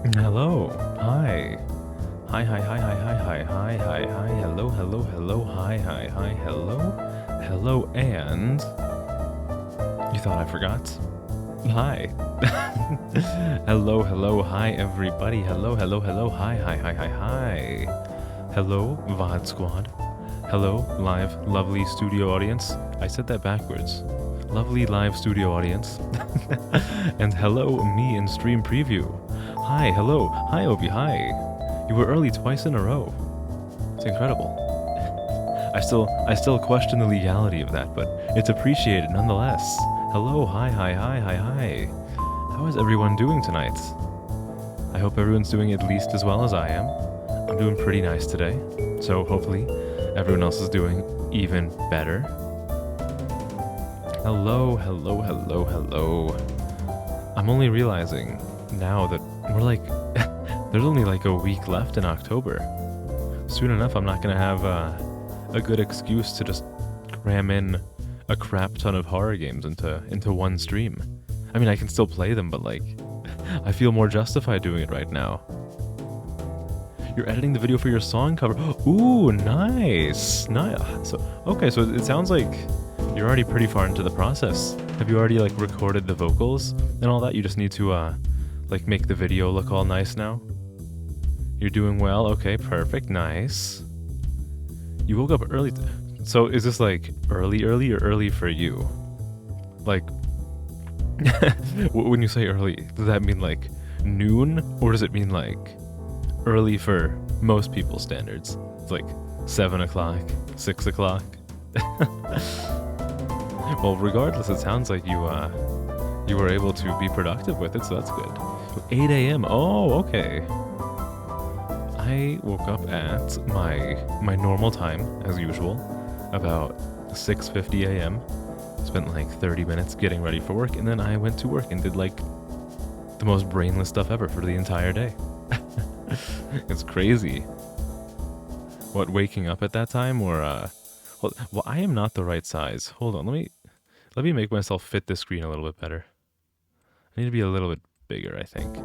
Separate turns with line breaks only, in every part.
Hello. Hi. Hi, hi, hi, hi, hi, hi, hi, hi, hi. Hello, hello, hello. Hi, hi, hi, hello. Hello, and... You thought I forgot? Hi. Hello, hello, hi, everybody. Hello, hello, hello. Hi, hi, hi, hi, hi. Hello, VOD Squad. Hello, live, lovely studio audience. I said that backwards. Lovely live studio audience. And hello, me in stream preview. Hi, hello. Hi, Obi, hi. You were early twice in a row. It's incredible. I still question the legality of that, but it's appreciated nonetheless. Hello, hi, hi, hi, hi, hi. How is everyone doing tonight? I hope everyone's doing at least as well as I am. I'm doing pretty nice today, so hopefully everyone else is doing even better. Hello, hello, hello, hello. I'm only realizing now that we're like, there's only like a week left in October. Soon enough, I'm not gonna have a good excuse to just cram in a crap ton of horror games into one stream. I mean, I can still play them, but like, I feel more justified doing it right now. You're editing the video for your song cover. Ooh, nice. Nice. So, okay, so it sounds like you're already pretty far into the process. Have you already like recorded the vocals and all that? You just need to like make the video look all nice now? You're doing well? Okay, perfect. Nice. You woke up early. So is this like early or early for you? Like, when you say early, does that mean like noon? Or does it mean like early for most people's standards? It's like 7 o'clock, 6 o'clock? Well, regardless, it sounds like you were able to be productive with it, so that's good. 8 a.m. Oh, okay. I woke up at my normal time, as usual, about 6:50 a.m. Spent like 30 minutes getting ready for work, and then I went to work and did like the most brainless stuff ever for the entire day. It's crazy. What, waking up at that time, or well, I am not the right size. Hold on, let me make myself fit the screen a little bit better. I need to be a little bit bigger, I think.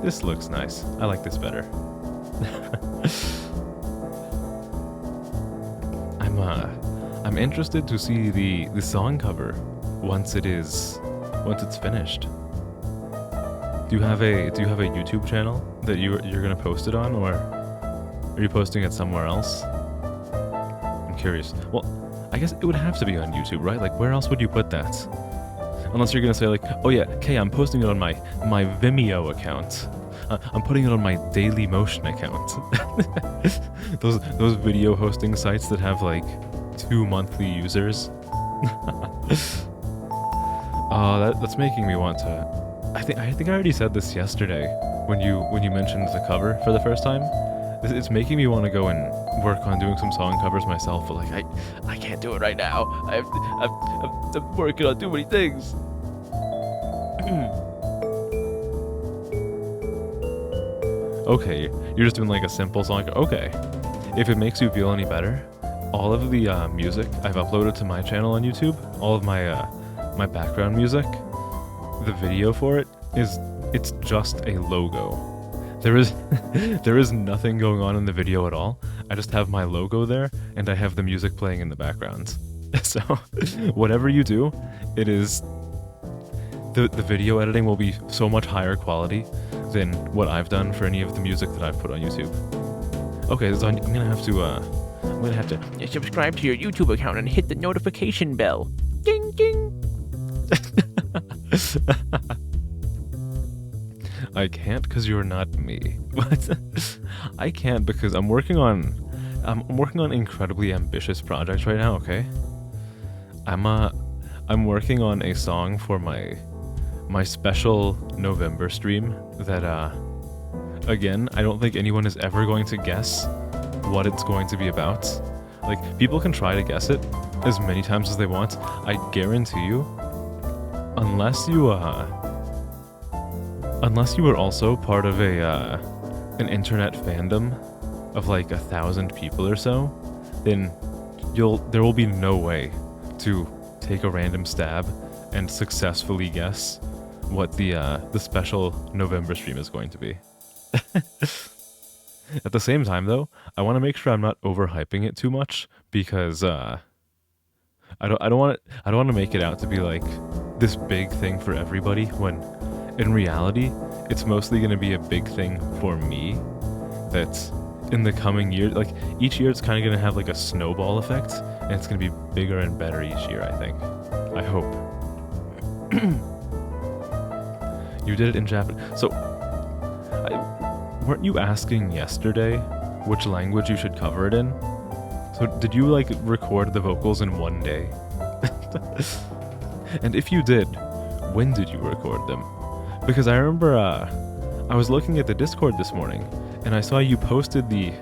This looks nice. I like this better. I'm interested to see the song cover once it's finished. Do you have a YouTube channel that you're gonna post it on, or are you posting it somewhere else? I'm curious. Well, I guess it would have to be on YouTube, right? Like, where else would you put that? Unless you're gonna say like, oh yeah, okay, I'm posting it on my Vimeo account. I'm putting it on my Daily Motion account. those video hosting sites that have like 2 monthly users. That's making me want to. I think I already said this yesterday when you mentioned the cover for the first time. It's making me want to go and work on doing some song covers myself, but like I can't do it right now. I'm working on too many things. Okay, you're just doing like a simple song. Okay, if it makes you feel any better, all of the music I've uploaded to my channel on YouTube, all of my my background music, the video for it it's just a logo. There is there is nothing going on in the video at all. I just have my logo there, and I have the music playing in the background. So whatever you do, it is the video editing will be so much higher quality than what I've done for any of the music that I've put on YouTube. Okay, so I'm gonna have to
Subscribe to your YouTube account and hit the notification bell. Ding ding.
I can't because you're not me. What? I can't because I'm working on incredibly ambitious projects right now. Okay, I'm working on a song for my special November stream that again, I don't think anyone is ever going to guess what it's going to be about. Like, people can try to guess it as many times as they want. I guarantee you, unless you were also part of an internet fandom of like 1,000 people or so, then there will be no way to take a random stab and successfully guess what the special November stream is going to be. At the same time, though, I want to make sure I'm not overhyping it too much because I don't want to make it out to be like this big thing for everybody when in reality it's mostly going to be a big thing for me. That's in the coming year, like each year it's kind of going to have like a snowball effect, and it's going to be bigger and better each year, I think. I hope. You did it in Japanese. So, weren't you asking yesterday which language you should cover it in? So did you like record the vocals in one day? And if you did, when did you record them? Because I remember I was looking at the Discord this morning, and I saw you posted the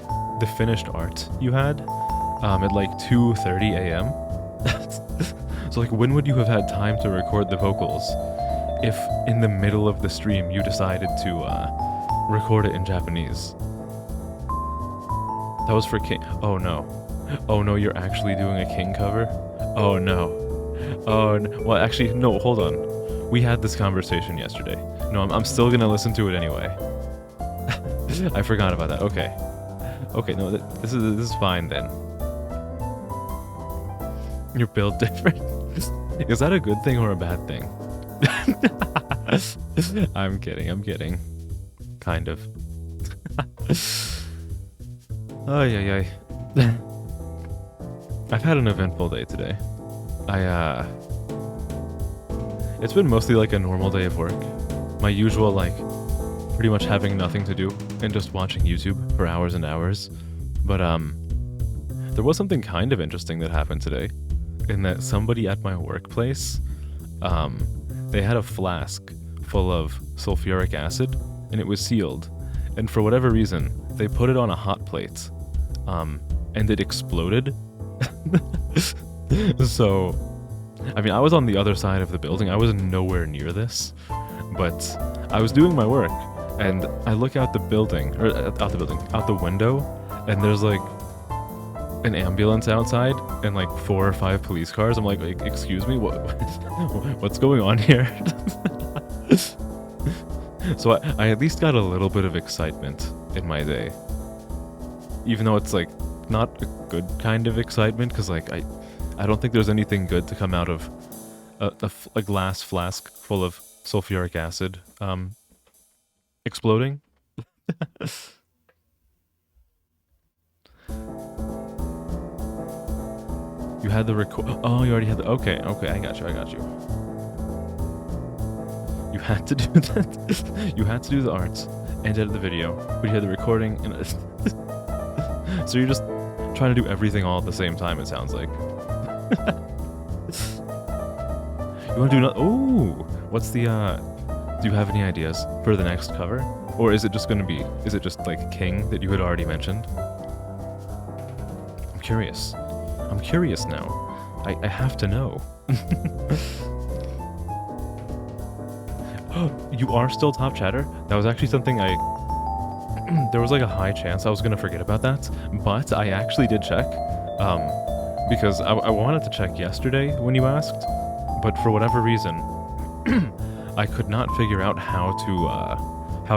finished art you had at like 2:30 a.m. So like, when would you have had time to record the vocals if in the middle of the stream you decided to record it in Japanese? That was for King. Oh no. Oh no, you're actually doing a King cover? Oh no. Oh no. Well, actually, no, hold on. We had this conversation yesterday. No, I'm still gonna listen to it anyway. I forgot about that. Okay. Okay, no, this is fine then. You're built different. Is that a good thing or a bad thing? I'm kidding. Kind of. Ay. I've had an eventful day today. It's been mostly like a normal day of work. My usual, like, pretty much having nothing to do and just watching YouTube for hours and hours. But, there was something kind of interesting that happened today, in that somebody at my workplace, they had a flask full of sulfuric acid, and it was sealed. And for whatever reason, they put it on a hot plate, and it exploded. So, I mean, I was on the other side of the building. I was nowhere near this, but I was doing my work, and I look out the building, or out the window, and there's like an ambulance outside and like 4 or 5 police cars. I'm like, excuse me, what's going on here? So I at least got a little bit of excitement in my day, even though it's like not a good kind of excitement, because like I don't think there's anything good to come out of a glass flask full of sulfuric acid exploding. You had the record. Oh, you already had the. Okay, I got you. You had to do that. You had to do the arts and edit the video, but you had the recording and. So you're just trying to do everything all at the same time. It sounds like. You want to do? Oh, what's the? Do you have any ideas for the next cover, or is it just going to be? Is it just like King that you had already mentioned? I'm curious. I'm curious now. I have to know. You are still top chatter? That was actually something there was like a high chance I was gonna forget about that, but I actually did check, because I wanted to check yesterday when you asked, but for whatever reason, I could not figure out how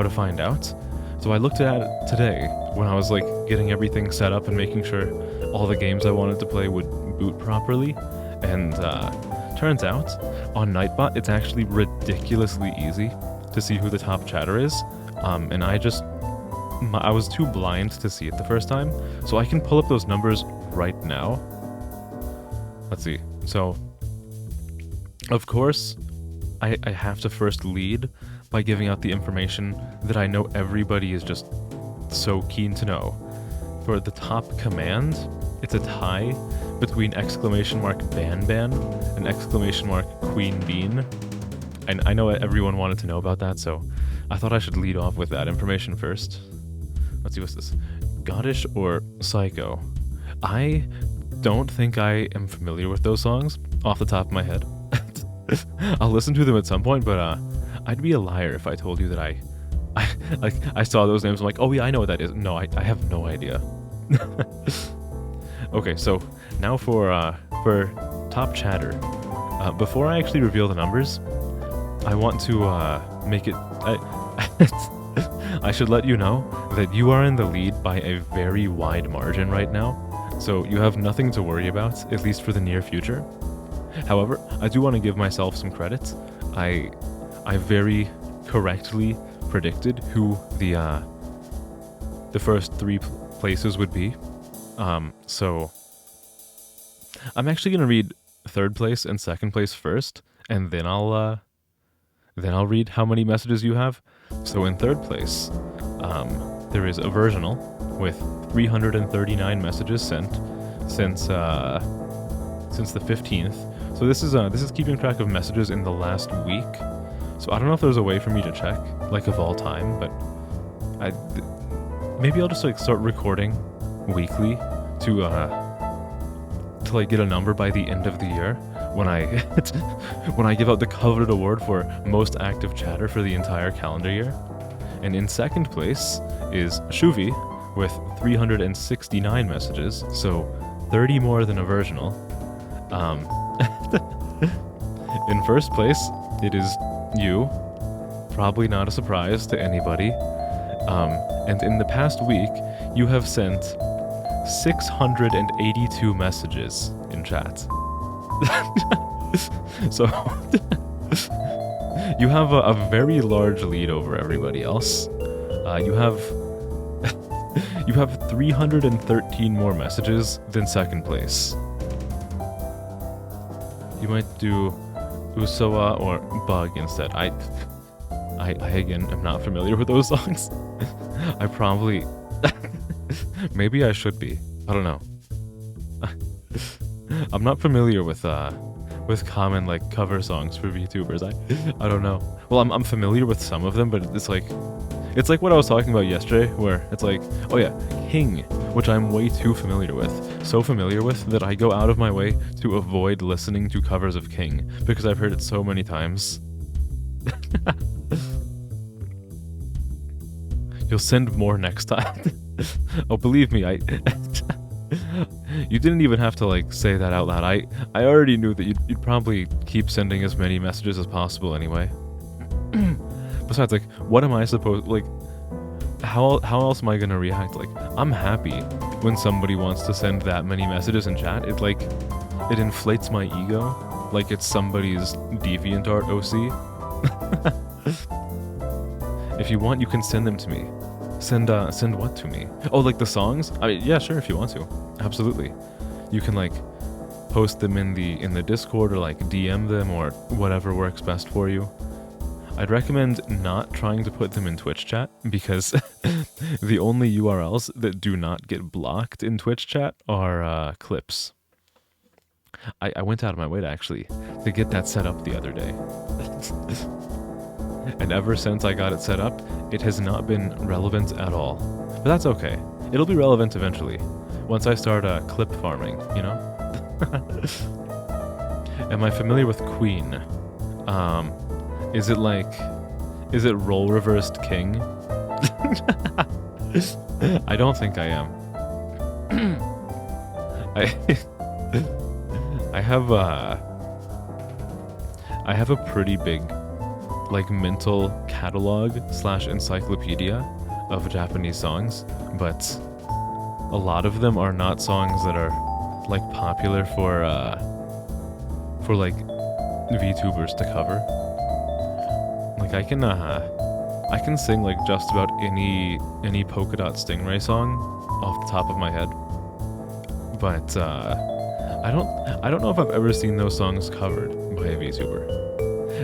to find out. So I looked at it today when I was like getting everything set up and making sure all the games I wanted to play would boot properly, and turns out on Nightbot it's actually ridiculously easy to see who the top chatter is, and I was too blind to see it the first time, so I can pull up those numbers right now. Let's see. So, of course, I have to first lead by giving out the information that I know everybody is just so keen to know. For the top command, it's a tie between ! Ban and ! Queen Bean. And I know everyone wanted to know about that, so I thought I should lead off with that information first. Let's see, what's this? Goddish or Psycho? I don't think I am familiar with those songs off the top of my head. I'll listen to them at some point, but I'd be a liar if I told you that I saw those names. I'm like, oh yeah, I know what that is. No, I have no idea. Okay, so now for top chatter. Before I actually reveal the numbers, I want to make it. I should let you know that you are in the lead by a very wide margin right now, so you have nothing to worry about, at least for the near future. However, I do want to give myself some credit. I very correctly predicted who the first three places would be. So I'm actually gonna read third place and second place first, and then I'll read how many messages you have. So in third place, there is a Virginal with 339 messages sent since the 15th. So this is keeping track of messages in the last week. So I don't know if there's a way for me to check, like, of all time, but maybe I'll just like start recording weekly to like get a number by the end of the year when I when I give out the coveted award for most active chatter for the entire calendar year. And in second place is Shuvi with 369 messages, so 30 more than a Virginal. In first place, it is you. Probably not a surprise to anybody. And in the past week, you have sent 682 messages in chat. So you have a very large lead over everybody else. You have 313 more messages than second place. You might do Usowa or Bug instead. I again am not familiar with those songs. I probably maybe I should be. I don't know. I'm not familiar with common like cover songs for VTubers. I don't know. Well, I'm familiar with some of them, but it's like what I was talking about yesterday, where it's like, oh yeah, King, which I'm way too familiar with. So familiar with that I go out of my way to avoid listening to covers of King because I've heard it so many times. You'll send more next time. Oh, believe me, you didn't even have to like say that out loud. I already knew that you'd probably keep sending as many messages as possible anyway. Besides, like, what am I supposed, like, how else am I gonna react? Like, I'm happy when somebody wants to send that many messages in chat. It like, it inflates my ego, like it's somebody's DeviantArt OC. If you want, you can send them to me. Send what to me? Oh, like the songs? I mean, yeah, sure, if you want to. Absolutely. You can like post them in the Discord or like DM them or whatever works best for you. I'd recommend not trying to put them in Twitch chat because the only URLs that do not get blocked in Twitch chat are clips. I went out of my way to get that set up the other day. And ever since I got it set up, it has not been relevant at all. But that's okay. It'll be relevant eventually, once I start clip farming, you know? Am I familiar with Queen? Is it role reversed King? I don't think I am. I have a pretty big like mental catalog / encyclopedia of Japanese songs, but a lot of them are not songs that are like popular for like VTubers to cover. Like I can sing like just about any polka dot stingray song off the top of my head, but I don't know if I've ever seen those songs covered by a VTuber.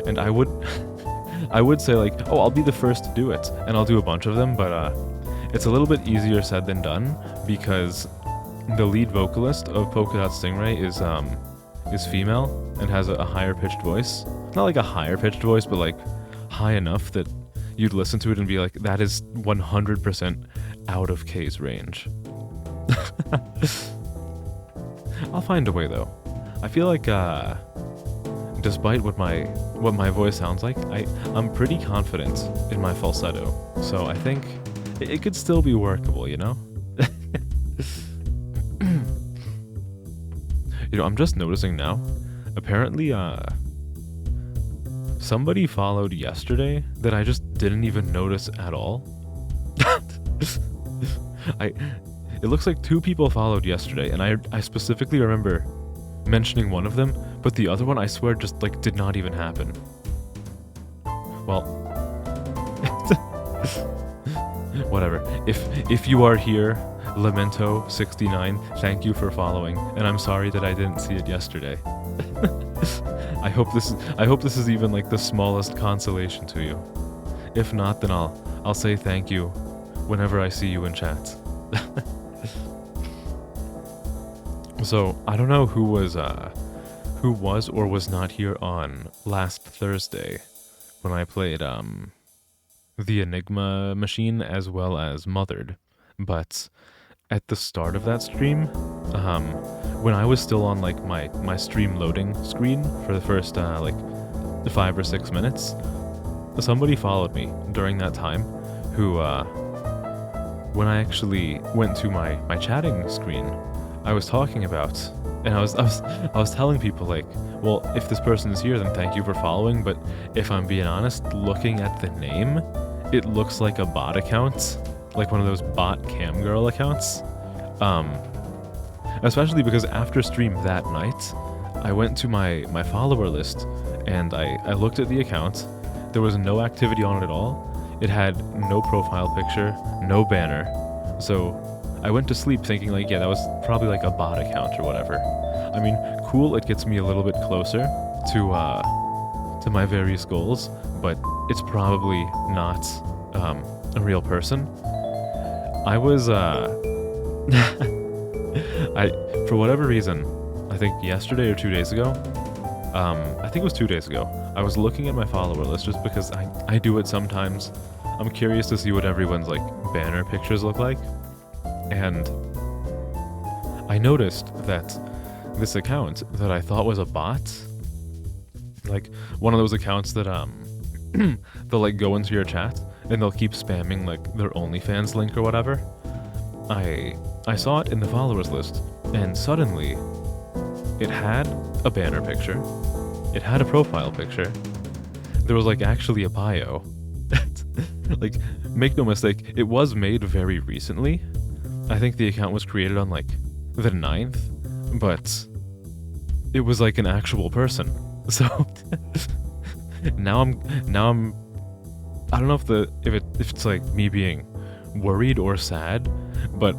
And I would say like, oh, I'll be the first to do it, and I'll do a bunch of them, but it's a little bit easier said than done because the lead vocalist of Polka Dot Stingray is female and has a higher pitched voice. Not like a higher pitched voice, but like high enough that you'd listen to it and be like, that is 100% out of K's range. I'll find a way though. I feel like despite what my voice sounds like, I'm pretty confident in my falsetto. So I think it could still be workable, you know? You know, I'm just noticing now, apparently somebody followed yesterday that I just didn't even notice at all. It looks like 2 people followed yesterday, and I specifically remember mentioning one of them, but the other one I swear just like did not even happen. Well, whatever. If you are here, Lamento69, thank you for following, and I'm sorry that I didn't see it yesterday. I hope this is even like the smallest consolation to you. If not, then I'll say thank you whenever I see you in chat. So I don't know who was or was not here on last Thursday when I played the Enigma machine as well as Mothered, but at the start of that stream, when I was still on like my stream loading screen for the first like 5 or 6 minutes, somebody followed me during that time who when I actually went to my chatting screen, I was talking about, and I was telling people like, well, if this person is here, then thank you for following, but if I'm being honest, looking at the name, it looks like a bot account, like one of those bot camgirl accounts. Especially because after stream that night, I went to my follower list and I looked at the account. There was no activity on it at all. It had no profile picture, no banner. So I went to sleep thinking like, yeah, that was probably like a bot account or whatever. I mean, cool, it gets me a little bit closer to my various goals, but it's probably not a real person. I was for whatever reason, I think yesterday or 2 days ago, I think it was 2 days ago, I was looking at my follower list just because I do it sometimes. I'm curious to see what everyone's like banner pictures look like. And I noticed that this account that I thought was a bot, like one of those accounts that they'll like go into your chat and they'll keep spamming like their OnlyFans link or whatever. I saw it in the followers list, and suddenly it had a banner picture, it had a profile picture, there was like actually a bio. Like, make no mistake, it was made very recently. I think the account was created on like the 9th, but it was like an actual person. So now I'm I don't know if it's like me being worried or sad, but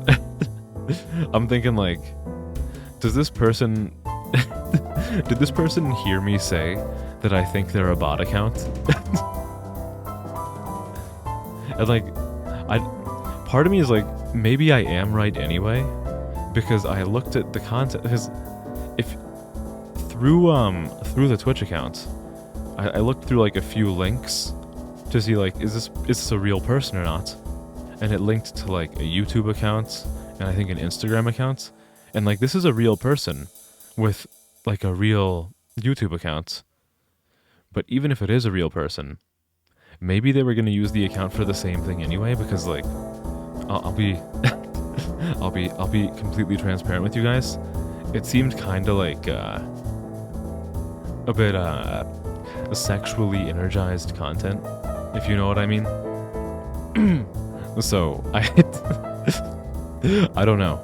I'm thinking like, did this person hear me say that I think they're a bot account? And like, part of me is like, maybe I am right anyway, because I looked at the content, because if through the Twitch account, I looked through like a few links to see like, is this a real person or not? And it linked to like a YouTube account and I think an Instagram account, and like, this is a real person with like a real YouTube account. But even if it is a real person, maybe they were going to use the account for the same thing anyway, because like, I'll be I'll be completely transparent with you guys. It seemed kind of like a bit sexually energized content, if you know what I mean. So I don't know.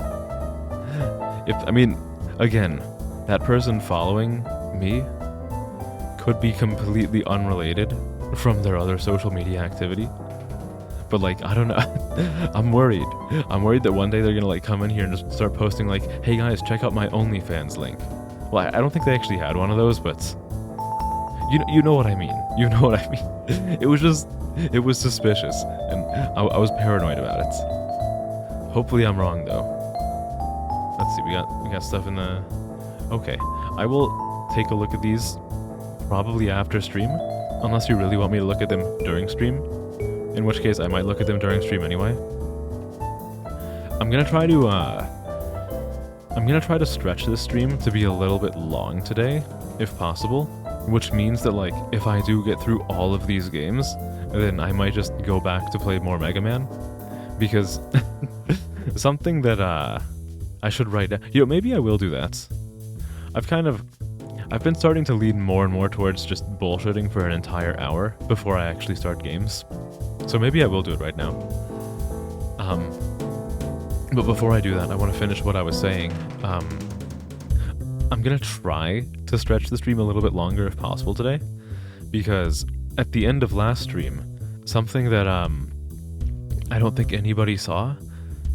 I mean, again, that person following me could be completely unrelated from their other social media activity. But like, I don't know. I'm worried. I'm worried that one day they're gonna like come in here and just start posting like, hey guys, check out my OnlyFans link. Well, I don't think they actually had one of those, but you know what I mean. You know what I mean. It was suspicious, and I was paranoid about it. Hopefully I'm wrong though. Let's see, we got stuff in the... Okay, I will take a look at these probably after stream, unless you really want me to look at them during stream, in which case I might look at them during stream anyway. I'm gonna try to stretch this stream to be a little bit long today, if possible, which means that like, if I do get through all of these games, then I might just go back to play more Mega Man, because something that I should write down. Maybe I will do that. I've been starting to lean more and more towards just bullshitting for an entire hour before I actually start games. So maybe I will do it right now. But before I do that, I want to finish what I was saying. I'm gonna try to stretch the stream a little bit longer if possible today, because at the end of last stream, something that I don't think anybody saw,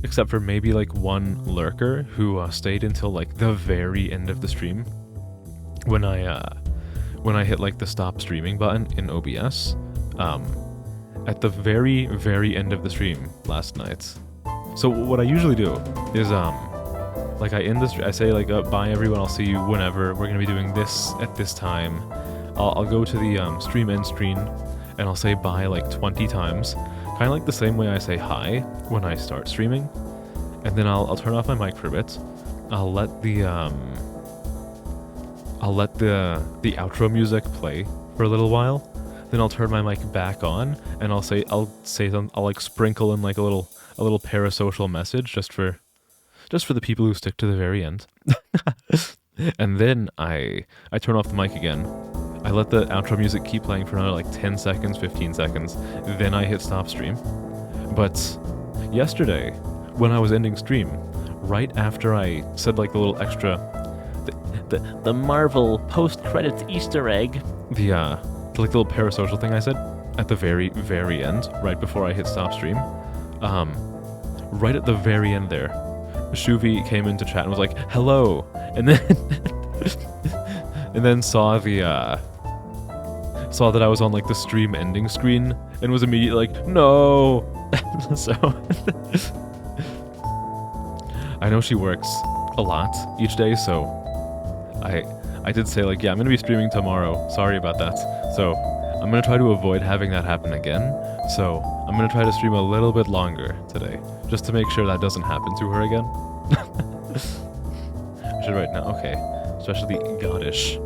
except for maybe like one lurker who stayed until like the very end of the stream, when I hit like the stop streaming button in OBS, at the very, very end of the stream last night. So what I usually do is like I end the I say like bye everyone, I'll see you whenever, we're gonna be doing this at this time. I'll go to the stream end screen and I'll say bye like 20 times, kind of like the same way I say hi when I start streaming, and then I'll turn off my mic for a bit. I'll let the outro music play for a little while. Then I'll turn my mic back on and I'll like sprinkle in like a little parasocial message just for the people who stick to the very end. And then I turn off the mic again. I let the outro music keep playing for another like 10 seconds, 15 seconds. Then I hit stop stream. But yesterday, when I was ending stream, right after I said like the little extra,
The Marvel post-credits Easter egg.
the like little parasocial thing I said at the very, very end, right before I hit stop stream, right at the very end there, Shuvi came into chat and was like, hello, and then and then saw that I was on like the stream ending screen and was immediately like, no. So I know she works a lot each day, so I did say like, yeah, I'm gonna be streaming tomorrow, sorry about that. So I'm gonna try to avoid having that happen again, so I'm gonna try to stream a little bit longer today, just to make sure that doesn't happen to her again. I should write now. Okay, especially Goddish.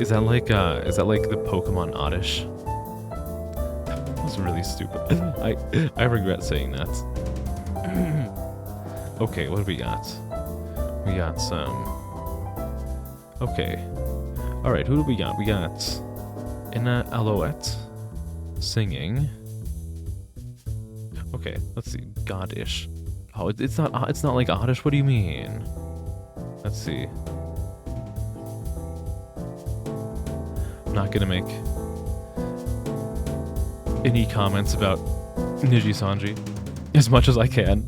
Is that like the Pokemon Oddish? That was really stupid. I regret saying that. Okay, what do we got? We got some. Okay. All right, who do we got? We got Inna Alouette singing. Okay, let's see. Goddish. Oh, it's not like Oddish. What do you mean? Let's see. I'm not gonna make any comments about Niji Sanji as much as I can.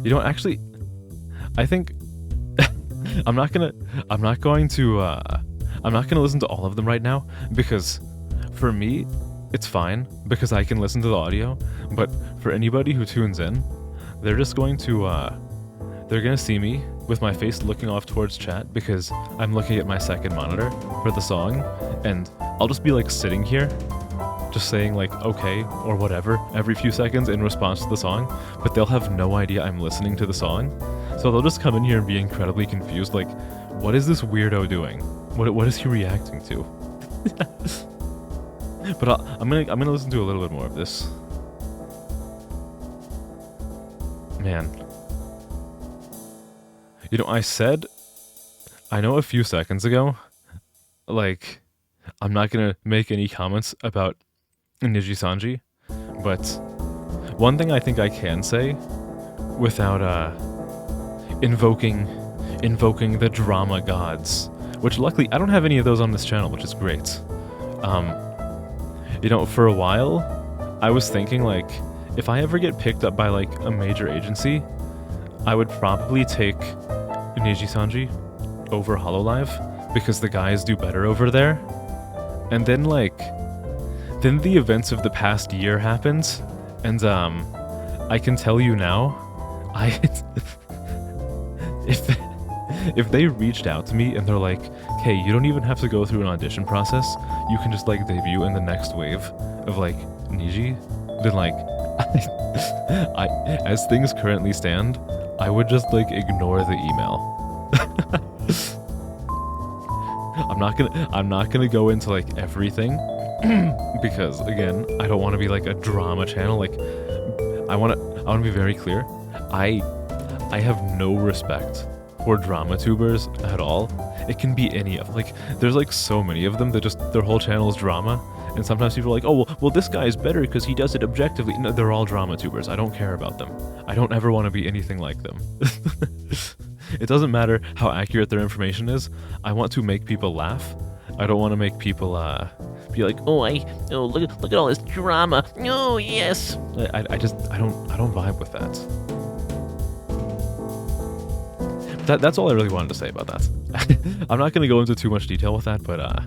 You know what, actually, I think I'm not gonna listen to all of them right now, because for me it's fine because I can listen to the audio, but for anybody who tunes in, they're just going to they're gonna see me with my face looking off towards chat because I'm looking at my second monitor for the song, and I'll just be like sitting here just saying like okay or whatever every few seconds in response to the song, but they'll have no idea I'm listening to the song. So they'll just come in here and be incredibly confused, like, what is this weirdo doing? What is he reacting to? But I'm gonna listen to a little bit more of this. Man. You know, I know a few seconds ago, like, I'm not gonna make any comments about Niji Sanji, but one thing I think I can say without invoking the drama gods, which luckily I don't have any of those on this channel, which is great. You know, for a while I was thinking like, if I ever get picked up by like a major agency, I would probably take Niji Sanji over Hololive because the guys do better over there. And then then the events of the past year happened, and I can tell you now, if they reached out to me and they're like, hey, you don't even have to go through an audition process, you can just like debut in the next wave of like Niji, then like I as things currently stand, I would just like ignore the email. I'm not gonna go into like everything because again, I don't want to be like a drama channel. Like I want to be very clear. I have no respect for drama tubers at all. It can be any of, like, there's like so many of them that just, their whole channel is drama. And sometimes people are like, oh, well this guy is better because he does it objectively. No, they're all drama tubers. I don't care about them. I don't ever want to be anything like them. It doesn't matter how accurate their information is. I want to make people laugh. I don't want to make people be like, oh, look at all this drama. Oh, yes. I don't vibe with that. That's all I really wanted to say about that. I'm not going to go into too much detail with that, but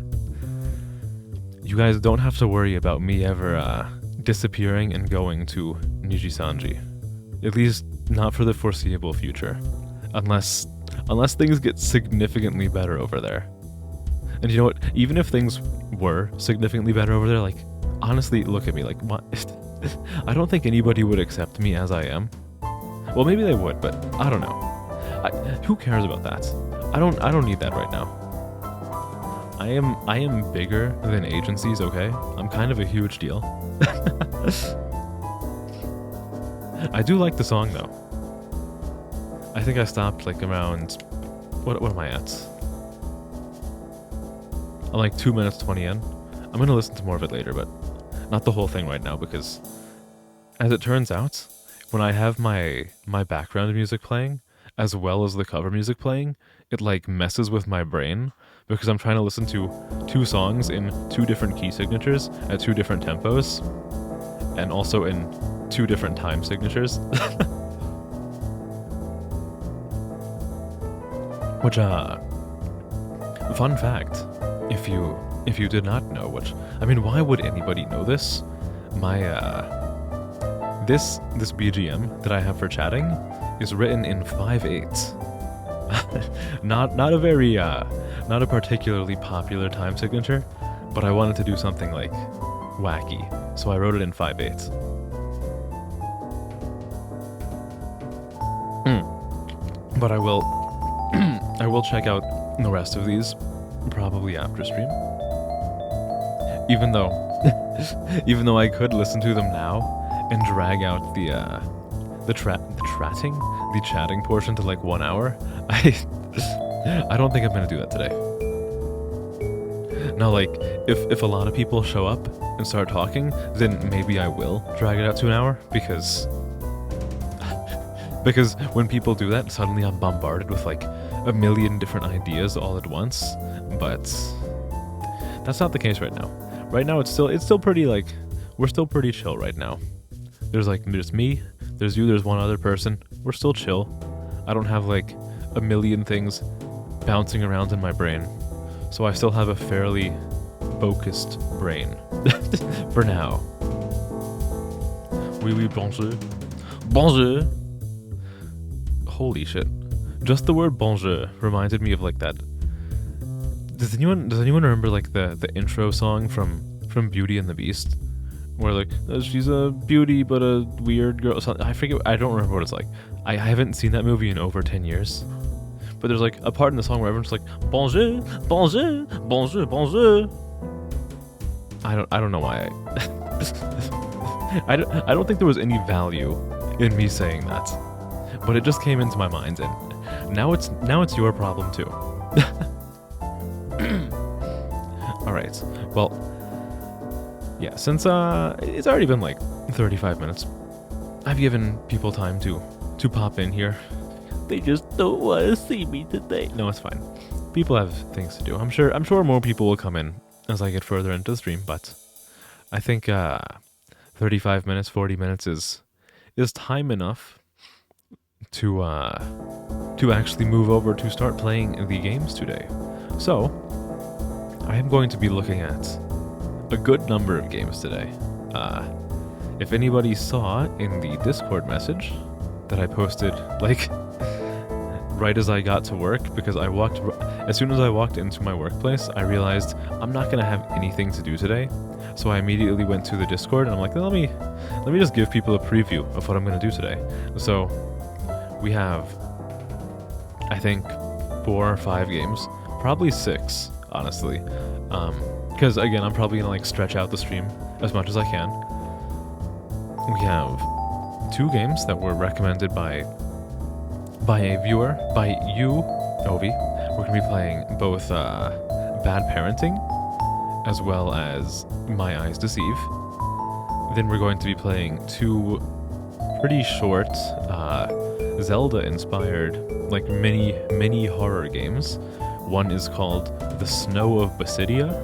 you guys don't have to worry about me ever disappearing and going to Nijisanji. At least not for the foreseeable future. Unless things get significantly better over there. And you know what? Even if things were significantly better over there, like, honestly, look at me. Like, what? I don't think anybody would accept me as I am. Well, maybe they would, but I don't know. Who cares about that? I don't need that right now. I am bigger than agencies, okay? I'm kind of a huge deal. I do like the song though. I think I stopped like around, what am I at? I'm like 2 minutes 20 in. I'm gonna listen to more of it later, but not the whole thing right now because, as it turns out, when I have my background music playing, as well as the cover music playing, it like messes with my brain because I'm trying to listen to 2 songs in 2 different key signatures at 2 different tempos, and also in 2 different time signatures. Which, fun fact, if you did not know, which, I mean, why would anybody know this? My, this BGM that I have for chatting is written in 5/8. Not a very, not a particularly popular time signature, but I wanted to do something, like, wacky, so I wrote it in 5/8. But I will check out the rest of these probably after stream. Even though I could listen to them now and drag out the chatting portion to like 1 hour, I don't think I'm gonna do that today. Now, like, if a lot of people show up and start talking, then maybe I will drag it out to an hour, because when people do that, suddenly I'm bombarded with like a million different ideas all at once. But that's not the case right now. Right now it's still pretty, like, we're still pretty chill right now. There's me, there's you, there's one other person. We're still chill. I don't have like a million things bouncing around in my brain. So I still have a fairly focused brain. For now. Oui, bonjour. Bonjour! Holy shit. Just the word bonjour reminded me of like that. Does anyone remember like the intro song from Beauty and the Beast? Where like, she's a beauty but a weird girl. I forget, I don't remember what it's like. I haven't seen that movie in over 10 years. But there's like a part in the song where everyone's like, bonjour, bonjour, bonjour, bonjour. I don't know why I don't think there was any value in me saying that. But it just came into my mind, and now it's your problem too. Alright, well, yeah, since it's already been like 35 minutes, I've given people time to pop in here. They just don't want to see me today. No, it's fine. People have things to do. I'm sure more people will come in as I get further into the stream, but I think 35 minutes, 40 minutes is time enough to actually move over to start playing the games today. So, I am going to be looking at a good number of games today. If anybody saw in the Discord message that I posted, like, right as I got to work, because as soon as I walked into my workplace, I realized I'm not going to have anything to do today. So I immediately went to the Discord and I'm like, let me just give people a preview of what I'm going to do today. So we have, I think, 4 or 5 games, probably 6, honestly. Because again, I'm probably going to like stretch out the stream as much as I can. We have 2 games that were recommended by by a viewer, by you, Ovi. We're going to be playing both Bad Parenting as well as My Eyes Deceive. Then we're going to be playing two pretty short Zelda-inspired, like mini horror games. One is called The Snow of Basidia,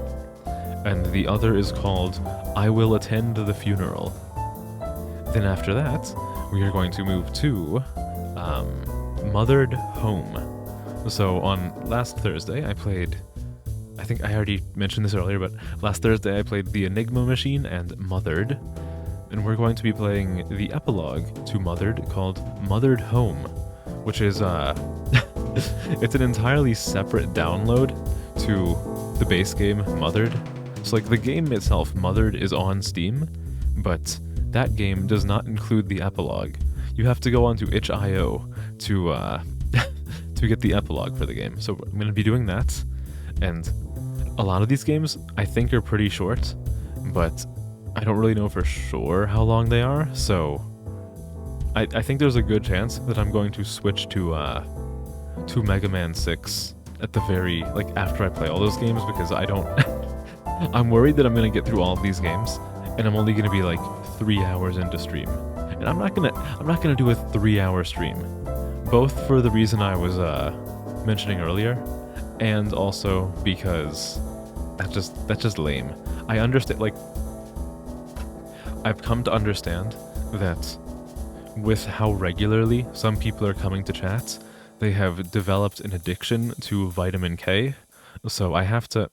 and the other is called I Will Attend the Funeral. Then after that, we are going to move to Mothered Home. So on last Thursday, I played, I think I already mentioned this earlier, but last Thursday I played The Enigma Machine and Mothered. And we're going to be playing the epilogue to Mothered called Mothered Home, which is, it's an entirely separate download to the base game Mothered. So like the game itself, Mothered, is on Steam, but that game does not include the epilogue. You have to go onto itch.io to to get the epilogue for the game. So I'm going to be doing that, and a lot of these games I think are pretty short, but I don't really know for sure how long they are, so I think there's a good chance that I'm going to switch to Mega Man 6 at the very, like, after I play all those games, because I don't... I'm worried that I'm going to get through all of these games, and I'm only going to be, like, 3 hours into stream. And I'm not gonna do a 3-hour stream, both for the reason I was mentioning earlier, and also because that's just lame. I understand, like, I've come to understand that with how regularly some people are coming to chats, they have developed an addiction to vitamin K. So I have to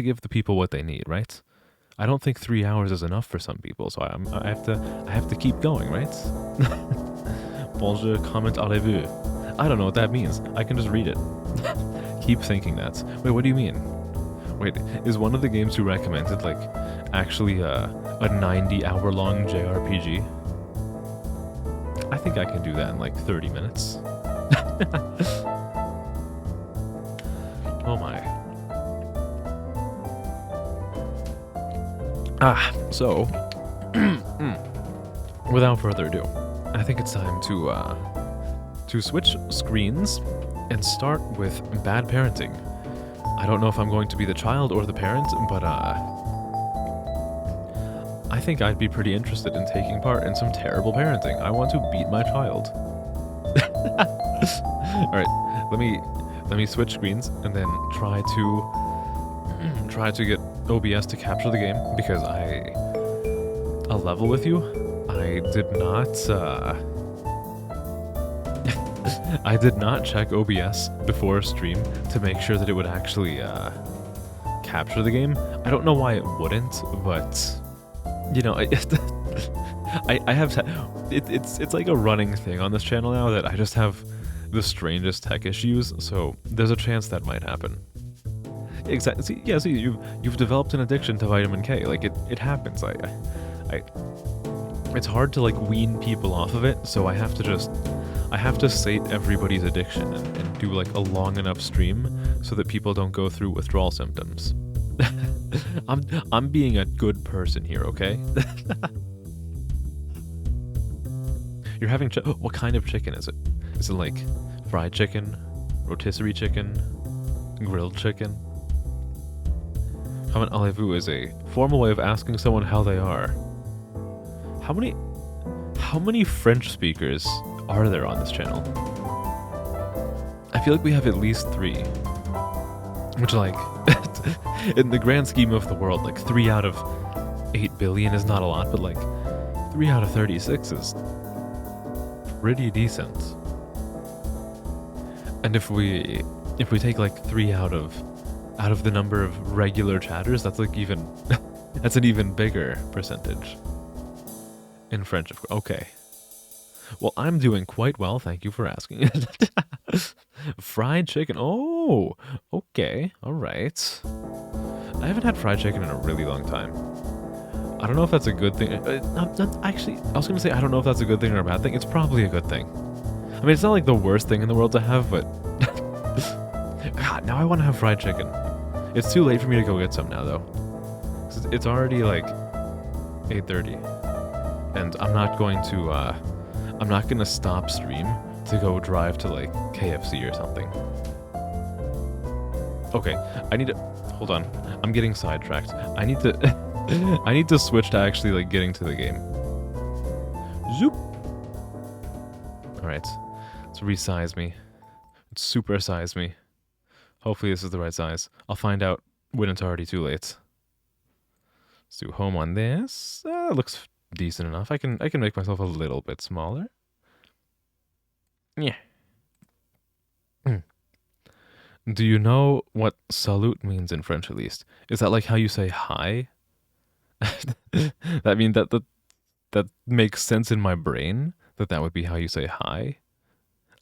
give the people what they need, right? I don't think 3 hours is enough for some people, so I have to keep going, right? Bonjour, comment allez-vous. I don't know what that means. I can just read it. Keep thinking that. Wait, what do you mean? Wait, is one of the games you recommended, like, actually a 90-hour-long JRPG? I think I can do that in, like, 30 minutes. Oh my. So, without further ado, I think it's time to switch screens and start with Bad Parenting. I don't know if I'm going to be the child or the parent, but I think I'd be pretty interested in taking part in some terrible parenting. I want to beat my child. All right, let me switch screens and then try to get OBS to capture the game, because I'll level with you. I did not check OBS before stream to make sure that it would actually capture the game. I don't know why it wouldn't, but you know, I have it's like a running thing on this channel now that I just have the strangest tech issues, so there's a chance that might happen. Exactly. See, yeah. See, you've developed an addiction to vitamin K. Like it happens. It's hard to, like, wean people off of it. So I have to sate everybody's addiction and do, like, a long enough stream so that people don't go through withdrawal symptoms. I'm being a good person here, okay? You're having what kind of chicken is it? Is it like fried chicken, rotisserie chicken, grilled chicken? Comment allez-vous is a formal way of asking someone how they are. How many French speakers are there on this channel? I feel like we have at least 3. Which, like, in the grand scheme of the world, like, 3 out of 8 billion is not a lot, but, like, 3 out of 36 is pretty decent. And if we take, like, 3 out of the number of regular chatters, that's, like, even that's an even bigger percentage. In French, of course. Okay. Well, I'm doing quite well, thank you for asking. Fried chicken. Oh, okay. All right. I haven't had fried chicken in a really long time. I don't know if that's a good thing. Actually, I was going to say I don't know if that's a good thing or a bad thing. It's probably a good thing. I mean, it's not like the worst thing in the world to have, but... God, now I want to have fried chicken. It's too late for me to go get some now, though. It's already, like, 8:30. And I'm not going to stop stream to go drive to like KFC or something. Okay, I need to hold on. I'm getting sidetracked. I need to I need to switch to actually like getting to the game. Zoop. All right, let's resize me. Let's supersize me. Hopefully this is the right size. I'll find out when it's already too late. Let's do home on this. Looks decent enough. I can make myself a little bit smaller. Yeah. Do you know what salute means in French at least? Is that like how you say hi? That means that makes sense in my brain that would be how you say hi.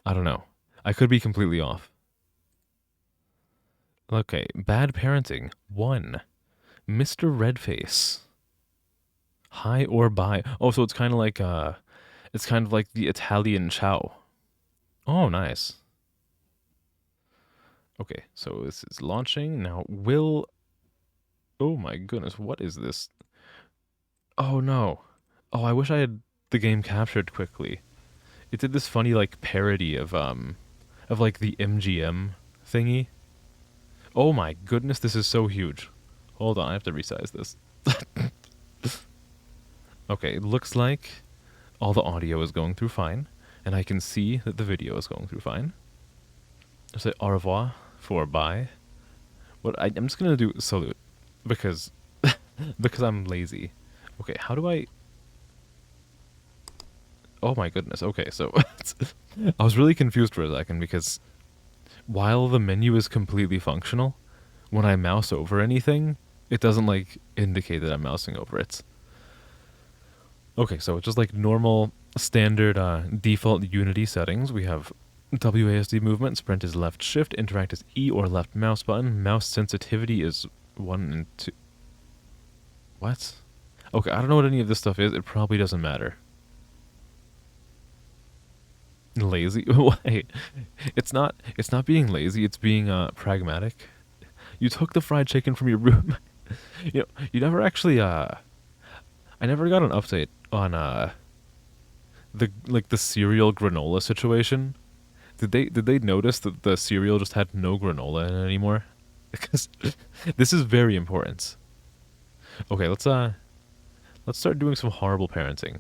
I don't know. I could be completely off. Okay, bad parenting. 1. Mr. Redface. Hi or bye. Oh, so it's kind of like the Italian ciao. Oh, nice. Okay, so this is launching. Now oh my goodness, what is this? Oh no. Oh, I wish I had the game captured quickly. It did this funny like parody of like the MGM thingy. Oh my goodness, this is so huge. Hold on, I have to resize this. Okay, it looks like all the audio is going through fine, and I can see that the video is going through fine. I'll say au revoir for bye. I'm just gonna do salute because because I'm lazy. Okay, how do I? Oh my goodness. Okay, so I was really confused for a second because while the menu is completely functional, when I mouse over anything, it doesn't like indicate that I'm mousing over it. Okay, so it's just like normal standard default Unity settings. We have WASD movement, sprint is left shift, interact is E or left mouse button, mouse sensitivity is 1 and 2. What? Okay, I don't know what any of this stuff is. It probably doesn't matter. Lazy? Why? It's not being lazy, it's being pragmatic. You took the fried chicken from your room. You never actually I never got an update on the cereal granola situation. Did they notice that the cereal just had no granola in it anymore? Because this is very important. Okay, let's start doing some horrible parenting.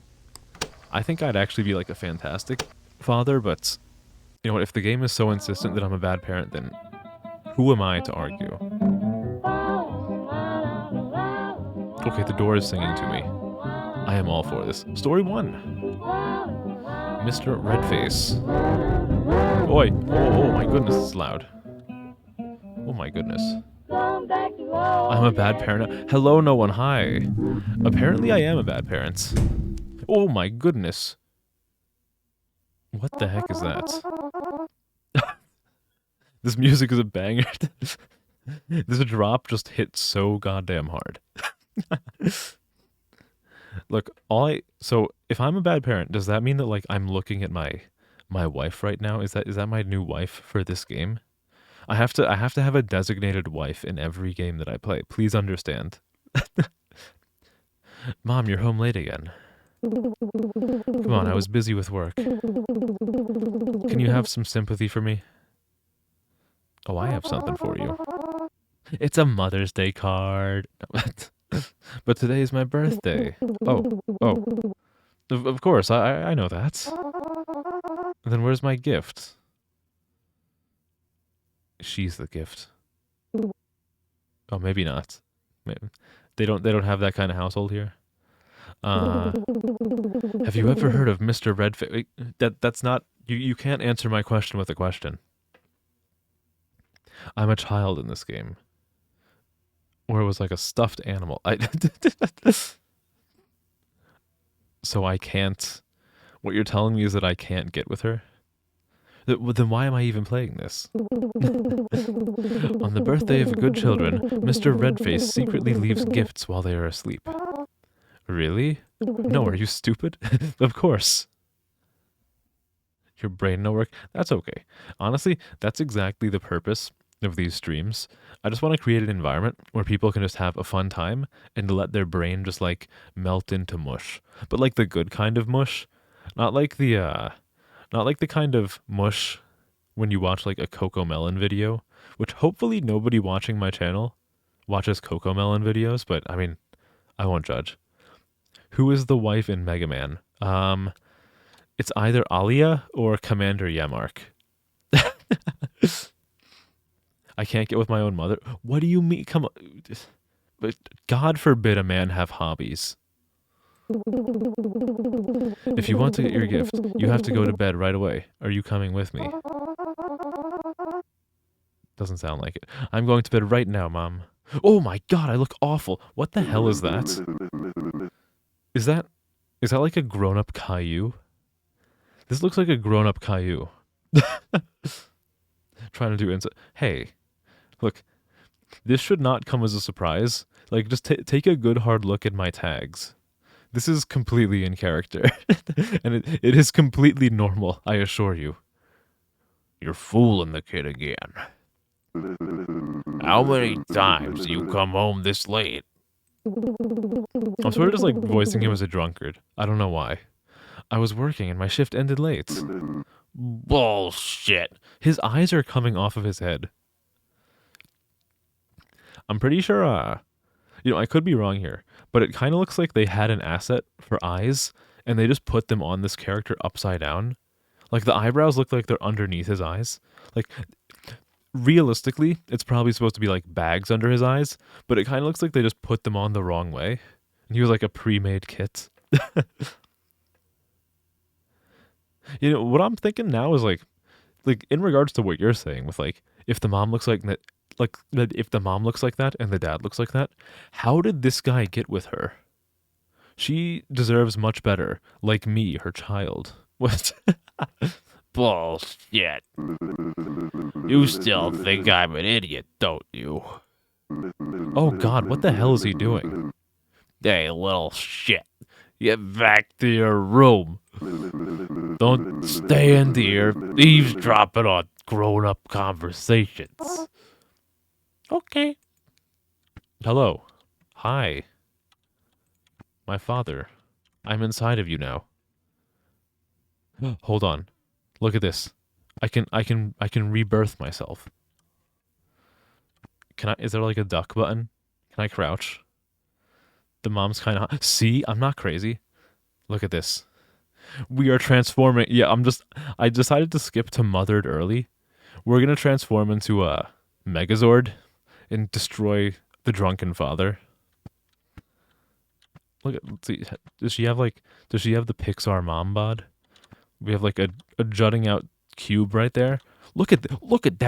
I think I'd actually be like a fantastic father, but you know what, if the game is so insistent that I'm a bad parent, then who am I to argue? Okay, the door is singing to me. I am all for this. Story 1. Mr. Redface. Oi! Oh my goodness, it's loud. Oh my goodness. I'm a bad parent. Hello, no one. Hi. Apparently I am a bad parent. Oh my goodness. What the heck is that? This music is a banger. This drop just hit so goddamn hard. Look, so if I'm a bad parent, does that mean that like I'm looking at my wife right now? Is that my new wife for this game? I have to have a designated wife in every game that I play. Please understand. Mom, you're home late again. Come on, I was busy with work. Can you have some sympathy for me? Oh, I have something for you. It's a Mother's Day card. But today is my birthday. Oh. Of course, I know that. Then where's my gift? She's the gift. Oh, maybe not. Maybe. They don't have that kind of household here. Have you ever heard of Mr. Redface? That's not you can't answer my question with a question. I'm a child in this game. Or it was like a stuffed animal. So I can't. What you're telling me is that I can't get with her? Then why am I even playing this? On the birthday of good children, Mr. Redface secretly leaves gifts while they are asleep. Really? No, are you stupid? Of course. Your brain no work? That's okay. Honestly, that's exactly the purpose of these streams. I just want to create an environment where people can just have a fun time and let their brain just like melt into mush. But like the good kind of mush. Not like the Not like the kind of mush when you watch like a Coco Melon video, which hopefully nobody watching my channel watches Coco Melon videos, but I mean, I won't judge. Who is the wife in Mega Man? It's either Alia or Commander Yamark. I can't get with my own mother. What do you mean? Come on. But God forbid a man have hobbies. If you want to get your gift, you have to go to bed right away. Are you coming with me? Doesn't sound like it. I'm going to bed right now, Mom. Oh my God, I look awful. What the hell is that? Is that like a grown-up Caillou? This looks like a grown-up Caillou. Trying to do inside. Hey, look, this should not come as a surprise. Like, just take a good hard look at my tags. This is completely in character. And it is completely normal, I assure you. You're fooling the kid again. How many times do you come home this late? I'm sort of just like voicing him as a drunkard. I don't know why. I was working and my shift ended late. Bullshit. His eyes are coming off of his head. I'm pretty sure, I could be wrong here, but it kind of looks like they had an asset for eyes and they just put them on this character upside down. Like the eyebrows look like they're underneath his eyes. Like, realistically, it's probably supposed to be like bags under his eyes, but it kind of looks like they just put them on the wrong way. And he was like a pre-made kit. What I'm thinking now is like in regards to what you're saying with like, if the mom looks like that, if the mom looks like that and the dad looks like that, how did this guy get with her? She deserves much better, like me, her child. What? Bullshit. You still think I'm an idiot, don't you? Oh God, what the hell is he doing? Hey, little shit. Get back to your room. Don't stay in here eavesdropping on grown-up conversations. Okay. Hello. Hi. My father. I'm inside of you now. Hold on. Look at this. I can rebirth myself. Is there like a duck button? Can I crouch? The mom's kind of... See? I'm not crazy. Look at this. We are transforming... Yeah, I decided to skip to Mothered early. We're going to transform into a Megazord and destroy the drunken father. Let's see. Does she have the Pixar mom bod? We have like a jutting out cube right there. Look at that. Look at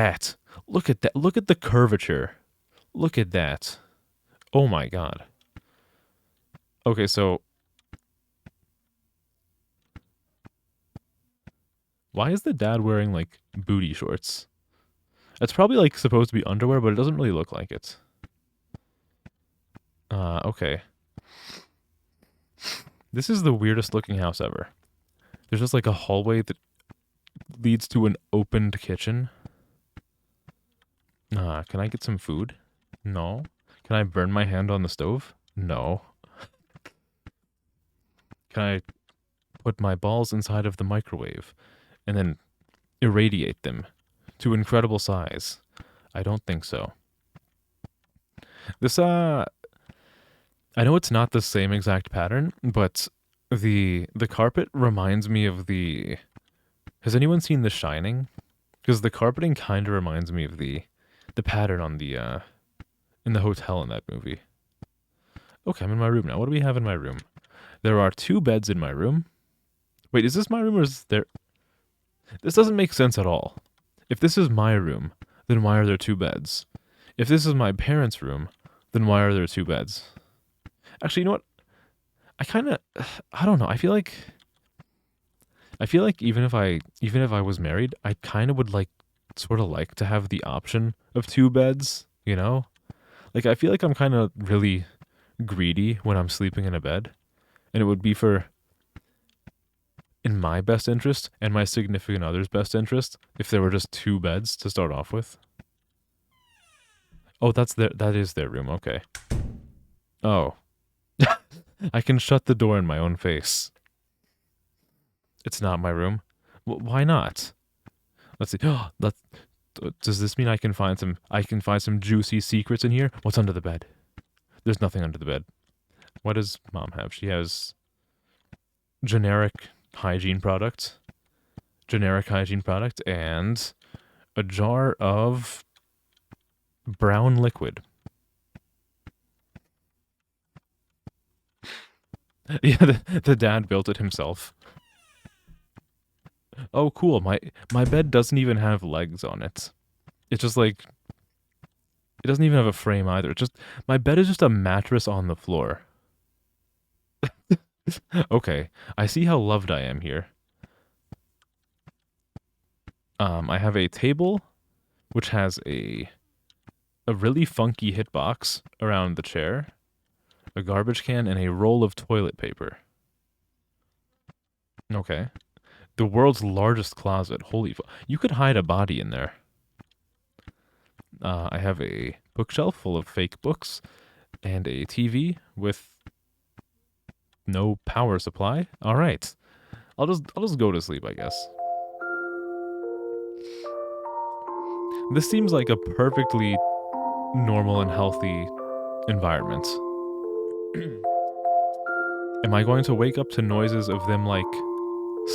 that. Look at the curvature. Look at that. Oh my God. Okay, so why is the dad wearing like booty shorts? It's probably like supposed to be underwear, but it doesn't really look like it. Okay. This is the weirdest looking house ever. There's just like a hallway that leads to an opened kitchen. Can I get some food? No. Can I burn my hand on the stove? No. Can I put my balls inside of the microwave and then irradiate them to incredible size? I don't think so. This, I know it's not the same exact pattern, but the carpet reminds me of the... Has anyone seen The Shining? Because the carpeting kind of reminds me of the pattern on the, in the hotel in that movie. Okay, I'm in my room now. What do we have in my room? There are 2 beds in my room. Wait, is this my room or is there... This doesn't make sense at all. If this is my room, then why are there 2 beds? If this is my parents' room, then why are there 2 beds? Actually, you know what? I don't know. I feel like even if I was married, I kind of would sort of like to have the option of 2 beds, you know? Like, I feel like I'm kind of really greedy when I'm sleeping in a bed. And it would be in my best interest and my significant other's best interest if there were just 2 beds to start off with. Oh, that is their room, okay. Oh. I can shut the door in my own face. It's not my room. Why not? Let's see. Does this mean I can find some juicy secrets in here? What's under the bed? There's nothing under the bed. What does Mom have? She has generic hygiene product, and a jar of brown liquid. Yeah, the dad built it himself. Oh, cool. My bed doesn't even have legs on it. It's just like it doesn't even have a frame either. It's just my bed is just a mattress on the floor. Okay, I see how loved I am here. I have a table which has a really funky hitbox around the chair, a garbage can, and a roll of toilet paper. Okay. The world's largest closet. Holy you could hide a body in there. I have a bookshelf full of fake books and a TV with no power supply. All right. I'll just go to sleep, I guess. This seems like a perfectly normal and healthy environment. Am I going to wake up to noises of them, like,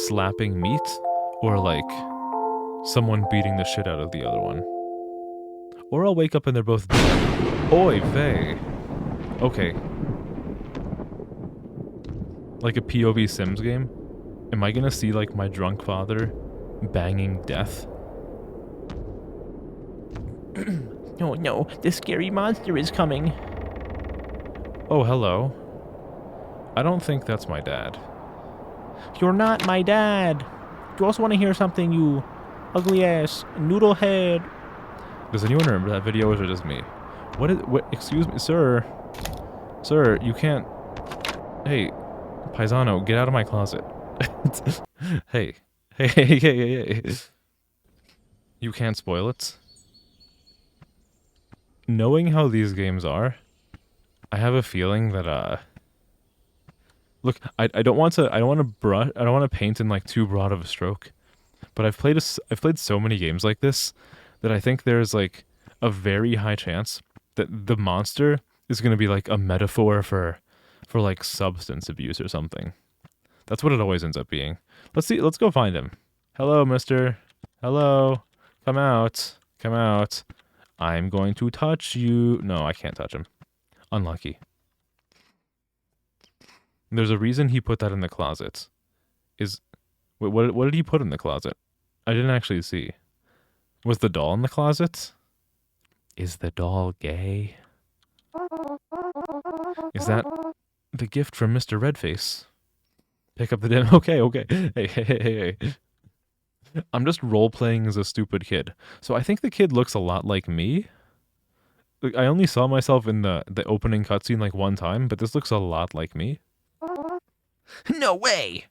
slapping meat? Or, like, someone beating the shit out of the other one? Or I'll wake up and they're both dead. Oy vey. Okay. Like a POV Sims game? Am I gonna see, like, my drunk father banging death?
Oh no, the scary monster is coming.
Oh, hello. I don't think that's my dad.
You're not my dad. Do you also want to hear something, you ugly ass noodle head?
Does anyone remember that video, or is it just me? What, excuse me, sir. Sir, you can't... Hey, Paisano, get out of my closet. Hey. Hey. You can't spoil it. Knowing how these games are, I have a feeling that, look, I don't want to paint in, like, too broad of a stroke, but I've played so many games like this that I think there's, like, a very high chance that the monster is going to be, like, a metaphor for like substance abuse or something. That's what it always ends up being. Let's go find him. Hello, mister. Hello. Come out. I'm going to touch you. No, I can't touch him. Unlucky. There's a reason he put that in the closet. Wait, what did he put in the closet? I didn't actually see. Was the doll in the closet? Is the doll gay? Is that the gift from Mr. Redface? Pick up the dim. Okay. Hey. I'm just role-playing as a stupid kid. So I think the kid looks a lot like me. Like, I only saw myself in the opening cutscene, like, one time, but this looks a lot like me.
No way!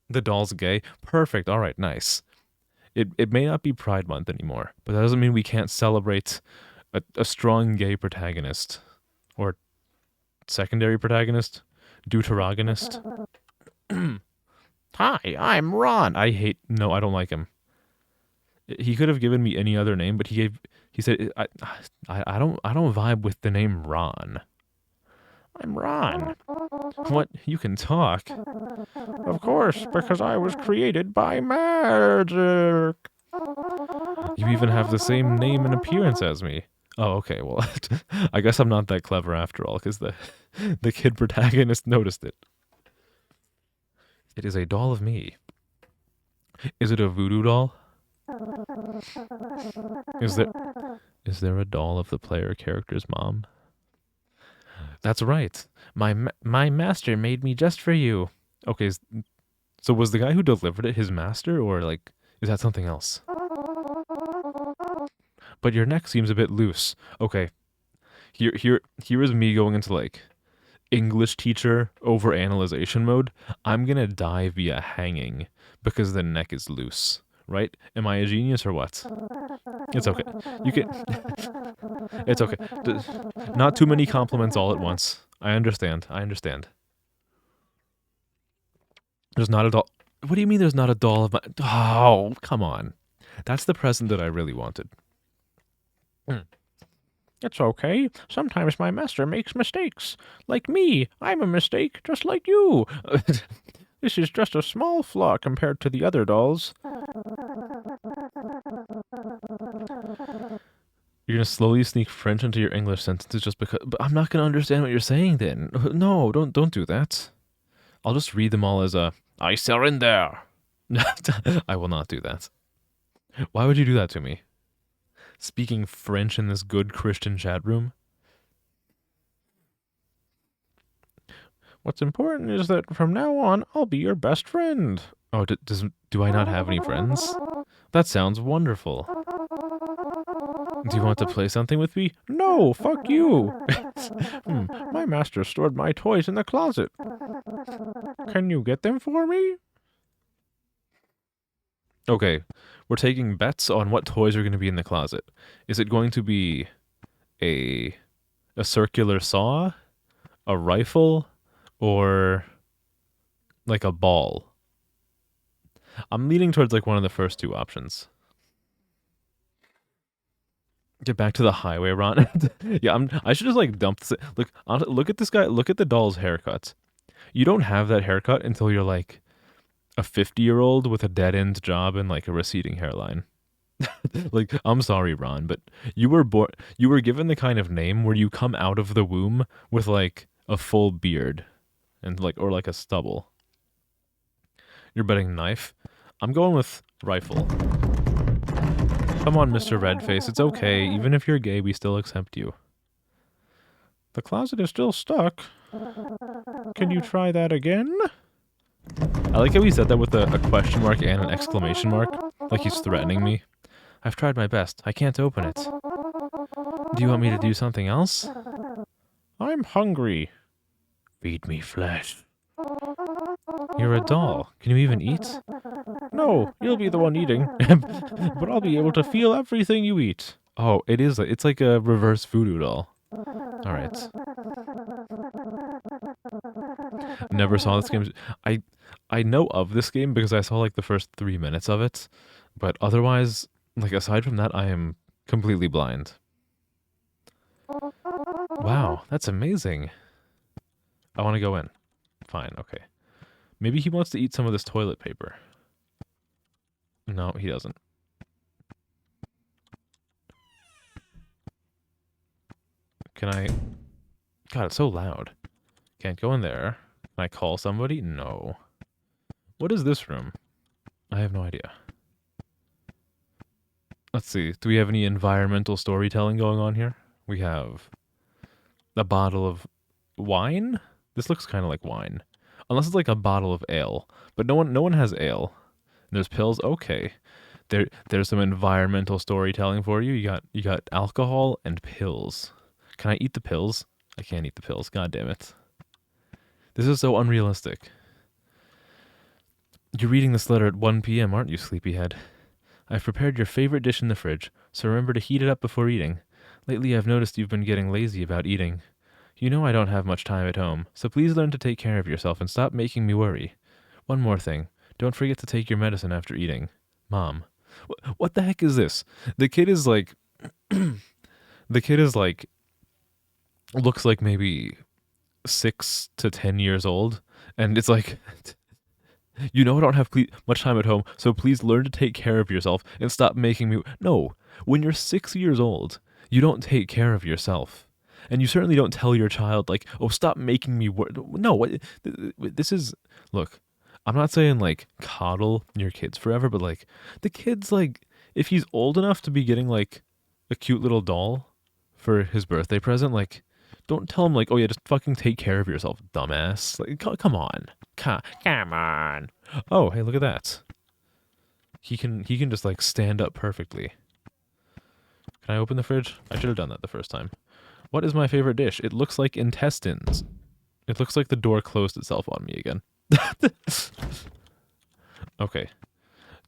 The doll's gay. Perfect. All right, nice. It may not be Pride Month anymore, but that doesn't mean we can't celebrate a strong gay protagonist. Or secondary protagonist? Deuteragonist? Hi, I'm Ron. I don't like him. He could have given me any other name, but he said I don't vibe with the name Ron. I'm Ron. What? You can talk. Of course, because I was created by magic. You even have the same name and appearance as me. Oh, okay, well, I guess I'm not that clever after all, because the kid protagonist noticed it. It is a doll of me. Is it a voodoo doll? Is there a doll of the player character's mom? That's right. My master made me just for you. Okay, so was the guy who delivered it his master, or, like, is that something else? But your neck seems a bit loose. Okay. Here is me going into, like, English teacher overanalyzation mode. I'm gonna die via hanging because the neck is loose. Right? Am I a genius or what? It's okay. You can... It's okay. Not too many compliments all at once. I understand. There's not a doll... What do you mean there's not a doll of my... Oh, come on. That's the present that I really wanted.
It's okay. Sometimes my master makes mistakes. Like me, I'm a mistake, just like you. This is just a small flaw compared to the other dolls.
You're gonna slowly sneak French into your English sentences just because... But I'm not gonna understand what you're saying then. No, don't do that. I'll just read them all as a... I surrender. I will not do that. Why would you do that to me? Speaking French in this good Christian chat room?
What's important is that from now on, I'll be your best friend.
Oh, do I not have any friends? That sounds wonderful. Do you want to play something with me?
No, fuck you. My master stored my toys in the closet. Can you get them for me?
Okay, we're taking bets on what toys are going to be in the closet. Is it going to be a circular saw, a rifle, or like a ball? I'm leaning towards like one of the first two options. Get back to the highway, Ron. Yeah, I should just like dump this. Look at this guy. Look at the doll's haircut. You don't have that haircut until you're like a 50-year-old with a dead-end job and like a receding hairline. Like, I'm sorry, Ron, but you were given the kind of name where you come out of the womb with like a full beard and or like a stubble. You're betting knife. I'm going with rifle. Come on, Mr. Redface, it's okay. Even if you're gay, we still accept you.
The closet is still stuck. Can you try that again?
I like how he said that with a question mark and an exclamation mark, like he's threatening me. I've tried my best. I can't open it. Do you want me to do something else?
I'm hungry.
Feed me flesh. You're a doll. Can you even eat?
No, you'll be the one eating. But I'll be able to feel everything you eat.
Oh, it's like a reverse voodoo doll. All right. Never saw this game. I know of this game because I saw like the first 3 minutes of it, but otherwise, like aside from that, I am completely blind. Wow, that's amazing. I want to go in. Fine, okay. Maybe he wants to eat some of this toilet paper. No, he doesn't. Can I... God, it's so loud. Can't go in there. Can I call somebody? No. What is this room? I have no idea. Let's see. Do we have any environmental storytelling going on here? We have a bottle of wine? This looks kind of like wine. Unless it's like a bottle of ale. But no one has ale. There's pills. Okay. There's some environmental storytelling for you. You got alcohol and pills. Can I eat the pills? I can't eat the pills. God damn it. This is so unrealistic. You're reading this letter at 1 p.m., aren't you, sleepyhead? I've prepared your favorite dish in the fridge, so remember to heat it up before eating. Lately I've noticed you've been getting lazy about eating. You know I don't have much time at home, so please learn to take care of yourself and stop making me worry. One more thing. Don't forget to take your medicine after eating. Mom. What the heck is this? The kid is like... looks like maybe 6 to 10 years old, and it's like... You know I don't have much time at home, so please learn to take care of yourself and stop making me... No, when you're 6 years old, you don't take care of yourself. And you certainly don't tell your child, like, oh, stop making me work. No, this is... Look, I'm not saying, like, coddle your kids forever, but, like, the kid's, like, if he's old enough to be getting, like, a cute little doll for his birthday present, like, don't tell him, like, oh, yeah, just fucking take care of yourself, dumbass. Like, come on. Come on. Oh, hey, look at that. He can just, like, stand up perfectly. Can I open the fridge? I should have done that the first time. What is my favorite dish? It looks like intestines. It looks like the door closed itself on me again. Okay.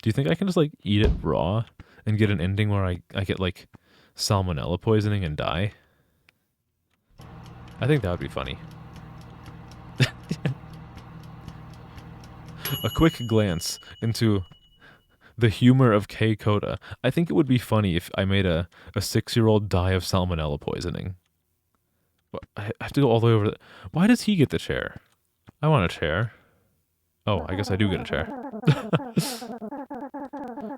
Do you think I can just, like, eat it raw and get an ending where I get, like, salmonella poisoning and die? I think that would be funny. a quick glance into the humor of K. Coda. I think it would be funny if I made a 6-year-old die of salmonella poisoning. But I have to go all the way over. Why does he get the chair? I want a chair. Oh, I guess I do get a chair.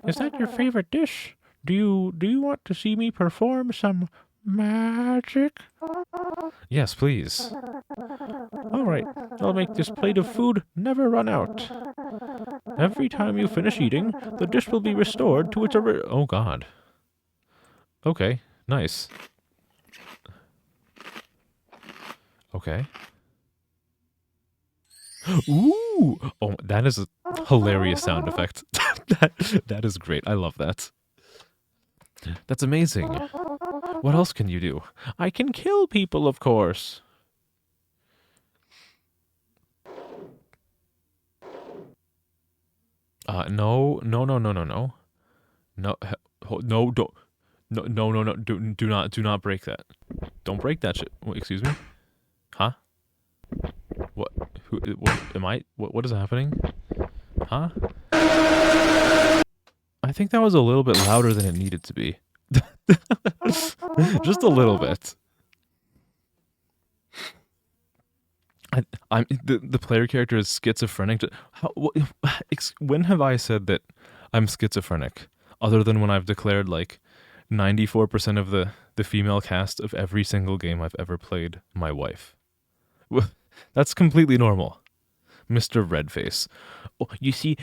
Is that your favorite dish? Do you want to see me perform some magic?
Yes, please.
All right, I'll make this plate of food never run out. Every time you finish eating, the dish will be restored to its
Oh, God. Okay, nice. Okay. Ooh! Oh, that is a hilarious sound effect. that is great. I love that. That's amazing. What else can you do?
I can kill people, of course.
No, no, no, no, no, no. No, no, don't. No, no, no, no. Do not break that. Don't break that shit. Wait, excuse me? Huh? What? What am I? What is happening? Huh? I think that was a little bit louder than it needed to be. Just a little bit. I'm the player character is schizophrenic. When have I said that I'm schizophrenic? Other than when I've declared like 94% of the female cast of every single game I've ever played my wife. That's completely normal. Mr. Redface.
Oh, you see,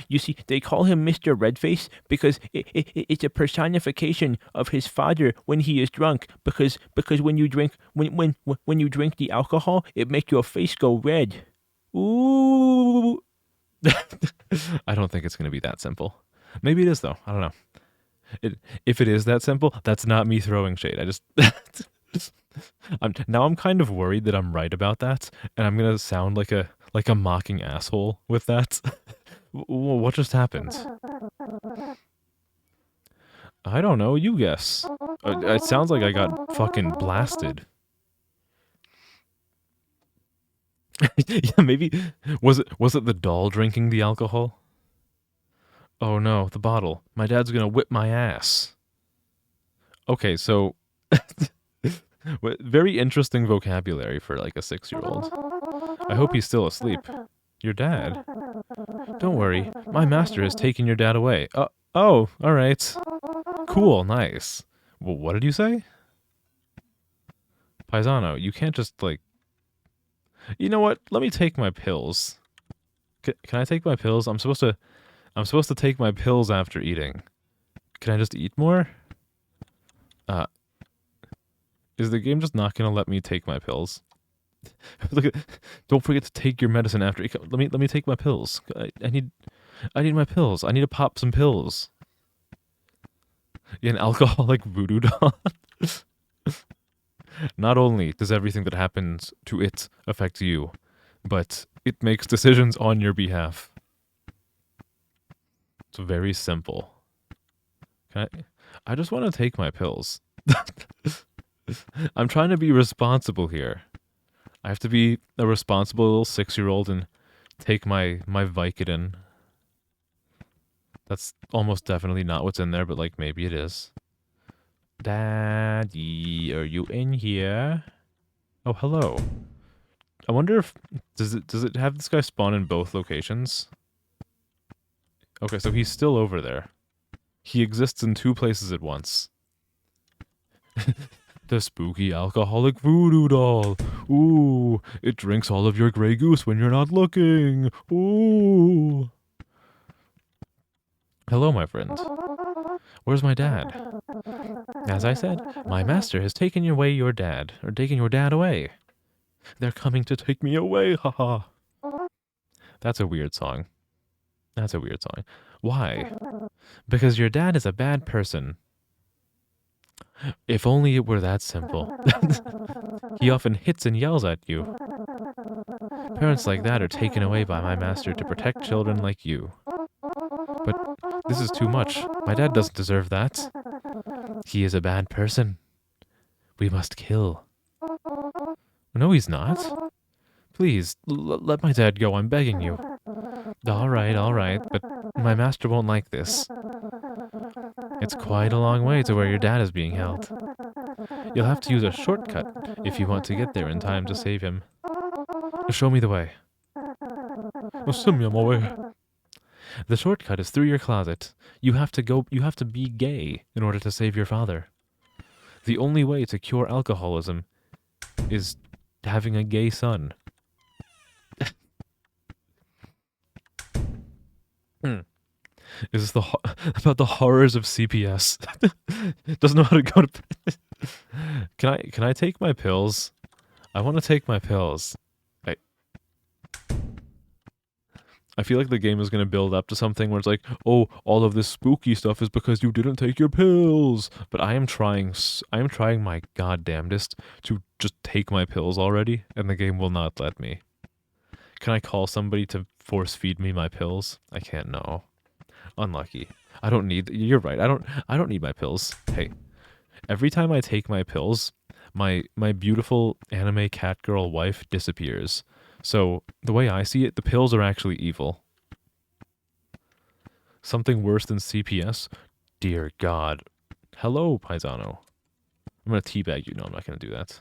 they call him Mr. Redface because it's a personification of his father when he is drunk. Because when you drink when you drink the alcohol, it makes your face go red. Ooh.
I don't think it's going to be that simple. Maybe it is though. I don't know. If it is that simple, that's not me throwing shade. I just I'm kind of worried that I'm right about that, and I'm gonna sound like a mocking asshole with that. What just happened? I don't know. You guess. It sounds like I got fucking blasted. Yeah, maybe was it the doll drinking the alcohol? Oh no, the bottle. My dad's gonna whip my ass. Okay, so very interesting vocabulary for like a 6-year-old. I hope he's still asleep. Your dad? Don't worry, my master has taken your dad away. Oh, alright. Cool, nice. Well, what did you say? Paisano, you can't just like... You know what? Let me take my pills. Can I take my pills? I'm supposed to take my pills after eating. Can I just eat more? Is the game just not gonna let me take my pills? Look don't forget to take your medicine after. Let me take my pills. I need my pills. I need to pop some pills. An alcoholic voodoo doll. Not only does everything that happens to it affect you, but it makes decisions on your behalf. It's very simple. I just want to take my pills. I'm trying to be responsible here. I have to be a responsible little 6-year-old and take my Vicodin. That's almost definitely not what's in there, but like maybe it is. Daddy, are you in here? Oh, hello. I wonder if does it have this guy spawn in both locations? Okay, so he's still over there. He exists in 2 places at once. The spooky alcoholic voodoo doll. Ooh, it drinks all of your Grey Goose when you're not looking. Ooh. Hello, my friend. Where's my dad? As I said, my master has taken away your dad, or taken your dad away. They're coming to take me away, haha. That's a weird song. That's a weird song. Why? Because your dad is a bad person. If only it were that simple. He often hits and yells at you. Parents like that are taken away by my master to protect children like you. But this is too much. My dad doesn't deserve that. He is a bad person. We must kill. No, he's not. Please, let my dad go, I'm begging you. All right, but my master won't like this. It's quite a long way to where your dad is being held. You'll have to use a shortcut if you want to get there in time to save him. Show me the way. Send me on my way. The shortcut is through your closet. You have to be gay in order to save your father. The only way to cure alcoholism is having a gay son. Is this about the horrors of CPS? Doesn't know how to go to bed. Can I take my pills? I want to take my pills. I feel like the game is going to build up to something where it's like, oh, all of this spooky stuff is because you didn't take your pills. But I am trying my goddamnedest to just take my pills already, and the game will not let me. Can I call somebody to force feed me my pills? I can't, no. Unlucky. I don't need, you're right, I don't need my pills. Hey, every time I take my pills, my beautiful anime cat girl wife disappears. So, the way I see it, the pills are actually evil. Something worse than CPS? Dear God. Hello, Paisano. I'm gonna teabag you. No, I'm not gonna do that.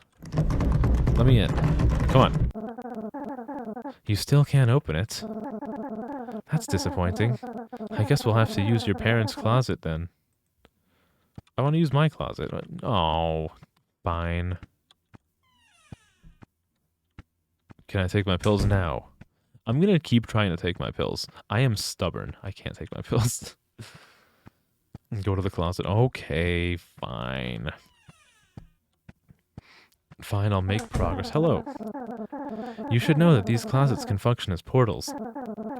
Let me in. Come on. You still can't open it. That's disappointing. I guess we'll have to use your parents' closet then. I want to use my closet. Oh, fine. Can I take my pills now? I'm going to keep trying to take my pills. I am stubborn. I can't take my pills. Go to the closet. Okay, fine. Fine, I'll make progress. Hello. You should know that these closets can function as portals.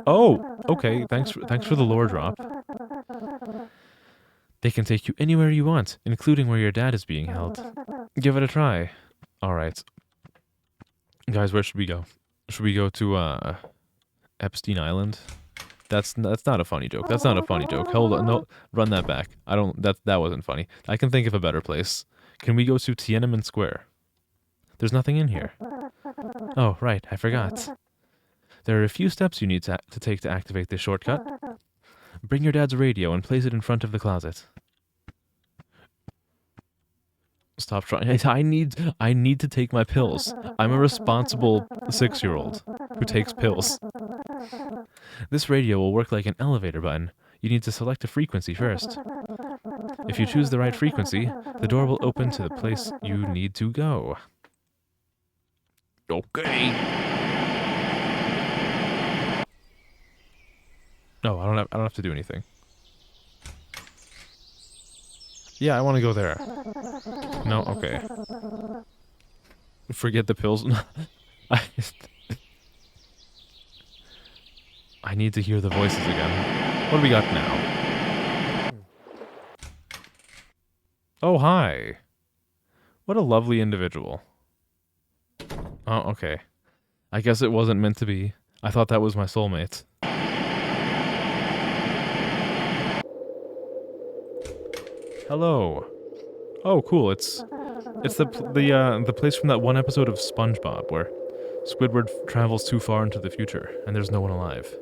Oh, okay. Thanks for the lore drop. They can take you anywhere you want, including where your dad is being held. Give it a try. All right. Guys, where should we go? Should we go to Epstein Island? That's not a funny joke. That's not a funny joke. Hold on, no, run that back. That wasn't funny. I can think of a better place. Can we go to Tiananmen Square? There's nothing in here. Oh, right, I forgot. There are a few steps you need to take to activate this shortcut. Bring your dad's radio and place it in front of the closet. Stop trying. I need to take my pills. I'm a responsible 6-year-old who takes pills. This radio will work like an elevator button. You need to select a frequency first. If you choose the right frequency, the door will open to the place you need to go. Okay. No, I don't have to do anything. Yeah, I want to go there. No, okay. Forget the pills. I need to hear the voices again. What do we got now? Oh, hi. What a lovely individual. Oh, okay. I guess it wasn't meant to be. I thought that was my soulmate. Hello. Oh, cool. It's the place from that one episode of SpongeBob where Squidward travels too far into the future and there's no one alive.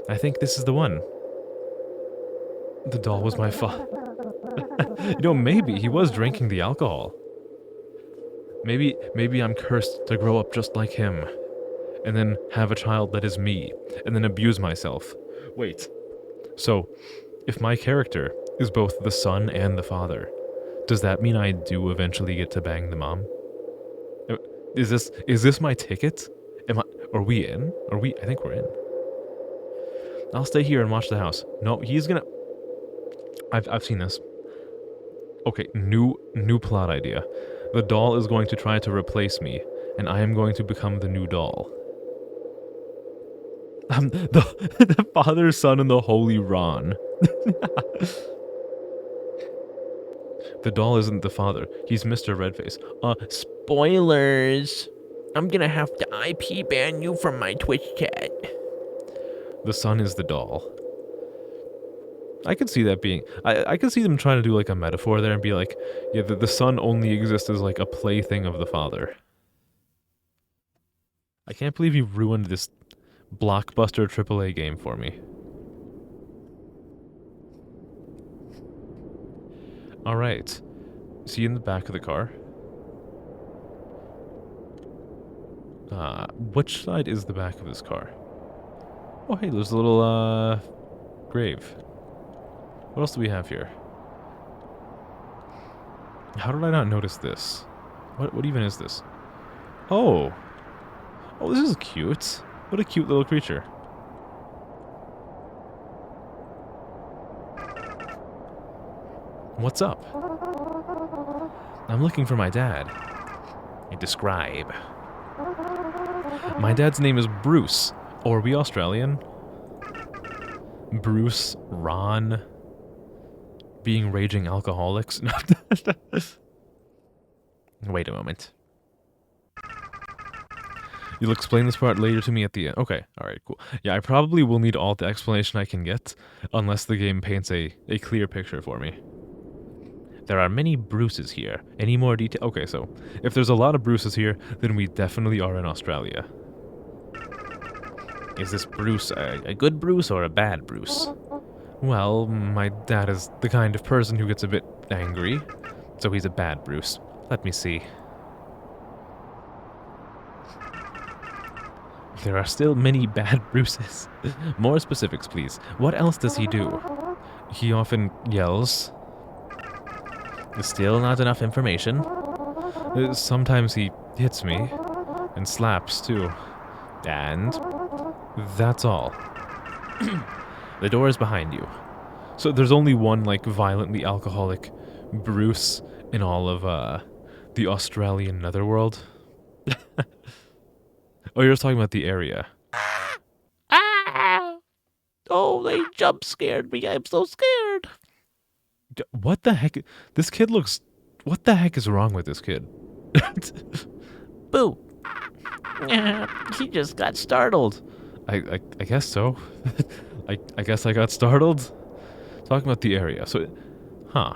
I think this is the one. The doll was my father. Maybe he was drinking the alcohol. Maybe I'm cursed to grow up just like him, and then have a child that is me, and then abuse myself. Wait. So, if my character is both the son and the father, does that mean I do eventually get to bang the mom? Is this my ticket? Are we in? I think we're in. I'll stay here and watch the house. No, he's gonna... I've seen this. Okay, new plot idea. The doll is going to try to replace me, and I am going to become the new doll. I'm the Father, Son, and the Holy Ron. The doll isn't the father. He's Mr. Redface.
Spoilers. I'm gonna have to IP ban you from my Twitch chat.
The son is the doll. I could see that being... I could see them trying to do like a metaphor there and be like, yeah, the son only exists as like a plaything of the father. I can't believe you ruined this blockbuster AAA game for me. Alright. See you in the back of the car? Which side is the back of this car? Oh, hey, there's a little, grave. What else do we have here? How did I not notice this? What even is this? Oh! Oh, this is cute. What a cute little creature. What's up? I'm looking for my dad. Describe. My dad's name is Bruce. Or are we Australian? Bruce, Ron, being raging alcoholics. Wait a moment. You'll explain this part later to me at the end. Okay, alright, cool. Yeah, I probably will need all the explanation I can get, unless the game paints a clear picture for me. There are many Bruces here. Any more detail? Okay, so, if there's a lot of Bruces here, then we definitely are in Australia. Is this Bruce a good Bruce or a bad Bruce? Well, my dad is the kind of person who gets a bit angry, so he's a bad Bruce. Let me see. There are still many bad Bruces. More specifics, please. What else does he do? He often yells. Still not enough information. Sometimes he hits me. And slaps, too. And that's all. The door is behind you. So there's only one, like, violently alcoholic Bruce in all of, the Australian netherworld. Oh, you're just talking about the area.
Ah! Oh, they jump scared me. I'm so scared.
What the heck? This kid looks... What the heck is wrong with this kid?
Boo. He just got startled.
I guess so. I guess I got startled. Talking about the area. So, huh.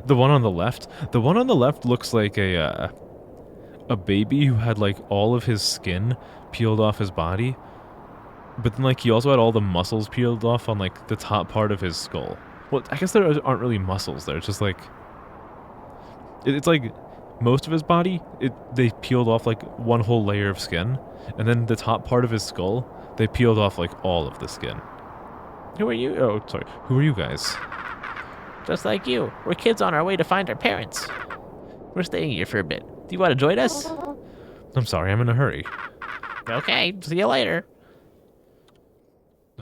The one on the left? The one on the left looks like a baby who had, like, all of his skin peeled off his body. But then, like, he also had all the muscles peeled off on, like, the top part of his skull. Well, I guess there aren't really muscles there. It's just, like... It's like... Most of his body, they peeled off, like, one whole layer of skin. And then the top part of his skull, they peeled off, like, all of the skin.
Who are you?
Oh, sorry. Who are you guys?
Just like you. We're kids on our way to find our parents. We're staying here for a bit. Do you want to join us?
I'm sorry, I'm in a hurry.
Okay, see you later.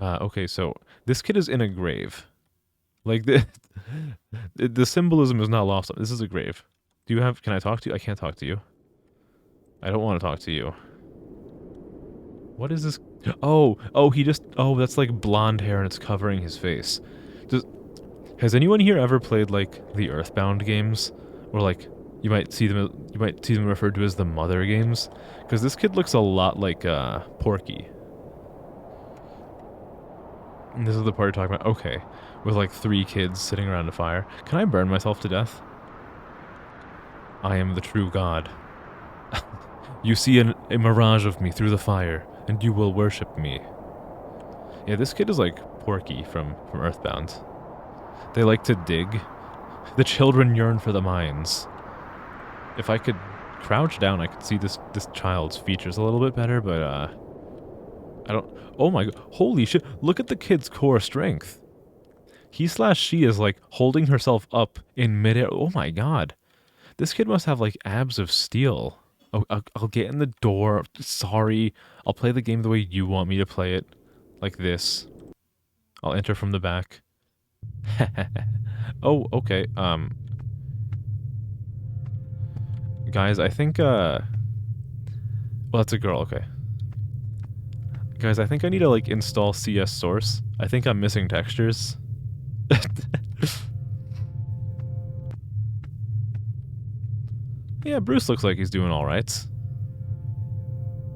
Okay, so this kid is in a grave. Like, the symbolism is not lost. This is a grave. Do you have... Can I talk to you? I can't talk to you. I don't want to talk to you. What is this? Oh, he just... Oh, that's like blonde hair and it's covering his face. Has anyone here ever played, like, the Earthbound games? Or, like, you might see them referred to as the Mother games? Because this kid looks a lot like, Porky. And this is the part you're talking about. Okay. With, like, 3 kids sitting around a fire. Can I burn myself to death? I am the true god. You see a mirage of me through the fire, and you will worship me. Yeah, this kid is like Porky from Earthbound. They like to dig. The children yearn for the mines. If I could crouch down, I could see this child's features a little bit better, but, I don't... Oh my god. Holy shit. Look at the kid's core strength. He/she is, like, holding herself up in midair. Oh my god. This kid must have, like, abs of steel. Oh, I'll get in the door. Sorry. I'll play the game the way you want me to play it. Like this. I'll enter from the back. Oh, okay. Guys, I think, well, that's a girl, okay. Guys, I think I need to, like, install CS Source. I think I'm missing textures. Yeah, Bruce looks like he's doing all right.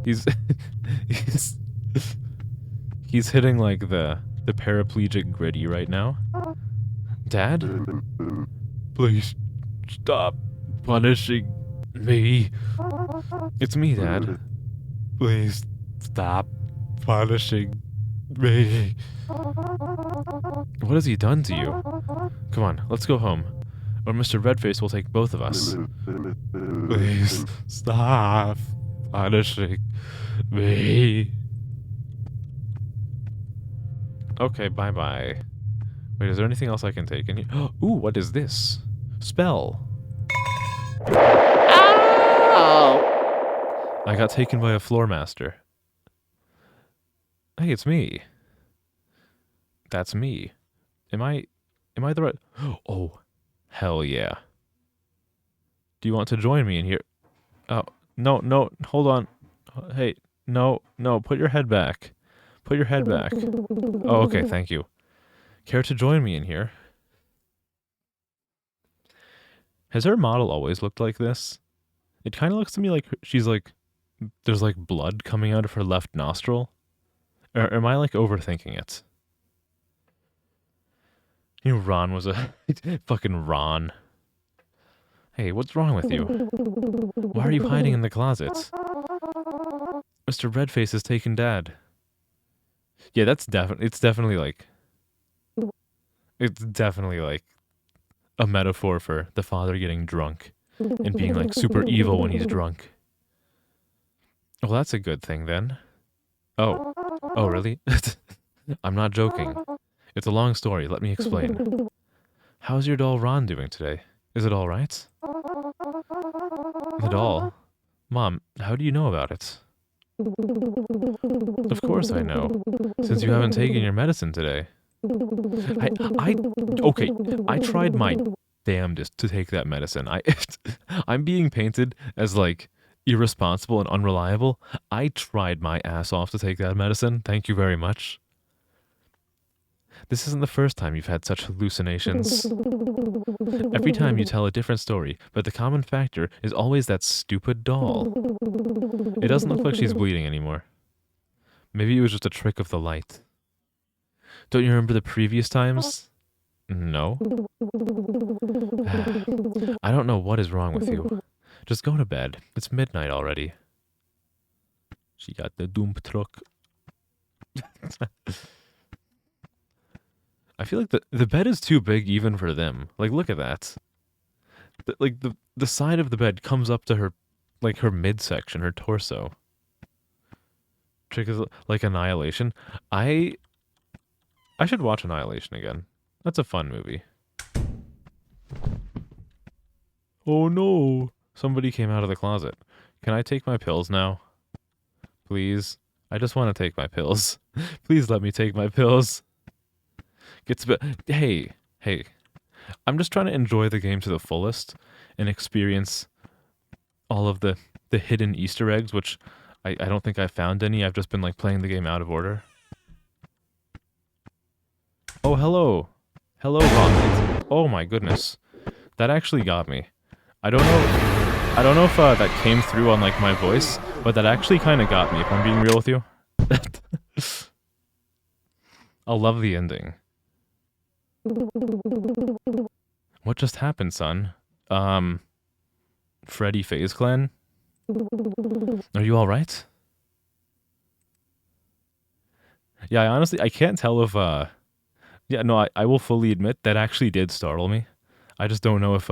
He's he's hitting like the paraplegic Gritty right now. Dad, please stop punishing me. It's me, Dad. Please stop punishing me. What has he done to you? Come on, let's go home. Or Mr. Redface will take both of us. Please stop punishing me. Okay, bye-bye. Wait, is there anything else I can take in here? Ooh, what is this? Spell. Ow! I got taken by a floor master. Hey, it's me. That's me. Am I the right... Oh, hell yeah. Do you want to join me in here? Oh, no, hold on. Hey, no, put your head back. Put your head back. Oh, okay, thank you. Care to join me in here? Has her model always looked like this? It kind of looks to me like she's like... There's like blood coming out of her left nostril. Or am I like overthinking it? You know, Ron was a... fucking Ron. Hey, what's wrong with you? Why are you hiding in the closet? Mr. Redface has taken Dad. Yeah, it's definitely like a metaphor for the father getting drunk and being like super evil when he's drunk. Well, that's a good thing then. Oh, really? I'm not joking. It's a long story. Let me explain. How's your doll Ron doing today? Is it all right? The doll? Mom, how do you know about it? Of course I know, since you haven't taken your medicine today. Okay, I tried my damnedest to take that medicine. I'm being painted as like irresponsible and unreliable. I tried my ass off to take that medicine. Thank you very much. This isn't the first time you've had such hallucinations. Every time you tell a different story, but the common factor is always that stupid doll. It doesn't look like she's bleeding anymore. Maybe it was just a trick of the light. Don't you remember the previous times? No. I don't know what is wrong with you. Just go to bed. It's midnight already. She got the doom truck. I feel like the bed is too big even for them. Like, look at that. The side of the bed comes up to her, like, her midsection, her torso. Trick is like Annihilation. I should watch Annihilation again. That's a fun movie. Oh no! Somebody came out of the closet. Can I take my pills now? Please? I just want to take my pills. Please let me take my pills. Hey. I'm just trying to enjoy the game to the fullest and experience all of the hidden Easter eggs, which I don't think I found any. I've just been like playing the game out of order. Oh, hello. Hello, Rocket. Oh my goodness. That actually got me. I don't know if that came through on like my voice, but that actually kind of got me, if I'm being real with you. I'll love the ending. What just happened, son? Freddy FaZe Clan? Are you alright? Yeah, I can't tell if, yeah, no, I will fully admit that actually did startle me. I just don't know if,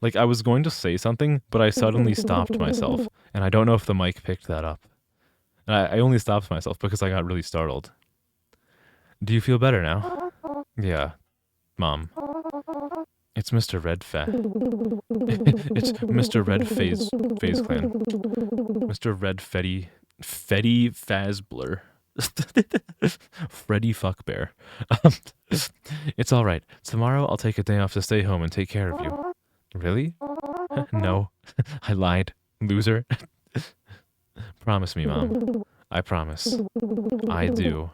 like, I was going to say something, but I suddenly stopped myself, and I don't know if the mic picked that up. And I only stopped myself because I got really startled. Do you feel better now? Yeah, Mom. It's Mr. It's Mr. Red FaZe Clan. Mr. Red Fetty Fazblur. Freddy Fuckbear. It's alright. Tomorrow I'll take a day off to stay home and take care of you. Really? No. I lied. Loser. Promise me, Mom. I promise. I do.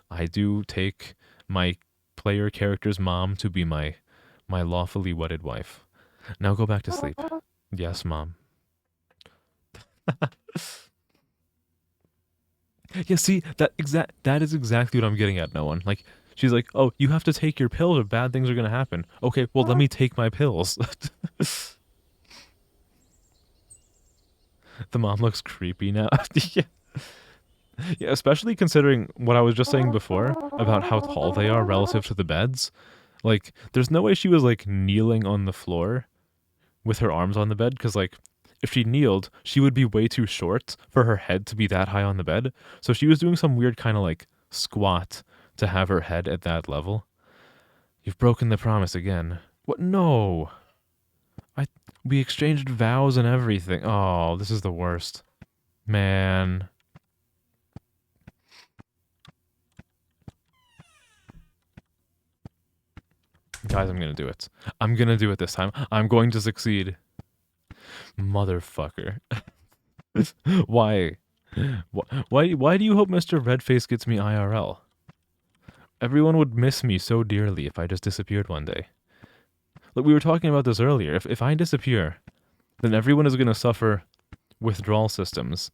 I do take my player character's mom to be my lawfully wedded wife. Now go back to sleep. Yes, Mom. Yeah, see, that is exactly what I'm getting at, no one. Like, she's like, oh, you have to take your pills or bad things are gonna happen. Okay, well, let me take my pills. The mom looks creepy now. Yeah. Yeah, especially considering what I was just saying before about how tall they are relative to the beds. Like, there's no way she was like kneeling on the floor with her arms on the bed, because like if she kneeled, she would be way too short for her head to be that high on the bed. So she was doing some weird kind of like squat to have her head at that level. You've broken the promise again. What? No. We exchanged vows and everything. Oh, this is the worst. Man. Guys, I'm gonna do it. I'm gonna do it this time. I'm going to succeed. Motherfucker. Why? Why do you hope Mr. Redface gets me IRL? Everyone would miss me so dearly if I just disappeared one day. Like, we were talking about this earlier. If I disappear, then everyone is going to suffer withdrawal symptoms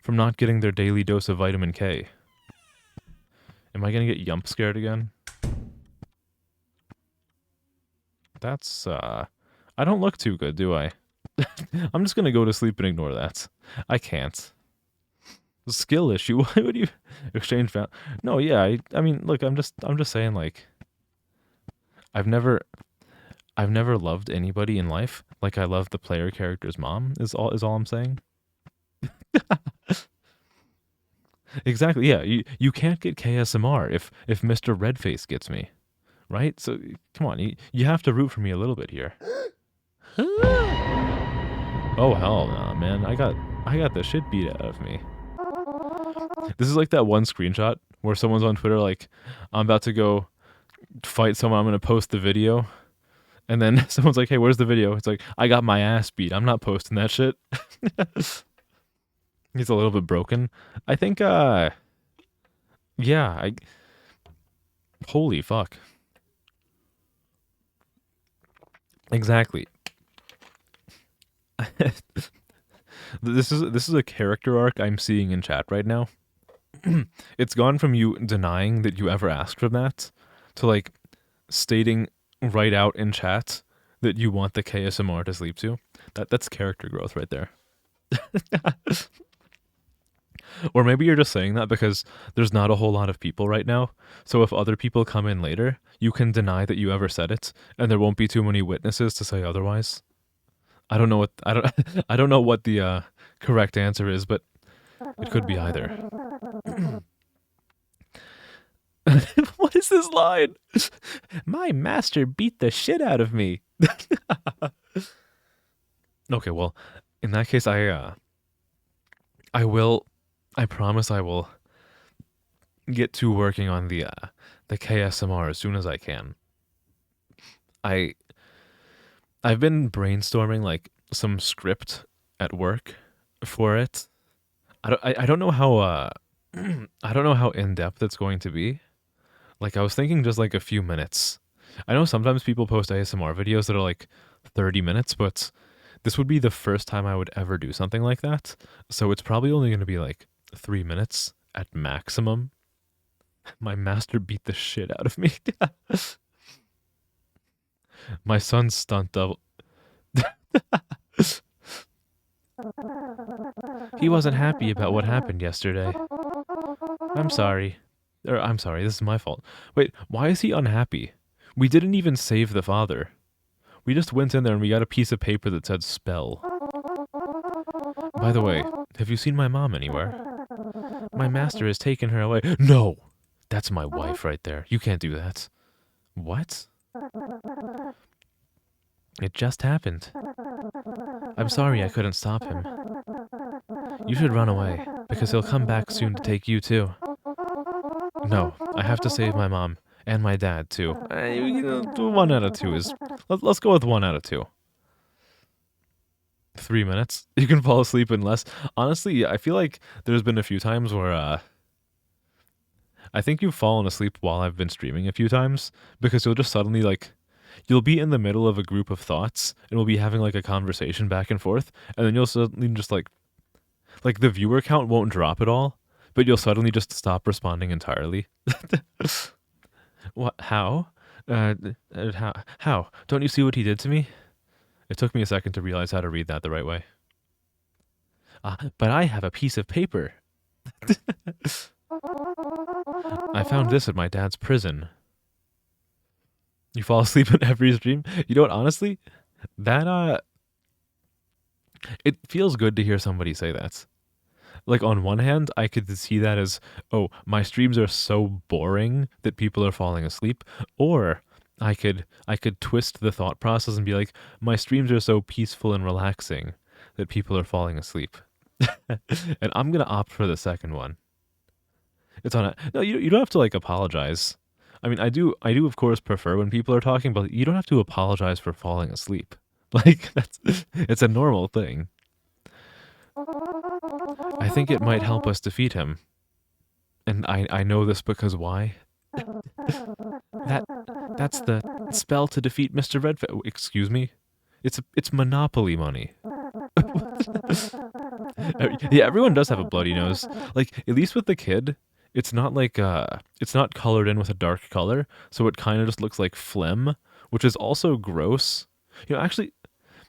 from not getting their daily dose of vitamin K. Am I going to get yump scared again? That's, I don't look too good, do I? I'm just going to go to sleep and ignore that. I can't. Skill issue. Why would you exchange val? No, yeah. I mean, look. I'm just saying. Like, I've never loved anybody in life like I love the player character's mom. Is all I'm saying. Exactly. Yeah. You can't get KSMR if Mr. Redface gets me, right? So come on. You have to root for me a little bit here. Oh hell no, man. I got the shit beat out of me. This is like that one screenshot where someone's on Twitter like, I'm about to go fight someone, I'm going to post the video. And then someone's like, hey, where's the video? It's like, I got my ass beat. I'm not posting that shit. He's a little bit broken. I think, yeah, holy fuck. Exactly. This is a character arc I'm seeing in chat right now. It's gone from you denying that you ever asked for that to like stating right out in chat that you want the KSMR to sleep to. That's character growth right there. Or maybe you're just saying that because there's not a whole lot of people right now. So if other people come in later, you can deny that you ever said it, and there won't be too many witnesses to say otherwise. I don't know what the correct answer is, but it could be either. What is this line? My master beat the shit out of me. Okay, well, in that case, I promise I will get to working on the KSMR as soon as I can. I've been brainstorming like some script at work for it. I don't know how I don't know how in depth it's going to be. Like, I was thinking just like a few minutes. I know sometimes people post ASMR videos that are like 30 minutes, but this would be the first time I would ever do something like that. So it's probably only going to be like 3 minutes at maximum. My master beat the shit out of me. My son's stunt double. He wasn't happy about what happened yesterday. I'm sorry. I'm sorry, this is my fault. Wait, why is he unhappy? We didn't even save the father. We just went in there and we got a piece of paper that said spell. By the way, have you seen my mom anywhere? My master has taken her away. No! That's my wife right there. You can't do that. What? It just happened. I'm sorry I couldn't stop him. You should run away, because he'll come back soon to take you too. No, I have to save my mom. And my dad, too. 1 out of 2 is... Let's go with 1 out of 2. 3 minutes? You can fall asleep in less. Honestly, I feel like there's been a few times where, I think you've fallen asleep while I've been streaming a few times, because you'll just suddenly, like... You'll be in the middle of a group of thoughts, and we'll be having, like, a conversation back and forth, and then you'll suddenly just, like, the viewer count won't drop at all, but you'll suddenly just stop responding entirely. What? How? How? Don't you see what he did to me? It took me a second to realize how to read that the right way. But I have a piece of paper. I found this at my dad's prison. You fall asleep in every stream? You know what, honestly? That, it feels good to hear somebody say that. Like, on one hand, I could see that as, oh, my streams are so boring that people are falling asleep. Or I could twist the thought process and be like, my streams are so peaceful and relaxing that people are falling asleep. And I'm gonna opt for the second one. It's on a no. You don't have to like apologize. I mean, I do of course prefer when people are talking, but you don't have to apologize for falling asleep. Like it's a normal thing. I think it might help us defeat him, and I know this because why? That's the spell to defeat Mr. Redface. Excuse me, it's Monopoly money. Yeah, everyone does have a bloody nose. Like, at least with the kid, it's not like, it's not colored in with a dark color, so it kind of just looks like phlegm, which is also gross. You know, actually,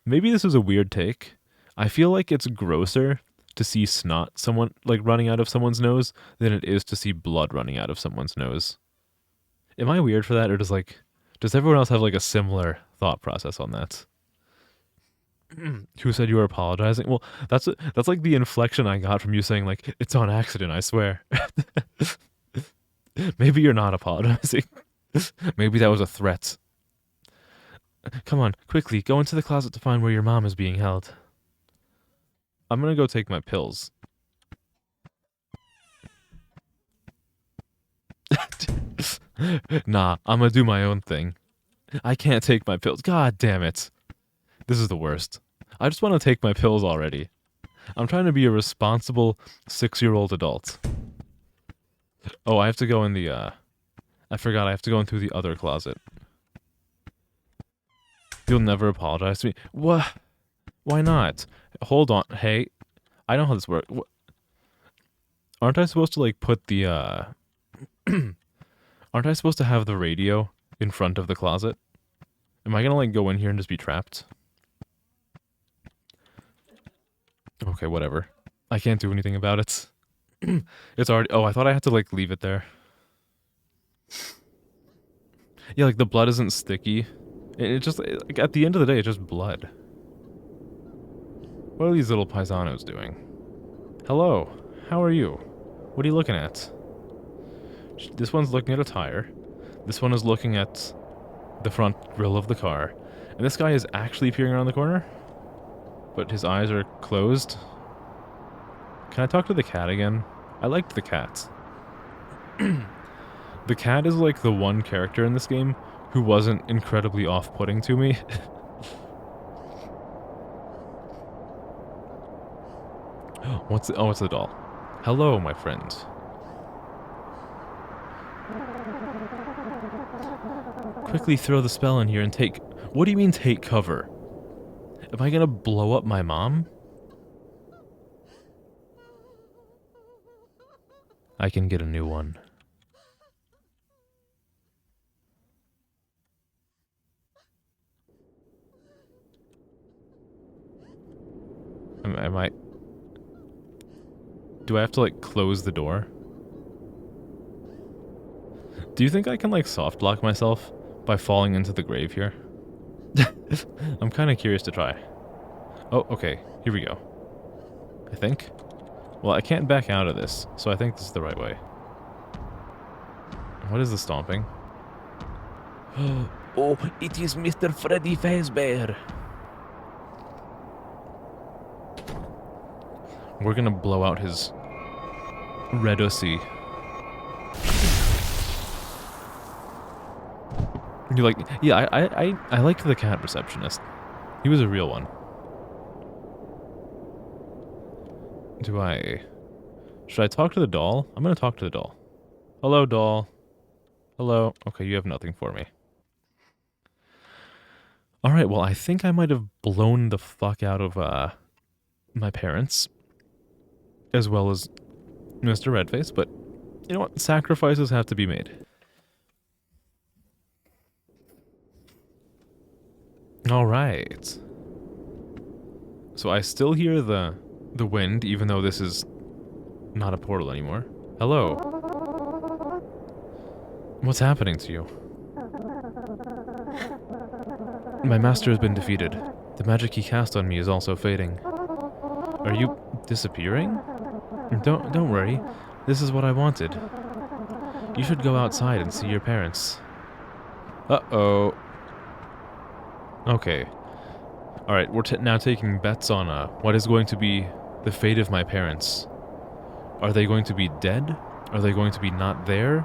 maybe this is a weird take. I feel like it's grosser to see snot like running out of someone's nose than it is to see blood running out of someone's nose. Am I weird for that, or does everyone else have like a similar thought process on that? Who said you were apologizing? Well, that's like the inflection I got from you saying like it's on accident, I swear. Maybe you're not apologizing. Maybe that was a threat. Come on, quickly, go into the closet to find where your mom is being held. I'm gonna go take my pills. Nah, I'm gonna do my own thing. I can't take my pills. God damn it. This is the worst. I just want to take my pills already. I'm trying to be a responsible 6-year-old adult. Oh, I have to go in the, I forgot I have to go in through the other closet. You'll never apologize to me. What? Why not? Hold on. Hey, I know how this works. Aren't I supposed to, like, put the, aren't I supposed to have the radio in front of the closet? Am I gonna, like, go in here and just be trapped? Okay, whatever. I can't do anything about it. It's already... Oh, I thought I had to, like, leave it there. Yeah, like, the blood isn't sticky. It just... Like, at the end of the day, it's just blood. What are these little paisanos doing? Hello. How are you? What are you looking at? This one's looking at a tire. This one is looking at the front grille of the car. And this guy is actually peering around the corner? But his eyes are closed. Can I talk to the cat again? I liked the cat. The cat is like the one character in this game who wasn't incredibly off-putting to me. What's the, oh, it's the doll. Hello, my friend. Quickly throw the spell in here and take... What do you mean take cover? Am I gonna blow up my mom? I can get a new one. Am I... Do I have to, like, close the door? Do you think I can, like, soft lock myself by falling into the grave here? I'm kind of curious to try. Oh, okay. Here we go. I think. Well, I can't back out of this, so I think this is the right way. What is the stomping?
Oh, it is Mr. Freddy Fazbear.
We're gonna blow out his red OC. You're like, yeah, I liked the cat receptionist. He was a real one. Should I talk to the doll? I'm gonna talk to the doll. Hello, doll. Hello. Okay, you have nothing for me. Alright, well, I think I might have blown the fuck out of, my parents. As well as Mr. Redface, but you know what? Sacrifices have to be made. Alright. So I still hear the wind, even though this is not a portal anymore. Hello. What's happening to you? My master has been defeated. The magic he cast on me is also fading. Are you disappearing? Don't worry. This is what I wanted. You should go outside and see your parents. Uh-oh. Okay. Alright, we're now taking bets on what is going to be the fate of my parents. Are they going to be dead? Are they going to be not there?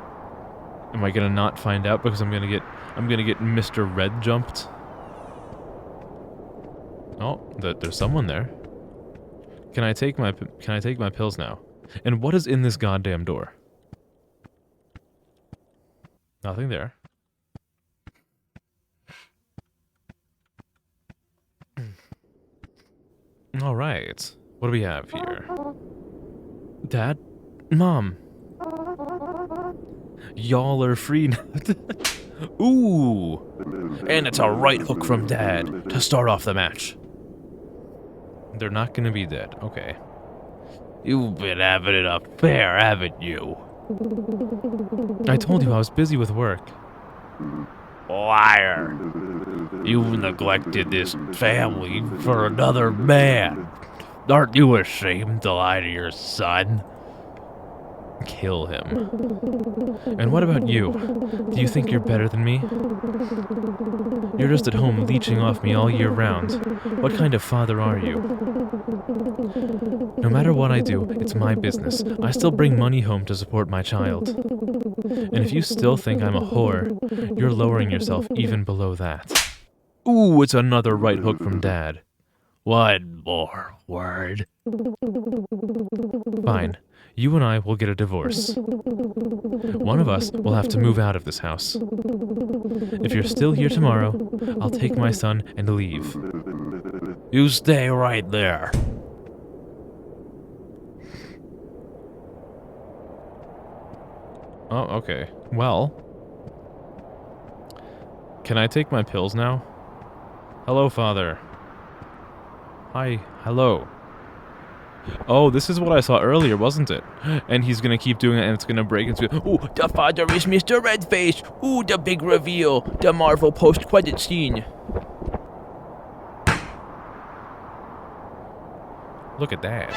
Am I gonna not find out because I'm gonna get Mr. Red jumped? Oh, there's someone there. Can I take my pills now? And what is in this goddamn door? Nothing there. All right. What do we have here? Dad? Mom? Y'all are free now. Ooh! And it's a right hook from Dad to start off the match. They're not gonna be dead. Okay. You've been having it up fair, haven't you? I told you I was busy with work. Liar. You've neglected this family for another man. Aren't you ashamed to lie to your son? Kill him. And what about you? Do you think you're better than me? You're just at home leeching off me all year round. What kind of father are you? No matter what I do, it's my business. I still bring money home to support my child. And if you still think I'm a whore, you're lowering yourself even below that. Ooh, it's another right hook from Dad. One more word. Fine. You and I will get a divorce. One of us will have to move out of this house. If you're still here tomorrow, I'll take my son and leave. You stay right there. Oh, okay. Well, can I take my pills now? Hello, Father. Hi. Hello. Oh, this is what I saw earlier, wasn't it? And he's gonna keep doing it, and it's gonna break into...
Ooh, the father is Mr. Redface. Ooh, the big reveal. The Marvel post-credit scene.
Look at that.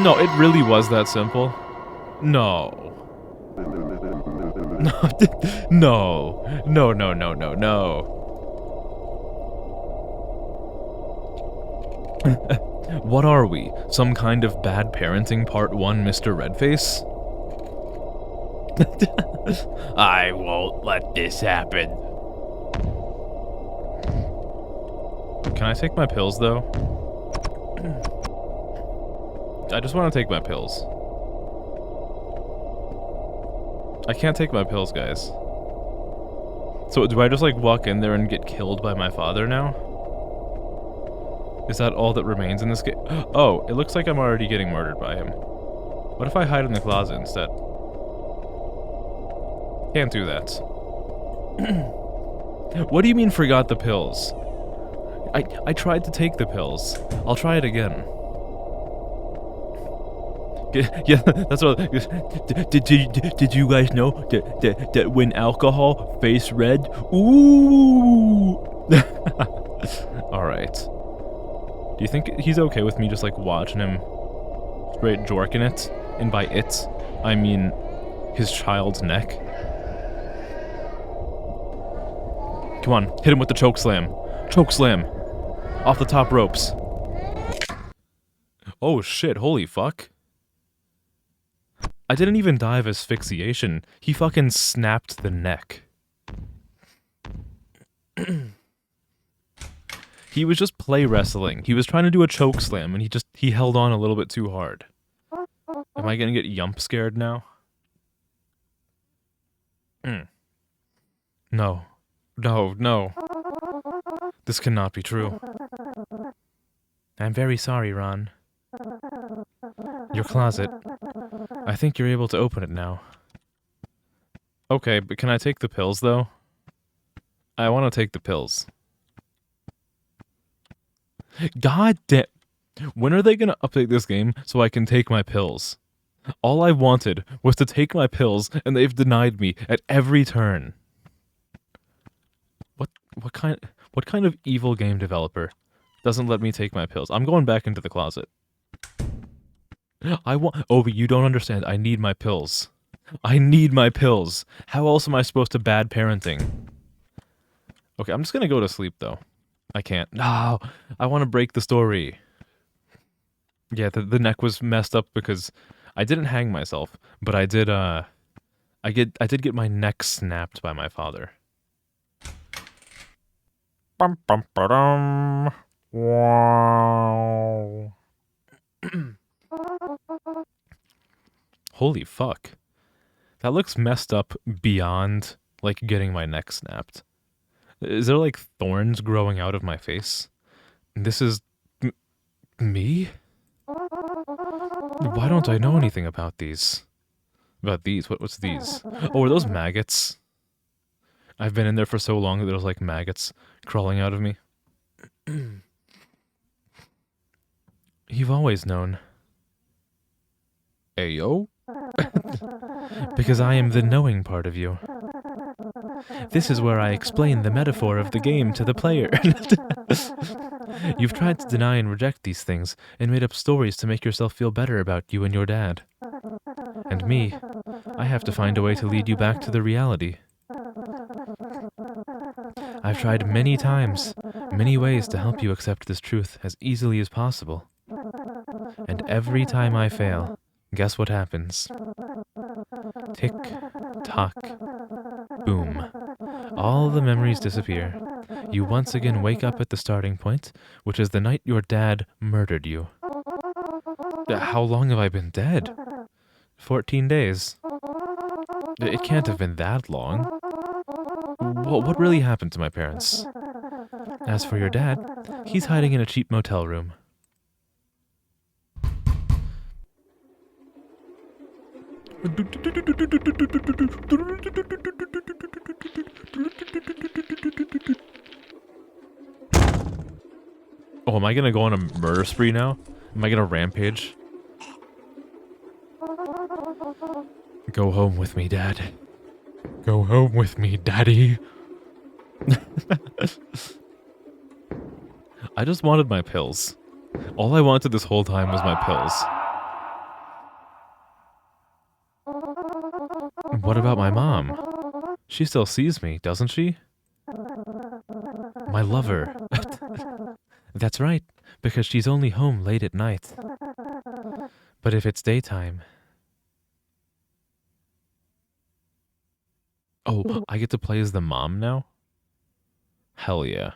No, it really was that simple. No. No. No, no, no, no, no. What are we? Some kind of bad parenting part 1 Mr. Redface? I won't let this happen. Can I take my pills, though? I just want to take my pills. I can't take my pills, guys. So do I just, like, walk in there and get killed by my father now? Is that all that remains in this game? Oh, it looks like I'm already getting murdered by him. What if I hide in the closet instead? Can't do that. What do you mean forgot the pills? I tried to take the pills. I'll try it again. Yeah, that's what... Did you guys know that when alcohol face red? Ooh! Alright. Do you think he's okay with me just, like, watching him straight jorking it? And by it, I mean his child's neck. Come on, hit him with the choke slam. Choke slam. Off the top ropes. Oh shit, holy fuck. I didn't even die of asphyxiation. He fucking snapped the neck. He was just play wrestling. He was trying to do a choke slam, and he held on a little bit too hard. Am I gonna get yump scared now? No. No, no. This cannot be true. I'm very sorry, Ron. Your closet. I think you're able to open it now. Okay, but can I take the pills, though? I want to take the pills. God damn. When are they gonna update this game so I can take my pills? All I wanted was to take my pills, and they've denied me at every turn. What kind of evil game developer doesn't let me take my pills? I'm going back into the closet. Obi, you don't understand. I need my pills. I need my pills. How else am I supposed to bad parenting? Okay, I'm just gonna go to sleep though. I can't. No, I want to break the story. Yeah, the neck was messed up because I didn't hang myself, but I did I did get my neck snapped by my father. Bum, bum, ba-dum. Wow. Holy fuck. That looks messed up beyond like getting my neck snapped. Is there like thorns growing out of my face? This is me? Why don't I know anything about these? About these? What's these? Oh, are those maggots? I've been in there for so long that there's like maggots crawling out of me. You've always known. Ayo? Because I am the knowing part of you. This is where I explain the metaphor of the game to the player. You've tried to deny and reject these things, and made up stories to make yourself feel better about you and your dad. And me, I have to find a way to lead you back to the reality. I've tried many times, many ways to help you accept this truth as easily as possible. And every time I fail, guess what happens? Tick, tock, boom. All the memories disappear. You once again wake up at the starting point, which is the night your dad murdered you. How long have I been dead? 14 days. It can't have been that long. What really happened to my parents? As for your dad, he's hiding in a cheap motel room. Oh, am I gonna go on a murder spree now? Am I gonna rampage? Go home with me, Dad. Go home with me, Daddy. I just wanted my pills. All I wanted this whole time was my pills. What about my mom? She still sees me, doesn't she? My lover. That's right, because she's only home late at night. But if it's daytime... Oh, I get to play as the mom now? Hell yeah.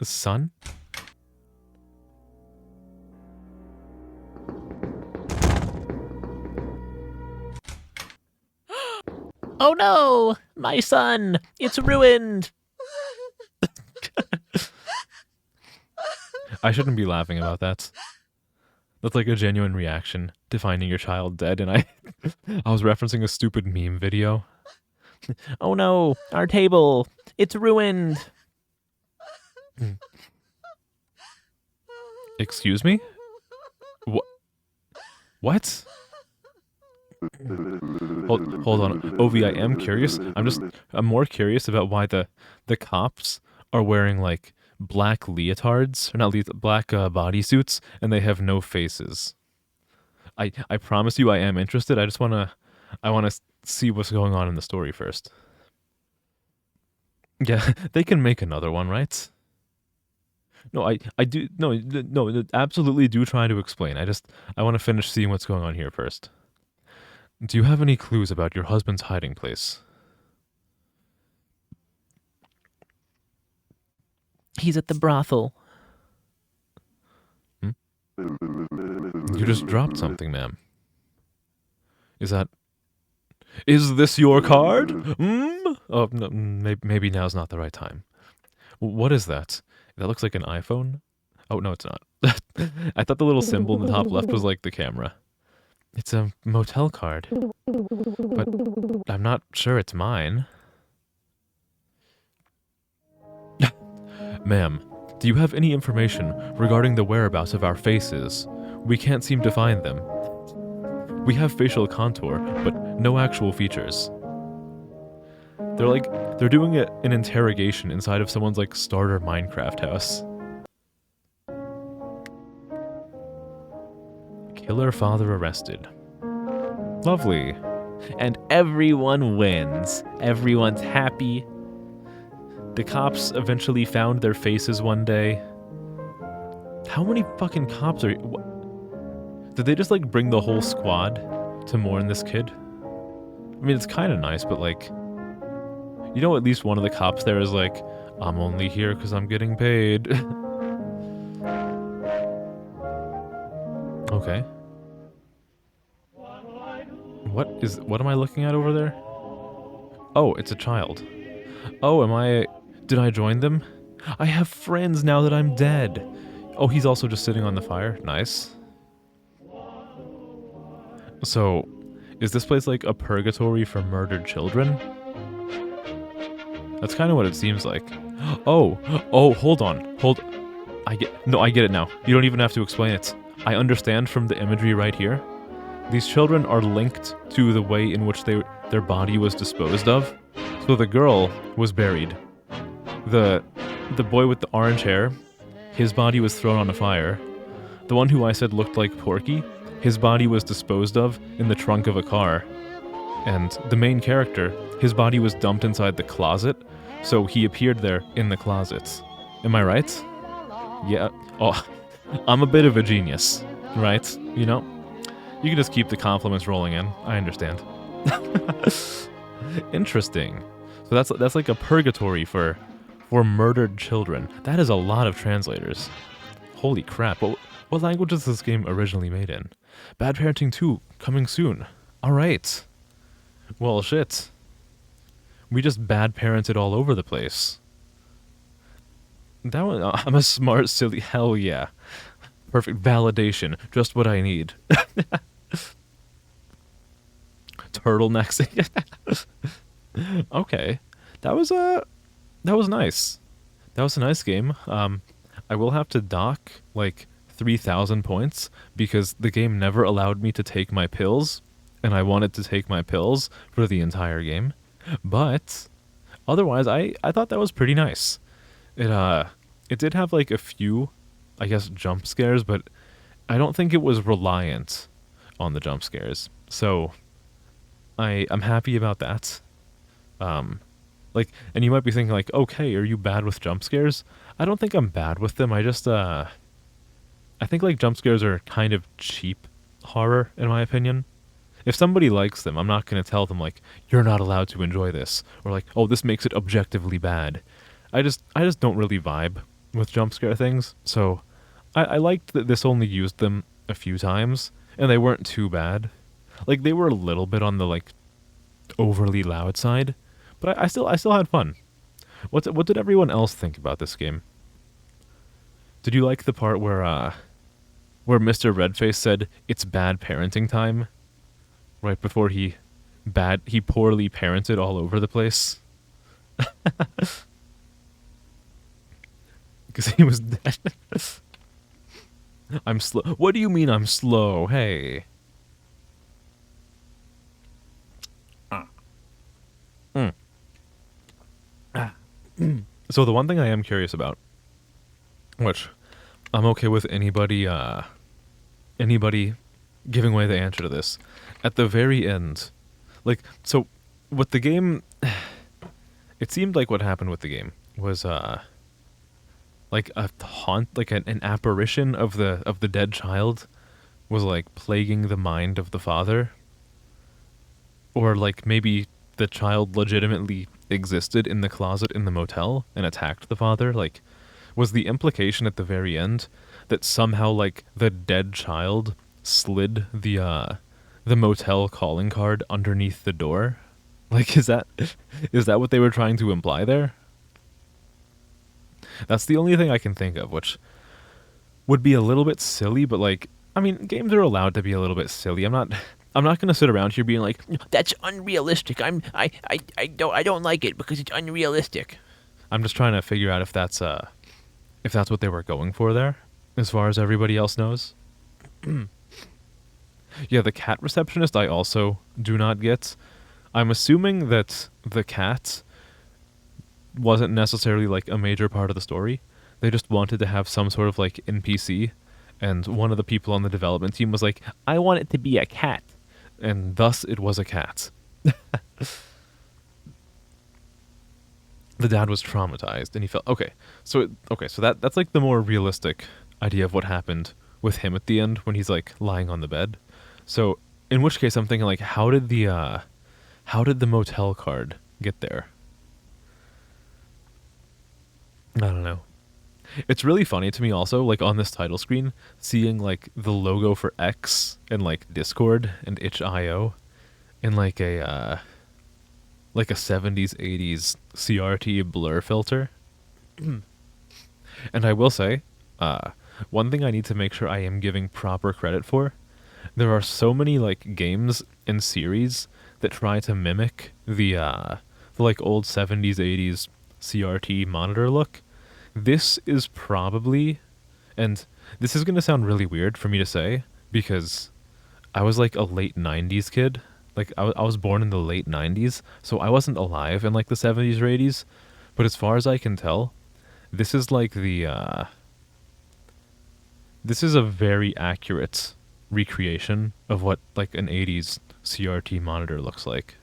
Son?
Oh no! My son! It's ruined!
I shouldn't be laughing about that. That's like a genuine reaction to finding your child dead, and I was referencing a stupid meme video.
Oh no! Our table! It's ruined!
Excuse me? What? Hold on. Ovi, I am curious. I'm more curious about why the cops are wearing like black leotards, or not black bodysuits, and they have no faces. I promise you I am interested. I wanna see what's going on in the story first. Yeah, they can make another one, right? No, I do no, absolutely do try to explain. I want to finish seeing what's going on here first. Do you have any clues about your husband's hiding place?
He's at the brothel.
You just dropped something, ma'am. Is this your card? Oh, no, maybe now's not the right time. What is that? That looks like an iPhone? Oh, no, it's not. I thought the little symbol in the top left was like the camera. It's a motel card. But I'm not sure it's mine. Ma'am, Do you have any information regarding the whereabouts of our faces? We can't seem to find them. We have facial contour, but no actual features. They're doing an interrogation inside of someone's like starter Minecraft house. Killer father arrested. Lovely.
And everyone wins. Everyone's happy.
The cops eventually found their faces one day. How many fucking cops are... Did they just like bring the whole squad to mourn this kid? I mean, it's kind of nice, but like... You know, at least one of the cops there is like, I'm only here because I'm getting paid. Okay. What am I looking at over there? Oh, it's a child. Oh, did I join them? I have friends now that I'm dead. Oh, he's also just sitting on the fire. Nice. So, is this place like a purgatory for murdered children? That's kind of what it seems like. Oh, hold on. I get it now. You don't even have to explain it. I understand from the imagery right here. These children are linked to the way in which their body was disposed of. So the girl was buried. The boy with the orange hair, his body was thrown on a fire. The one who I said looked like Porky, his body was disposed of in the trunk of a car. And the main character, his body was dumped inside the closet, so he appeared there in the closet. Am I right? Yeah. Oh, I'm a bit of a genius, right? You know? You can just keep the compliments rolling in. I understand. Interesting. So that's like a purgatory for murdered children. That is a lot of translators. Holy crap. What language is this game originally made in? Bad Parenting 2, coming soon. Alright. Well, shit. We just bad parented all over the place. That one, I'm a smart, silly, hell yeah. Perfect validation, just what I need. Turtlenecks. Okay. That was nice. That was a nice game. I will have to dock like 3,000 points because the game never allowed me to take my pills, and I wanted to take my pills for the entire game. But otherwise, I thought that was pretty nice. It did have like a few, I guess, jump scares, but I don't think it was reliant on the jump scares. So I'm happy about that. Like, and you might be thinking like, okay, are you bad with jump scares? I don't think I'm bad with them. I just I think like jump scares are kind of cheap horror in my opinion. If somebody likes them, I'm not going to tell them like, you're not allowed to enjoy this, or like, oh, this makes it objectively bad. I just don't really vibe with jump scare things. So I liked that this only used them a few times, and they weren't too bad. Like, they were a little bit on the like overly loud side, but I still had fun. What did everyone else think about this game? Did you like the part where Mr. Redface said it's bad parenting time? Right before he poorly parented all over the place. Because he was dead. I'm slow. What do you mean I'm slow? Hey. So the one thing I am curious about, which I'm okay with anybody giving away the answer to this, at the very end, like, so what the game, it seemed like what happened with the game was like a haunt, like an apparition of the dead child was like plaguing the mind of the father, or like maybe the child legitimately existed in the closet in the motel and attacked the father. Like, was the implication at the very end that somehow like the dead child slid the motel calling card underneath the door? Like, is that what they were trying to imply there? That's the only thing I can think of, which would be a little bit silly, but like, I mean, games are allowed to be a little bit silly. I'm not gonna sit around here being like, that's unrealistic. I don't like it because it's unrealistic. I'm just trying to figure out if that's if that's what they were going for there, as far as everybody else knows. Yeah, the cat receptionist I also do not get. I'm assuming that the cat wasn't necessarily like a major part of the story. They just wanted to have some sort of like NPC, and one of the people on the development team was like, I want it to be a cat. And thus it was a cat. The dad was traumatized and he felt so that's like the more realistic idea of what happened with him at the end when he's like lying on the bed. So in which case I'm thinking like how did the motel card get there? I don't know. It's really funny to me also, like on this title screen, seeing like the logo for X and like Discord and itch.io in like a 70s 80s CRT blur filter. And I will say, one thing I need to make sure I am giving proper credit for, there are so many like games and series that try to mimic the like old 70s 80s CRT monitor look. This is probably, and this is going to sound really weird for me to say because I was like a late 90s kid. Like I was born in the late 90s, so I wasn't alive in like the 70s or 80s. But as far as I can tell, this is like this is a very accurate recreation of what like an 80s CRT monitor looks like.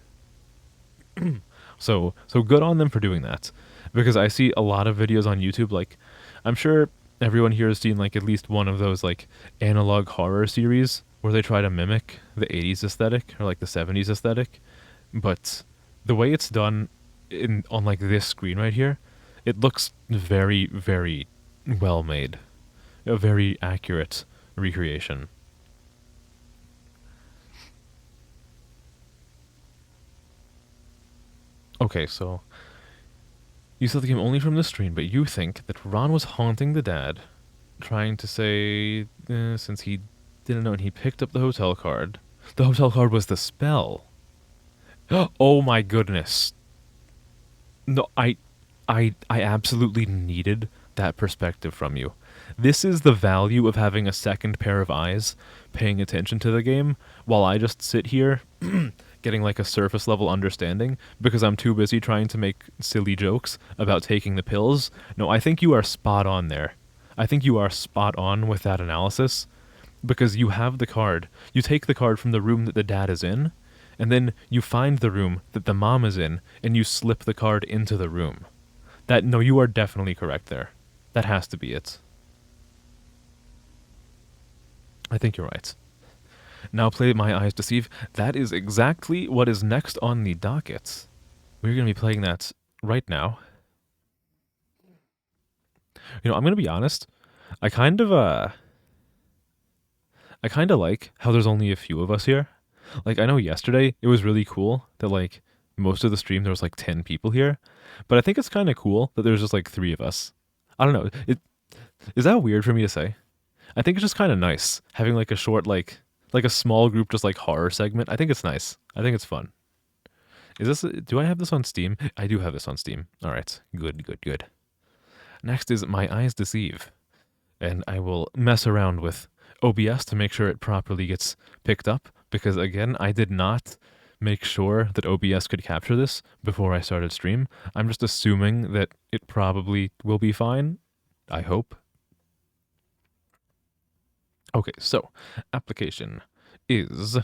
So good on them for doing that. Because I see a lot of videos on YouTube, like, I'm sure everyone here has seen, like, at least one of those, like, analog horror series where they try to mimic the 80s aesthetic, or, like, the 70s aesthetic. But the way it's done on, like, this screen right here, it looks very, very well made. A very accurate recreation. Okay, so you saw the game only from the stream, but you think that Ron was haunting the dad, trying to say, since he didn't know and he picked up the hotel card. The hotel card was the spell. Oh my goodness. No, I absolutely needed that perspective from you. This is the value of having a second pair of eyes paying attention to the game while I just sit here getting like a surface level understanding because I'm too busy trying to make silly jokes about taking the pills. No, I think you are spot on there. I think you are spot on with that analysis because you have the card. You take the card from the room that the dad is in, and then you find the room that the mom is in, and you slip the card into the room. No, you are definitely correct there. That has to be it. I think you're right. Now play My Eyes Deceive. That is exactly what is next on the docket. We're going to be playing that right now. You know, I'm going to be honest. I kind of like how there's only a few of us here. Like, I know yesterday it was really cool that, like, most of the stream there was, like, 10 people here. But I think it's kind of cool that there's just, like, 3 of us. I don't know. Is that weird for me to say? I think it's just kind of nice having, like, a short, like a small group, just, like, horror segment. I think it's nice. I think it's fun. Do I have this on Steam? I do have this on Steam. All right. Good. Next is My Eyes Deceive. And I will mess around with OBS to make sure it properly gets picked up. Because, again, I did not make sure that OBS could capture this before I started stream. I'm just assuming that it probably will be fine. I hope. Okay, so application is...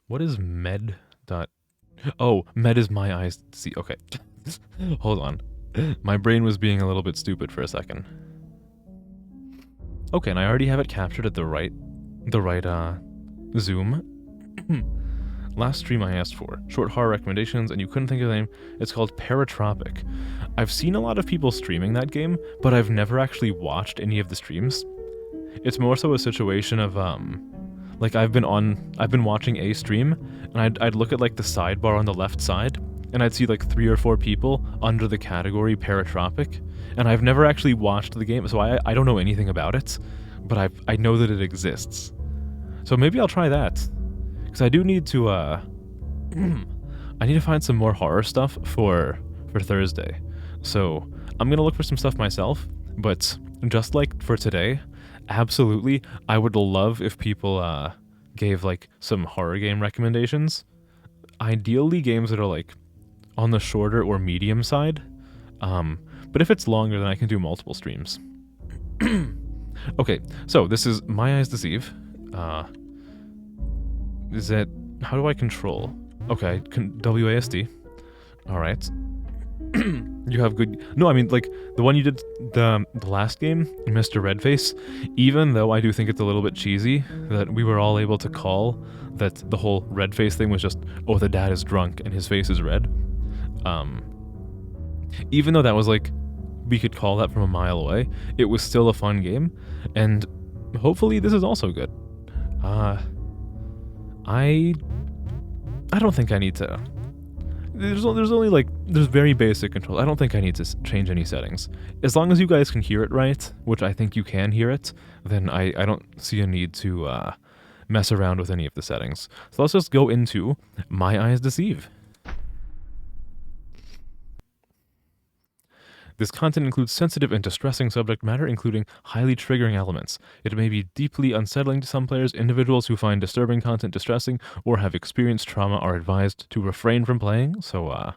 What is med dot... Oh, med is My Eyes Deceive. Okay. Hold on. My brain was being a little bit stupid for a second. Okay, and I already have it captured at the right zoom. Last stream I asked for short horror recommendations and you couldn't think of the name. It's called Paratropic. I've seen a lot of people streaming that game, but I've never actually watched any of the streams. It's more so a situation of like I've been watching a stream and I'd look at like the sidebar on the left side and I'd see like 3 or 4 people under the category Paratropic, and I've never actually watched the game, so I don't know anything about it, but I know that it exists. So maybe I'll try that. Because I do need to, I need to find some more horror stuff for Thursday. So I'm going to look for some stuff myself, But just like for today, absolutely, I would love if people gave like some horror game recommendations. Ideally, games that are like on the shorter or medium side. But if it's longer, then I can do multiple streams. Okay, so this is My Eyes Deceive. Is it... How do I control? Okay, WASD. Alright. You have good... No, I mean, like, the one you did, the last game, Mr. Redface, even though I do think it's a little bit cheesy, that we were all able to call that the whole Redface thing was just, oh, the dad is drunk and his face is red. Even though that was, like, we could call that from a mile away, it was still a fun game, and hopefully this is also good. I don't think I need to... There's only like, there's very basic control. I don't think I need to change any settings. As long as you guys can hear it right, which I think you can hear it, then I don't see a need to mess around with any of the settings. So let's just go into My Eyes Deceive. This content includes sensitive and distressing subject matter, including highly triggering elements. It may be deeply unsettling to some players. Individuals who find disturbing content distressing or have experienced trauma are advised to refrain from playing. So,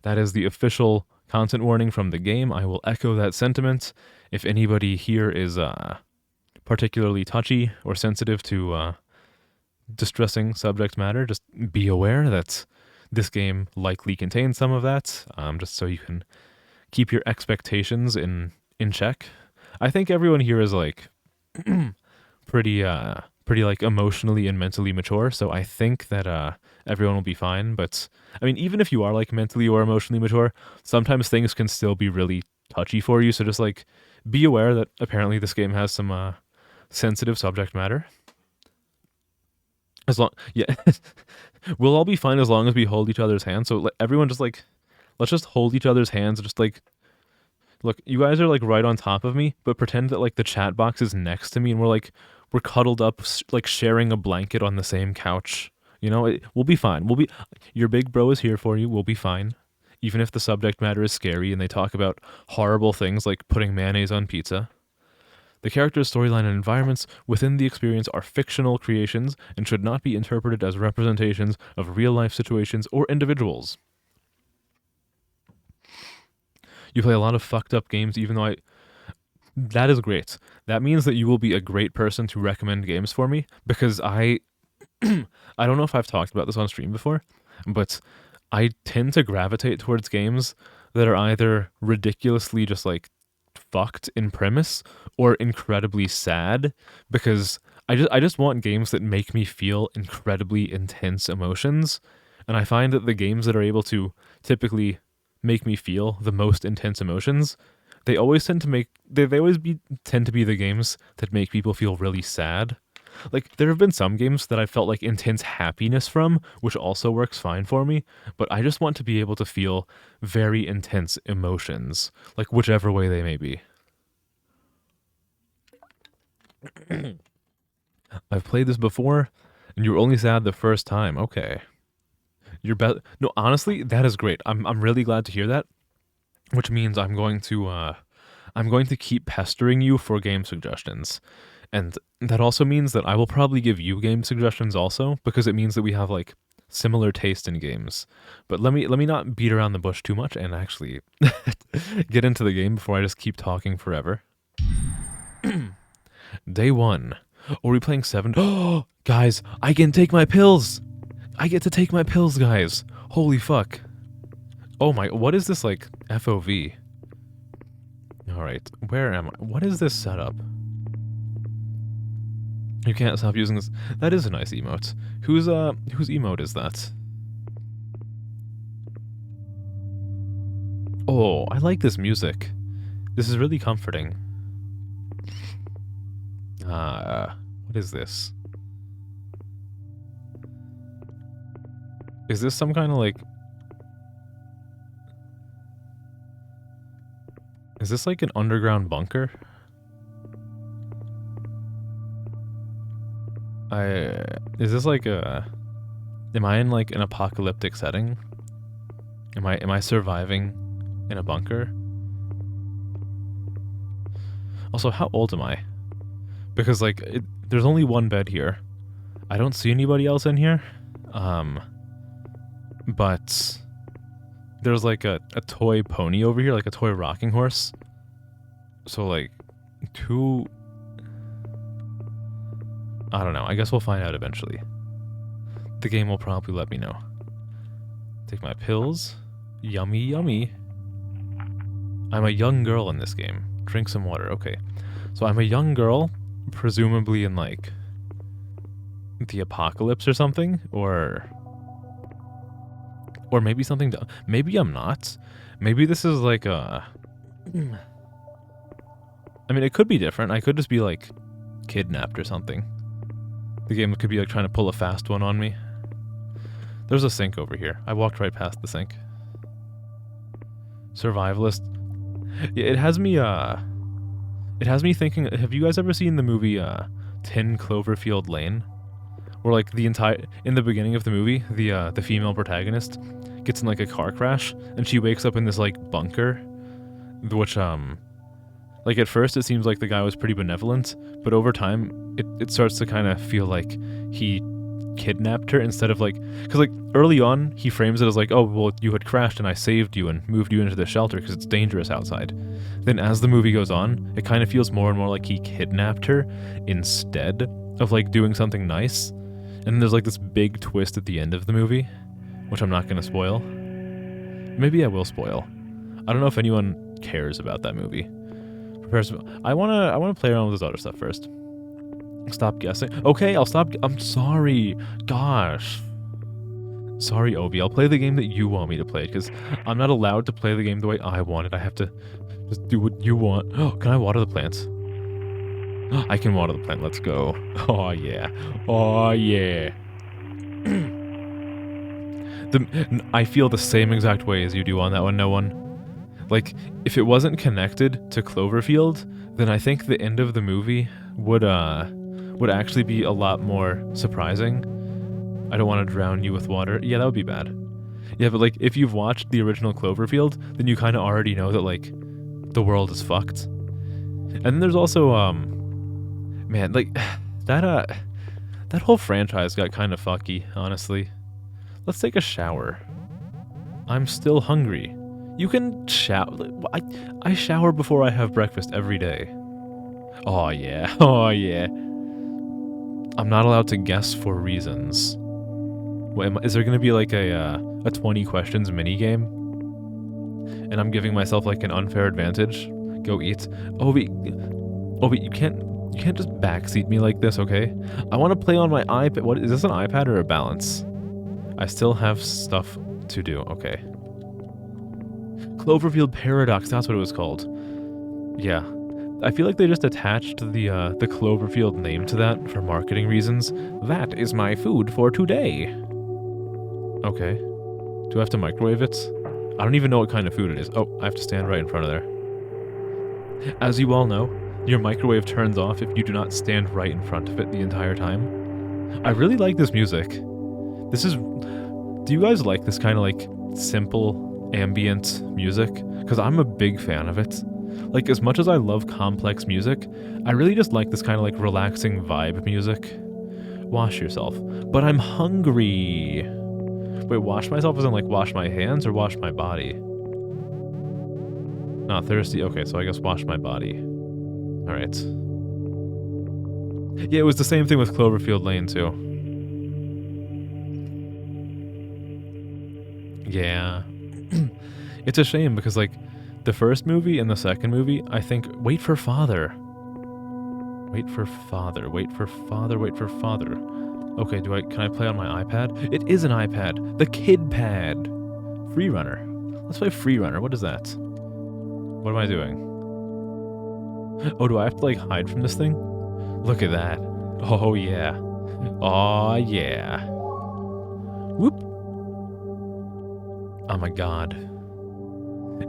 that is the official content warning from the game. I will echo that sentiment. If anybody here is particularly touchy or sensitive to distressing subject matter, just be aware that this game likely contains some of that, just so you can keep your expectations in check. I think everyone here is like pretty like emotionally and mentally mature, so I think that everyone will be fine. But I mean, even if you are like mentally or emotionally mature, sometimes things can still be really touchy for you, so just like be aware that apparently this game has some sensitive subject matter. Yeah, we'll all be fine as long as we hold each other's hands. So everyone just like, let's just hold each other's hands, just like, look, you guys are like right on top of me, but pretend that like the chat box is next to me and we're cuddled up, like sharing a blanket on the same couch. You know, we'll be fine. Your big bro is here for you. We'll be fine. Even if the subject matter is scary and they talk about horrible things like putting mayonnaise on pizza. The character's storyline and environments within the experience are fictional creations and should not be interpreted as representations of real-life situations or individuals. You play a lot of fucked up games, even though that is great. That means that you will be a great person to recommend games for me, because I don't know if I've talked about this on stream before, but I tend to gravitate towards games that are either ridiculously just like fucked in premise or incredibly sad, because I just want games that make me feel incredibly intense emotions, and I find that the games that are able to typically make me feel the most intense emotions, they always tend to tend to be the games that make people feel really sad. Like, there have been some games that I felt like intense happiness from, which also works fine for me, but I just want to be able to feel very intense emotions, like whichever way they may be. I've played this before, and you were only sad the first time. Okay. No, honestly, that is great. I'm really glad to hear that, which means I'm going to keep pestering you for game suggestions. And that also means that I will probably give you game suggestions also, because it means that we have like similar taste in games. But let me not beat around the bush too much and actually get into the game before I just keep talking forever. Day 1. Are we playing 7? Oh, guys, I can take my pills! I get to take my pills, guys! Holy fuck. Oh my, what is this, like, FOV? Alright, where am I? What is this setup? You can't stop using this. That is a nice emote. Whose emote is that? Oh, I like this music. This is really comforting. What is this? Is this some kind of like... Is this like an underground bunker? Is this like a... Am I in like an apocalyptic setting? Am I surviving in a bunker? Also, how old am I? Because, like, there's only one bed here. I don't see anybody else in here. But there's, like, a toy pony over here, like a toy rocking horse. So, like, I don't know. I guess we'll find out eventually. The game will probably let me know. Take my pills. Yummy, yummy. I'm a young girl in this game. Drink some water. Okay. So I'm a young girl, presumably in, like, the apocalypse or something, or maybe something. Maybe I'm not. Maybe this is like a. I mean, it could be different. I could just be like kidnapped or something. The game could be like trying to pull a fast one on me. There's a sink over here. I walked right past the sink. Survivalist. Yeah, it has me thinking. Have you guys ever seen the movie 10 Cloverfield Lane? Where like in the beginning of the movie, the female protagonist gets in like a car crash and she wakes up in this like bunker, which like at first it seems like the guy was pretty benevolent, but over time it starts to kind of feel like he kidnapped her instead of like, because like early on he frames it as like, oh well, you had crashed and I saved you and moved you into the shelter because it's dangerous outside. Then as the movie goes on, it kind of feels more and more like he kidnapped her instead of like doing something nice. And there's like this big twist at the end of the movie, which I'm not going to spoil. Maybe I will spoil. I don't know if anyone cares about that movie. I want to play around with this other stuff first. Stop guessing. Okay, I'll stop. I'm sorry. Gosh. Sorry, Obi. I'll play the game that you want me to play, because I'm not allowed to play the game the way I want it. I have to just do what you want. Oh, can I water the plants? I can water the plant. Let's go. Oh, yeah. Oh, yeah. I feel the same exact way as you do on that one, no one. Like, if it wasn't connected to Cloverfield, then I think the end of the movie would actually be a lot more surprising. I don't want to drown you with water. Yeah, that would be bad. Yeah, but like, if you've watched the original Cloverfield, then you kind of already know that, like, the world is fucked. And then there's also, man, like, that whole franchise got kind of fucky, honestly. Let's take a shower. I'm still hungry. You can shower. I shower before I have breakfast every day. Oh, yeah. Oh, yeah. I'm not allowed to guess for reasons. Is there going to be like a 20 questions minigame? And I'm giving myself like an unfair advantage? Go eat. Obi, you can't just backseat me like this, okay? I want to play on my iPad. What is this, an iPad or a balance? I still have stuff to do. Okay. Cloverfield Paradox, that's what it was called. Yeah. I feel like they just attached the Cloverfield name to that for marketing reasons. That is my food for today. Okay. Do I have to microwave it? I don't even know what kind of food it is. Oh, I have to stand right in front of there. As you all know, your microwave turns off if you do not stand right in front of it the entire time. I really like this music. Do you guys like this kind of like simple ambient music? Because I'm a big fan of it. Like, as much as I love complex music, I really just like this kind of like relaxing vibe music. Wash yourself. But I'm hungry. Wait, wash myself as in like wash my hands or wash my body? Not thirsty? Okay, so I guess wash my body. Alright. Yeah, it was the same thing with Cloverfield Lane too. Yeah. It's a shame because like the first movie and the second movie, I think, wait for father. Wait for father, wait for father, wait for father. Okay, can I play on my iPad? It is an iPad. The Kid Pad. Freerunner. Let's play Freerunner. What is that? What am I doing? Oh, do I have to like hide from this thing? Look at that. Oh yeah. Oh yeah. Whoop. Oh my god.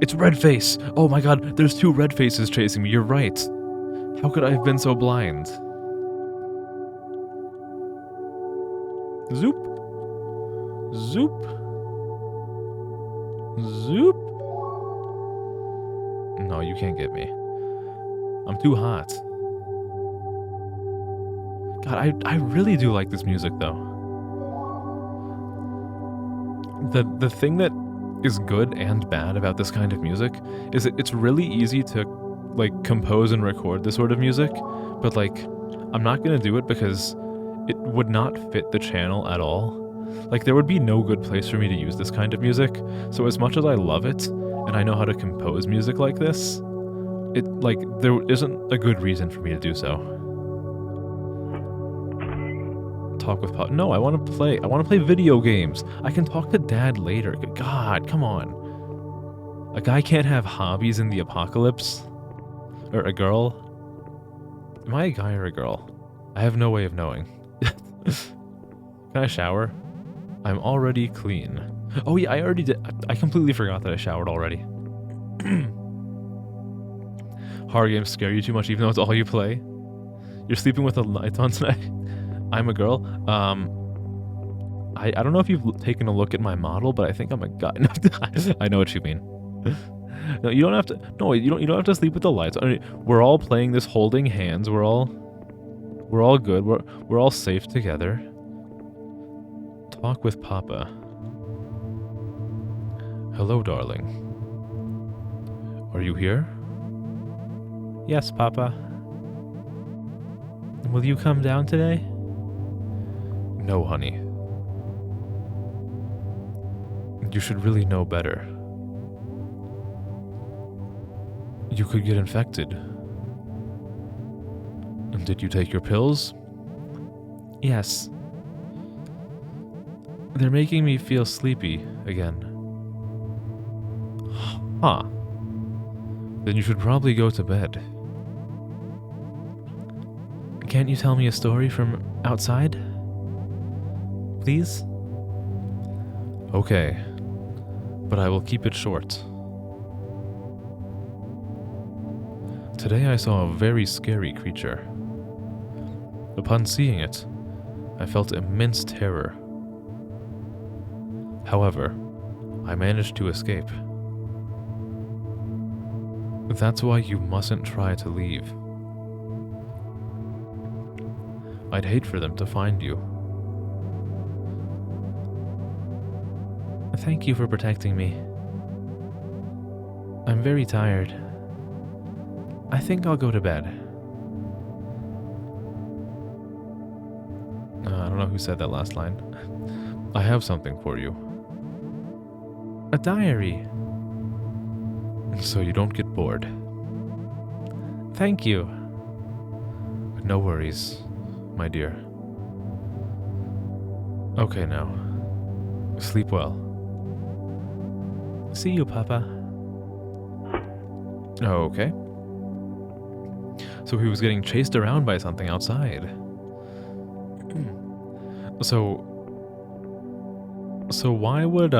It's Redface! Oh my god, there's two red faces chasing me, you're right. How could I have been so blind? Zoop. Zoop. Zoop. No, you can't get me. I'm too hot. God, I really do like this music though. The thing that is good and bad about this kind of music is that it's really easy to like compose and record this sort of music, but like I'm not gonna do it because it would not fit the channel at all. Like there would be no good place for me to use this kind of music. So as much as I love it and I know how to compose music like this, it like there isn't a good reason for me to do so. Talk with Pop. No, I want to play. I want to play video games. I can talk to Dad later. God, come on. A guy can't have hobbies in the apocalypse? Or a girl? Am I a guy or a girl? I have no way of knowing. Can I shower? I'm already clean. Oh yeah, I already did. I completely forgot that I showered already. Horror games scare you too much even though it's all you play? You're sleeping with the lights on tonight? I'm a girl. I don't know if you've taken a look at my model, but I think I'm a guy. I know what you mean. No, you don't have to. No, you don't have to sleep with the lights. I mean, we're all playing this holding hands. We're all good. We're all safe together. Talk with Papa. Hello, darling. Are you here? Yes, Papa. Will you come down today? No, honey. You should really know better. You could get infected. And did you take your pills? Yes. They're making me feel sleepy again. Huh. Then you should probably go to bed. Can't you tell me a story from outside? Please? Okay. But I will keep it short. Today I saw a very scary creature. Upon seeing it, I felt immense terror. However, I managed to escape. That's why you mustn't try to leave. I'd hate for them to find you. Thank you for protecting me. I'm very tired. I think I'll go to bed. I don't know who said that last line. I have something for you. A diary. So you don't get bored. Thank you. No worries, my dear. Okay now. Sleep well. See you, Papa. Okay. So he was getting chased around by something outside. So why would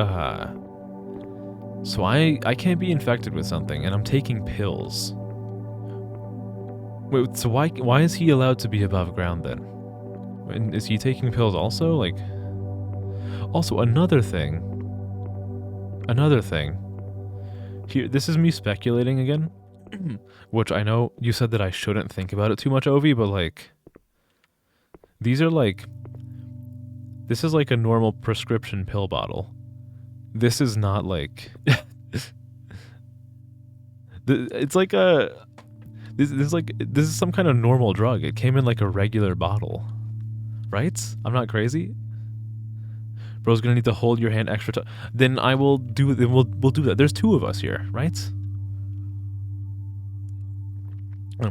so I can't be infected with something and I'm taking pills. Wait, so why is he allowed to be above ground then? And is he taking pills also? Like, also another thing. Here, this is me speculating again, which I know you said that I shouldn't think about it too much, Ovi, but like, these are like, this is like a normal prescription pill bottle. This is not like, it's like a, this is some kind of normal drug. It came in like a regular bottle, right? I'm not crazy. Bro's gonna need to hold your hand extra. Then I will do. Then we'll do that. There's two of us here, right?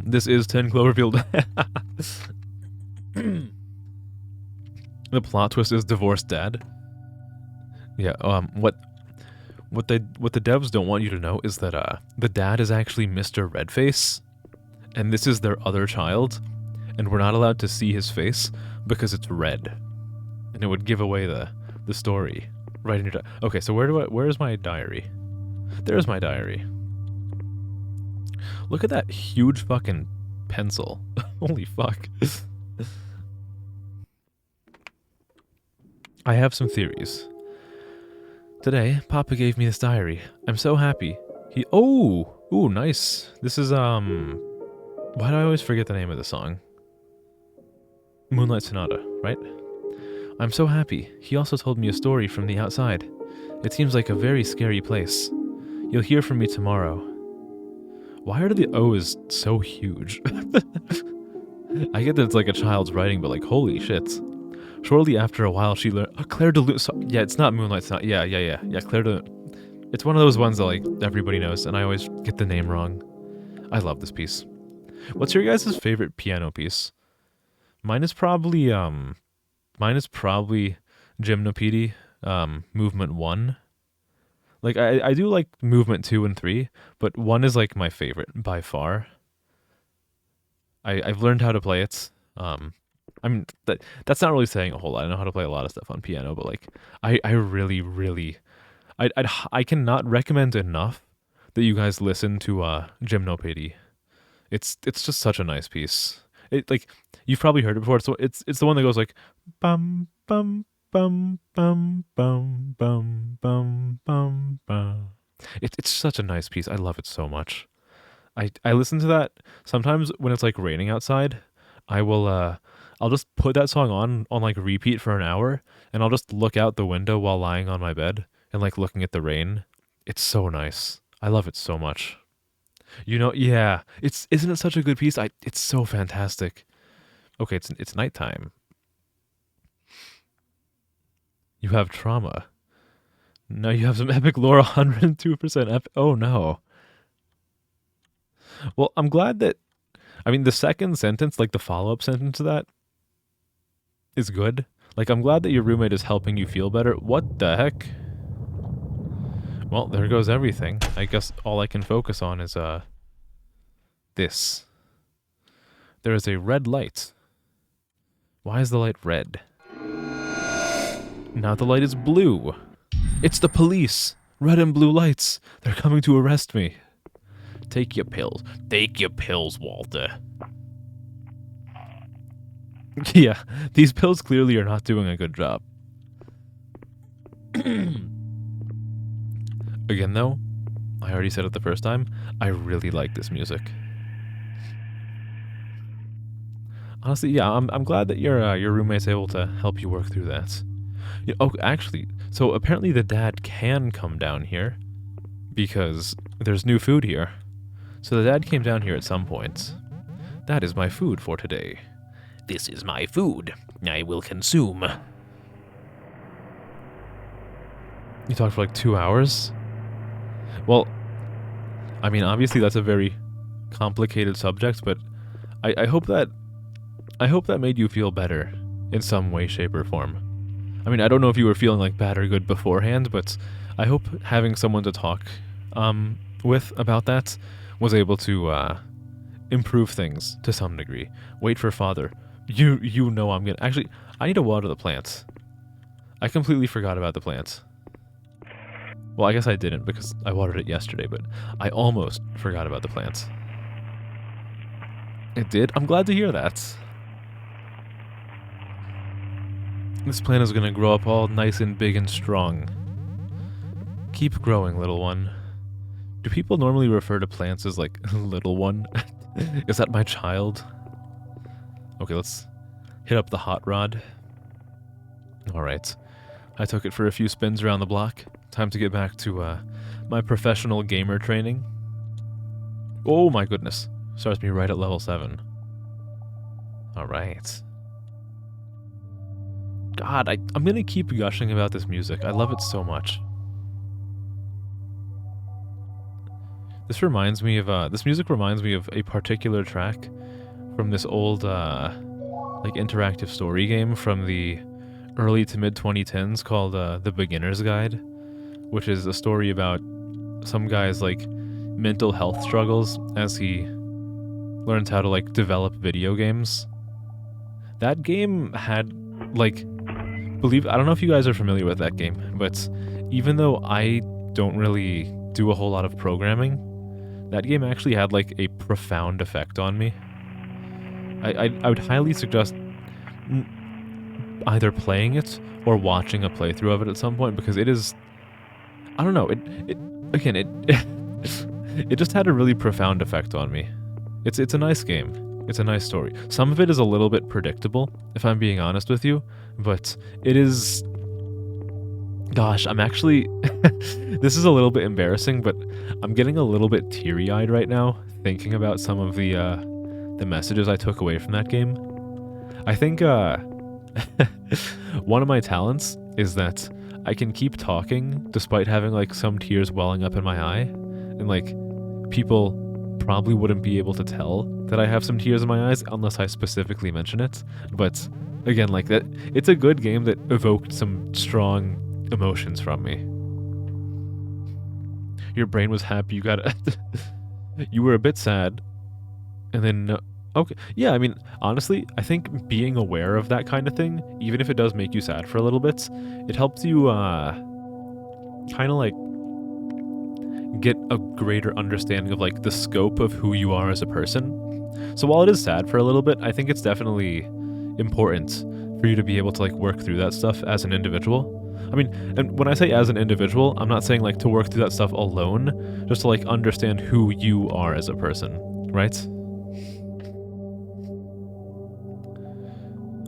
This is 10 Cloverfield. The plot twist is divorced dad. Yeah. What the devs don't want you to know is that the dad is actually Mr. Redface, and this is their other child, and we're not allowed to see his face because it's red, and it would give away the story right in your okay, so where's my diary? There's my diary. Look at that huge fucking pencil. Holy fuck. I have some theories. Today, Papa gave me this diary. I'm so happy. Ooh, nice. This is, Why do I always forget the name of the song? Moonlight Sonata, right? I'm so happy. He also told me a story from the outside. It seems like a very scary place. You'll hear from me tomorrow. Why are the O's so huge? I get that it's like a child's writing, but like, holy shit. Shortly after a while, she learned... Claire de Lune... Yeah, it's not Moonlight Sonata. Yeah, Claire de... It's one of those ones that like everybody knows, and I always get the name wrong. I love this piece. What's your guys' favorite piano piece? Mine is probably Gymnopedie, Movement 1. Like, I do like Movement 2 and 3, but 1 is like my favorite by far. I've learned how to play it. I mean, that's not really saying a whole lot. I know how to play a lot of stuff on piano, but like, I really, I cannot recommend enough that you guys listen to Gymnopedie. It's just such a nice piece. It like you've probably heard it before. So it's the one that goes like bum bum bum bum bum bum bum bum bum. It's such a nice piece. I love it so much. I listen to that sometimes when it's like raining outside. I'll just put that song on like repeat for an hour, and I'll just look out the window while lying on my bed and like looking at the rain. It's so nice. I love it so much. You know, yeah. Isn't it such a good piece? It's so fantastic. Okay, it's nighttime. You have trauma. No, you have some epic lore, 102% epic. Oh no. Well, I'm glad that, I mean, the second sentence, like the follow-up sentence to that, is good. Like, I'm glad that your roommate is helping you feel better. What the heck? Well, there goes everything. I guess all I can focus on is, this. There is a red light. Why is the light red? Now the light is blue. It's the police. Red and blue lights. They're coming to arrest me. Take your pills. Take your pills, Walter. Yeah, these pills clearly are not doing a good job. Again, though, I already said it the first time, I really like this music. Honestly, yeah, I'm glad that your roommate's able to help you work through that. Oh, actually, so apparently the dad can come down here because there's new food here. So the dad came down here at some point. That is my food for today. This is my food. I will consume. You talked for like 2 hours? Well, I mean, obviously that's a very complicated subject, but I hope that made you feel better in some way, shape, or form. I mean, I don't know if you were feeling like bad or good beforehand, but I hope having someone to talk with about that was able to improve things to some degree. Wait for father. You know I'm gonna... Actually, I need to water the plants. I completely forgot about the plants. Well, I guess I didn't because I watered it yesterday, but I almost forgot about the plants. It did? I'm glad to hear that. This plant is gonna grow up all nice and big and strong. Keep growing, little one. Do people normally refer to plants as like, little one? Is that my child? Okay, let's hit up the hot rod. Alright. I took it for a few spins around the block. Time to get back to my professional gamer training. Oh my goodness. Starts me right at level 7. Alright. God, I'm gonna keep gushing about this music. I love it so much. This reminds me of, this music reminds me of a particular track from this old, like, interactive story game from the early to mid 2010s called, The Beginner's Guide, which is a story about some guy's, like, mental health struggles as he learns how to, like, develop video games. That game had, like, I don't know if you guys are familiar with that game, but even though I don't really do a whole lot of programming, that game actually had, like, a profound effect on me. I would highly suggest either playing it or watching a playthrough of it at some point, because it is... I don't know, it just had a really profound effect on me. It's a nice game. It's a nice story. Some of it is a little bit predictable, if I'm being honest with you, but it is... Gosh, I'm actually... This is a little bit embarrassing, but I'm getting a little bit teary-eyed right now, thinking about some of the messages I took away from that game. I think one of my talents is that I can keep talking despite having like some tears welling up in my eye, and like people probably wouldn't be able to tell that I have some tears in my eyes unless I specifically mention it. But again, like that, it's a good game that evoked some strong emotions from me. Your brain was happy you got it. You were a bit sad, and then okay, yeah, I mean, honestly, I think being aware of that kind of thing, even if it does make you sad for a little bit, it helps you kind of like get a greater understanding of like the scope of who you are as a person. So while it is sad for a little bit, I think it's definitely important for you to be able to like work through that stuff as an individual. I mean, and when I say as an individual, I'm not saying like to work through that stuff alone, just to like understand who you are as a person, right?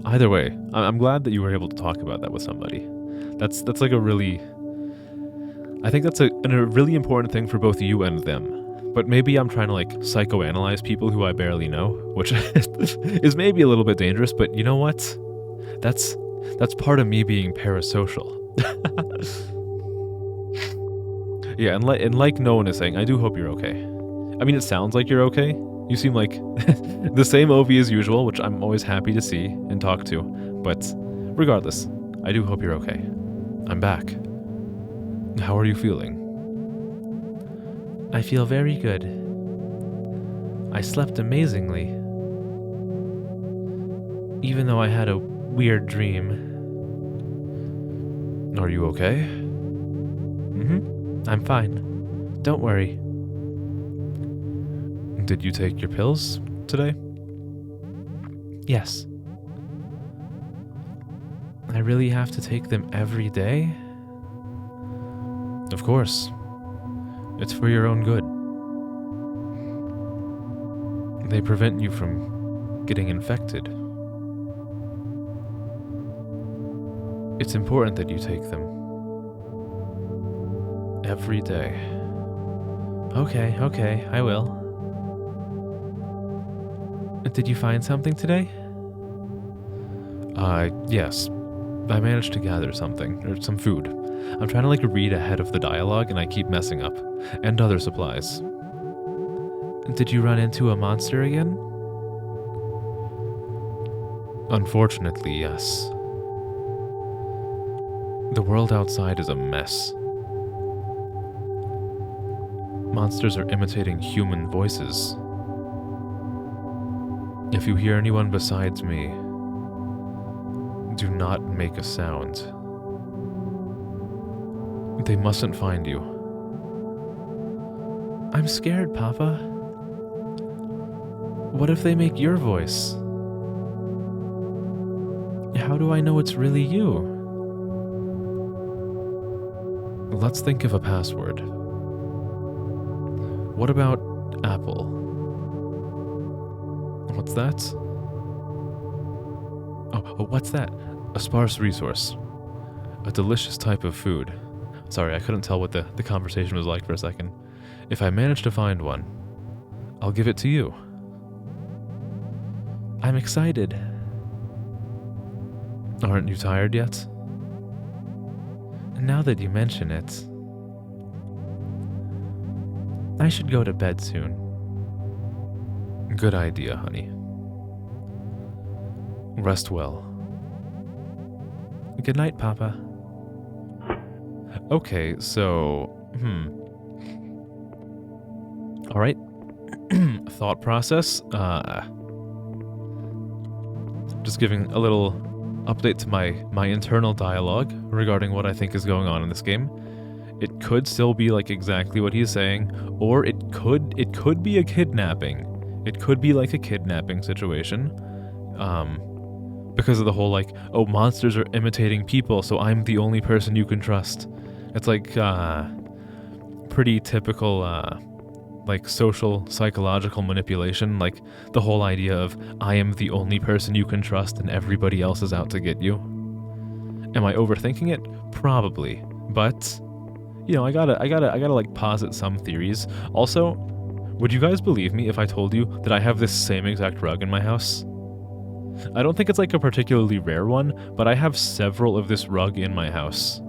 Either way, I'm glad that you were able to talk about that with somebody. That's like a really... I think that's a really important thing for both you and them. But maybe I'm trying to like psychoanalyze people who I barely know, which is maybe a little bit dangerous, but you know what? That's part of me being parasocial. Yeah, and like no one is saying, I do hope you're okay. I mean, it sounds like you're okay. You seem like the same Ovi as usual, which I'm always happy to see and talk to. But regardless, I do hope you're okay. I'm back. How are you feeling?
I feel very good. I slept amazingly. Even though I had a weird dream.
Are you okay?
Mm-hmm. I'm fine. Don't worry.
Did you take your pills today?
Yes. I really have to take them every day?
Of course. It's for your own good. They prevent you from getting infected. It's important that you take them. Every day.
Okay, I will. Did you find something today?
Yes. I managed to gather something, or some food. I'm trying to like read ahead of the dialogue and I keep messing up. And other supplies.
Did you run into a monster again?
Unfortunately, yes. The world outside is a mess. Monsters are imitating human voices. If you hear anyone besides me, do not make a sound. They mustn't find you.
I'm scared, Papa. What if they make your voice? How do I know it's really you?
Let's think of a password. What about Apple? What's that? Oh, what's that? A sparse resource. A delicious type of food. Sorry, I couldn't tell what the conversation was like for a second. If I manage to find one, I'll give it to you.
I'm excited.
Aren't you tired yet?
Now that you mention it, I should go to bed soon.
Good idea, honey. Rest well.
Good night, Papa.
Okay, so... Alright. Thought process. Just giving a little update to my internal dialogue regarding what I think is going on in this game. It could still be like exactly what he's saying, or it could be a kidnapping. It could be like a kidnapping situation. Because of the whole like, oh, monsters are imitating people, so I'm the only person you can trust. It's like pretty typical like social psychological manipulation, like the whole idea of I am the only person you can trust and everybody else is out to get you. Am I overthinking it? Probably. But I gotta like posit some theories. Also, would you guys believe me if I told you that I have this same exact rug in my house? I don't think it's like a particularly rare one, but I have several of this rug in my house.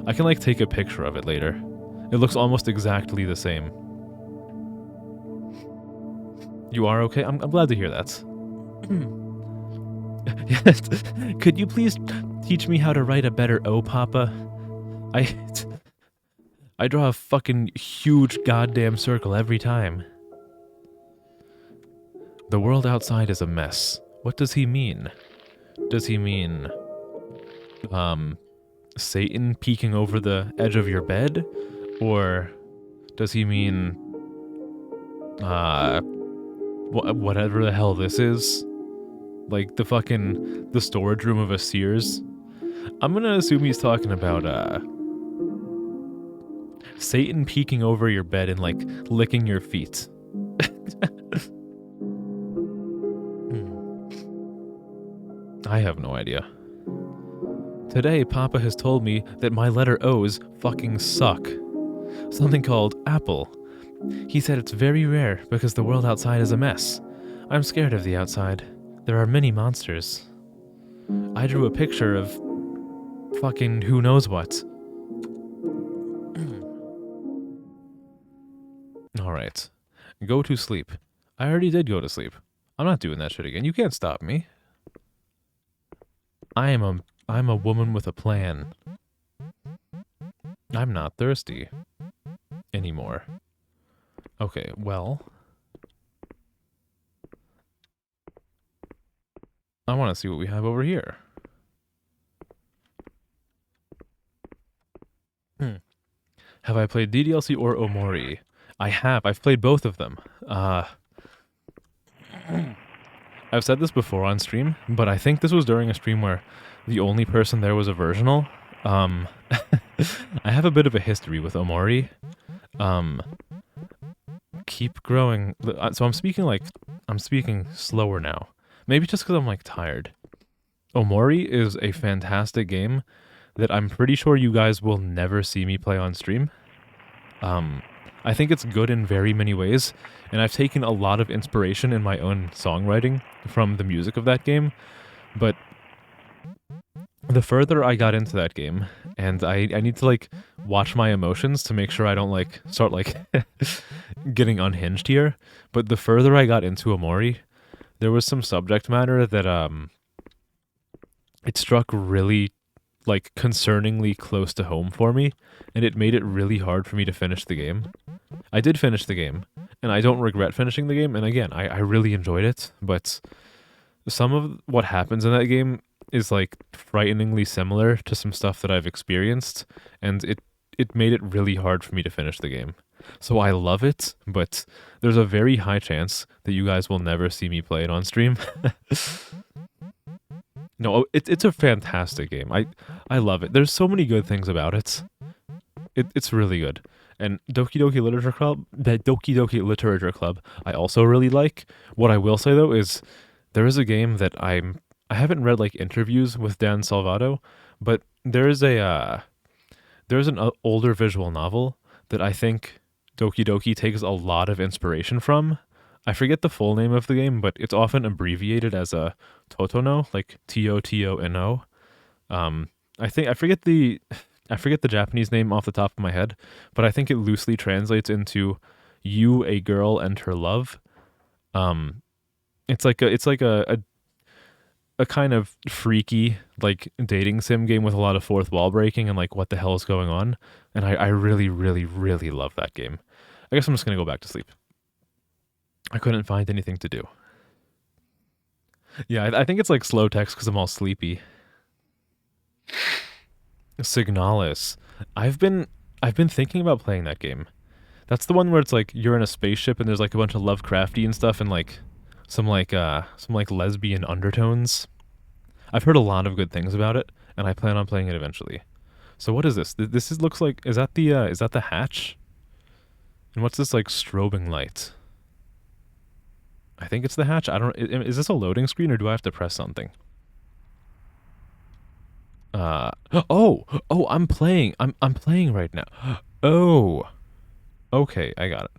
I can like take a picture of it later. It looks almost exactly the same. You are okay? I'm glad to hear that. Yes. Could you please teach me how to write a better O, Papa? I draw a fucking huge goddamn circle every time. The world outside is a mess. What does he mean? Does he mean, Satan peeking over the edge of your bed? Or does he mean, whatever the hell this is? Like the storage room of a Sears? I'm gonna assume he's talking about, Satan peeking over your bed and, like, licking your feet. I have no idea. Today, Papa has told me that my letter O's fucking suck. Something called apple. He said it's very rare because the world outside is a mess. I'm scared of the outside. There are many monsters. I drew a picture of fucking who knows what. Alright. Go to sleep. I already did go to sleep. I'm not doing that shit again. You can't stop me. I'm a woman with a plan. I'm not thirsty. Anymore. Okay, well. I want to see what we have over here. Have I played DDLC or Omori? I have. I've played both of them. I've said this before on stream, but I think this was during a stream where the only person there was a virginal. I have a bit of a history with Omori. Keep growing. So I'm speaking slower now. Maybe just because I'm like tired. Omori is a fantastic game that I'm pretty sure you guys will never see me play on stream. I think it's good in very many ways, and I've taken a lot of inspiration in my own songwriting from the music of that game, but the further I got into that game, and I need to like watch my emotions to make sure I don't like start like getting unhinged here, but the further I got into Omori, there was some subject matter that it struck really like concerningly close to home for me, and it made it really hard for me to finish the game. I did finish the game, and I don't regret finishing the game, and again, I really enjoyed it, but some of what happens in that game is like frighteningly similar to some stuff that I've experienced, and it made it really hard for me to finish the game. So I love it, but there's a very high chance that you guys will never see me play it on stream. No, it's a fantastic game. I love it. There's so many good things about it. It's really good. And Doki Doki Literature Club, I also really like. What I will say though is there is a game that I haven't read like interviews with Dan Salvato, but there's an older visual novel that I think Doki Doki takes a lot of inspiration from. I forget the full name of the game, but it's often abbreviated as a Totono, like Totono. I forget the Japanese name off the top of my head, but I think it loosely translates into "You, a girl, and her love." It's like a kind of freaky like dating sim game with a lot of fourth wall breaking and like what the hell is going on, and I really really really love that game. I guess I'm just gonna go back to sleep. I couldn't find anything to do. Yeah, I think it's like slow text because I'm all sleepy. Signalis. I've been thinking about playing that game. That's the one where it's like you're in a spaceship and there's like a bunch of Lovecrafty and stuff and like some lesbian undertones. I've heard a lot of good things about it, and I plan on playing it eventually. So what is this? Looks like is that the hatch? And what's this, like, strobing light? I think it's the hatch. I don't... Is this a loading screen, or do I have to press something? Oh! Oh, I'm playing. I'm playing right now. Oh! Okay, I got it.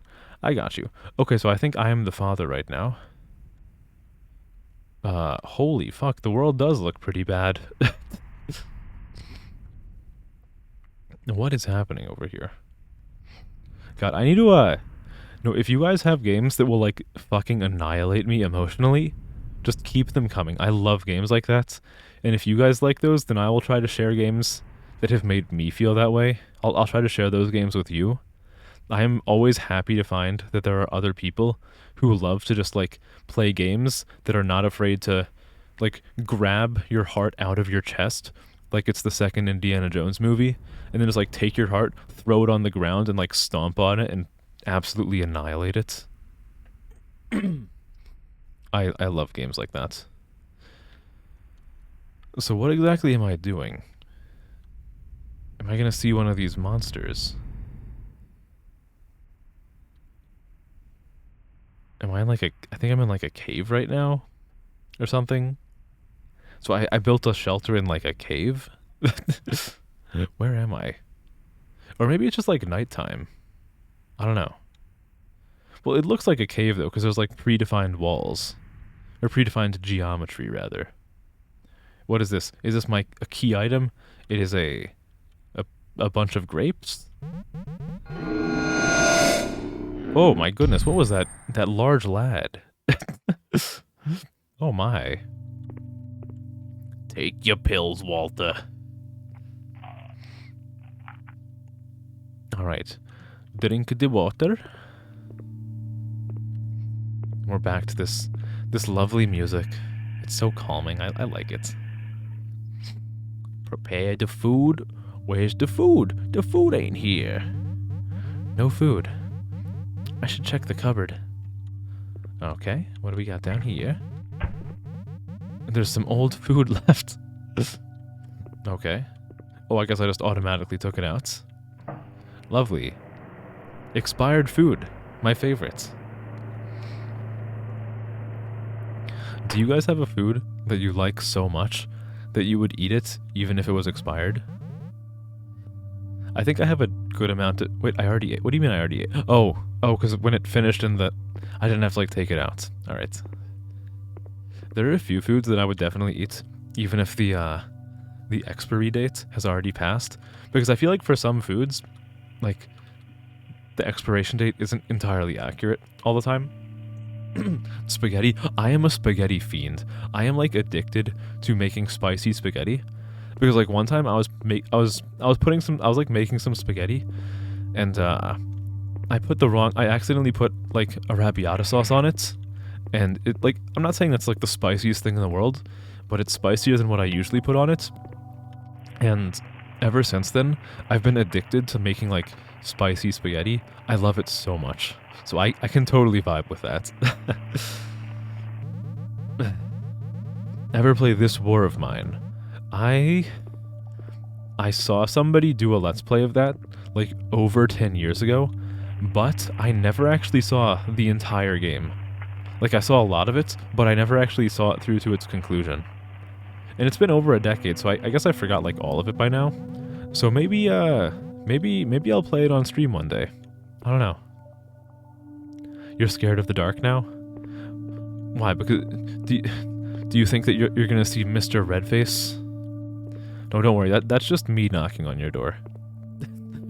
I got you. Okay, so I think I am the father right now. Holy fuck, the world does look pretty bad. What is happening over here? God, I need to, no, if you guys have games that will, like, fucking annihilate me emotionally, just keep them coming. I love games like that. And if you guys like those, then I will try to share games that have made me feel that way. I'll try to share those games with you. I am always happy to find that there are other people who love to just, like, play games that are not afraid to, like, grab your heart out of your chest, like it's the second Indiana Jones movie, and then just, like, take your heart, throw it on the ground, and, like, stomp on it and absolutely annihilate it. I love games like that. So what exactly am I doing? Am I gonna see one of these monsters? Am I in, like, I think I'm in, like, a cave right now? Or something? So I built a shelter in, like, a cave? Where am I? Or maybe it's just, like, nighttime. I don't know. Well, it looks like a cave, though, because there's, like, predefined walls. Or predefined geometry, rather. What is this? Is this a key item? It is a bunch of grapes? Oh my goodness, what was that? That large lad. Oh my. Take your pills, Walter. Alright. Drink the water. We're back to this lovely music. It's so calming. I like it. Prepare the food. Where's the food? The food ain't here. No food. I should check the cupboard. Okay, what do we got down here? There's some old food left. Okay. Oh, I guess I just automatically took it out. Lovely. Expired food. My favorite. Do you guys have a food that you like so much that you would eat it even if it was expired? I think I have a good amount of... Wait, I already ate. What do you mean I already ate? Oh, because when it finished in the... I didn't have to, like, take it out. Alright. There are a few foods that I would definitely eat, even if the expiry date has already passed. Because I feel like for some foods, like, the expiration date isn't entirely accurate all the time. Spaghetti. I am a spaghetti fiend. I am, like, addicted to making spicy spaghetti. Because, like, one time I was making some spaghetti, and I accidentally put, like, arrabbiata sauce on it, and it, like, I'm not saying that's, like, the spiciest thing in the world, but it's spicier than what I usually put on it. And ever since then, I've been addicted to making, like, spicy spaghetti. I love it so much. So I can totally vibe with that. Ever play This War of Mine? I saw somebody do a Let's Play of that, like, over 10 years ago, but I never actually saw the entire game. Like, I saw a lot of it, but I never actually saw it through to its conclusion. And it's been over a decade, so I guess I forgot, like, all of it by now. So maybe maybe I'll play it on stream one day. I don't know. You're scared of the dark now? Why? Because... Do you think that you're gonna see Mr. Redface? No, don't worry. That's just me knocking on your door.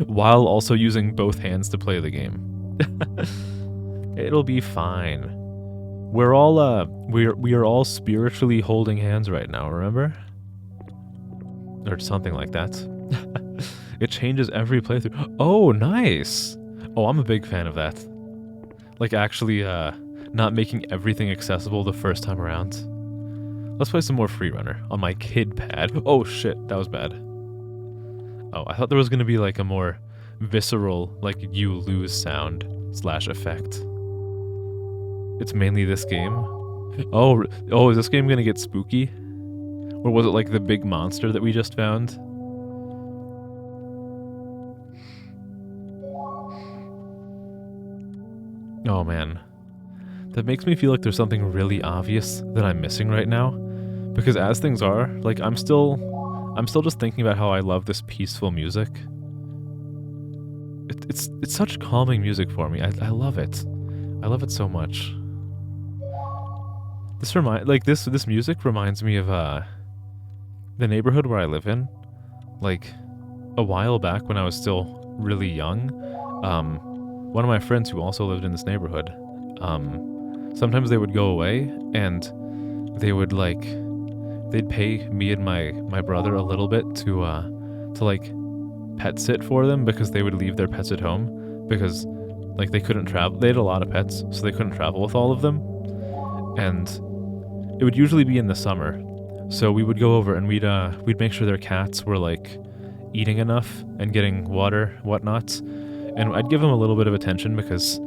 While also using both hands to play the game. It'll be fine. We're all we are all spiritually holding hands right now, remember? Or something like that. It changes every playthrough. Oh, nice! Oh, I'm a big fan of that. Like, actually, not making everything accessible the first time around. Let's play some more Freerunner on my kid pad. Oh shit, that was bad. Oh, I thought there was gonna be, like, a more visceral, like, you lose sound / effect. It's mainly this game. Oh, is this game gonna get spooky? Or was it, like, the big monster that we just found? Oh man. That makes me feel like there's something really obvious that I'm missing right now. Because as things are, like I'm still just thinking about how I love this peaceful music. It's such calming music for me. I love it. I love it so much. This music reminds me of the neighborhood where I live in. Like a while back when I was still really young, one of my friends who also lived in this neighborhood, sometimes they would go away and they would they'd pay me and my brother a little bit to like pet sit for them because they would leave their pets at home because like they couldn't travel. They had a lot of pets, so they couldn't travel with all of them. And it would usually be in the summer. So we would go over and we'd make sure their cats were like eating enough and getting water, whatnot. And I'd give them a little bit of attention because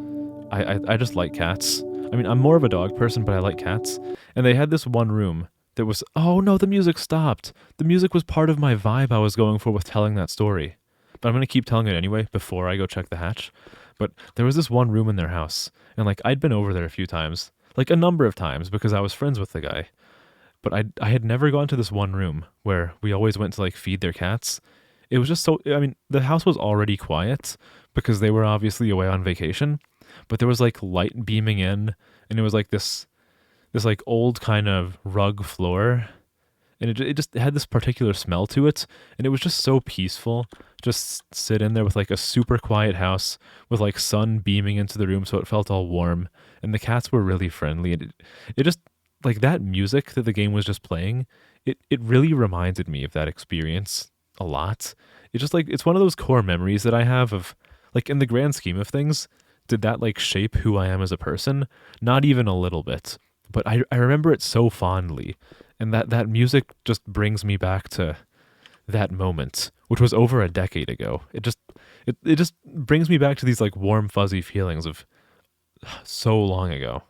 I just like cats. I mean, I'm more of a dog person, but I like cats. And they had this one room that was, oh no, the music stopped. The music was part of my vibe I was going for with telling that story. But I'm going to keep telling it anyway before I go check the hatch. But there was this one room in their house. And like, I'd been over there a few times. Like a number of times because I was friends with the guy. But I had never gone to this one room where we always went to like feed their cats. It was just so, I mean, the house was already quiet because they were obviously away on vacation. But there was like light beaming in and it was like this like old kind of rug floor. And it just had this particular smell to it. And it was just so peaceful. Just sit in there with like a super quiet house with like sun beaming into the room so it felt all warm. And the cats were really friendly. And it just, like that music that the game was just playing, it really reminded me of that experience a lot. It's just like, it's one of those core memories that I have of, like in the grand scheme of things, did that like shape who I am as a person? Not even a little bit. But I remember it so fondly. And that music just brings me back to that moment, which was over a decade ago. It just brings me back to these like warm, fuzzy feelings of so long ago.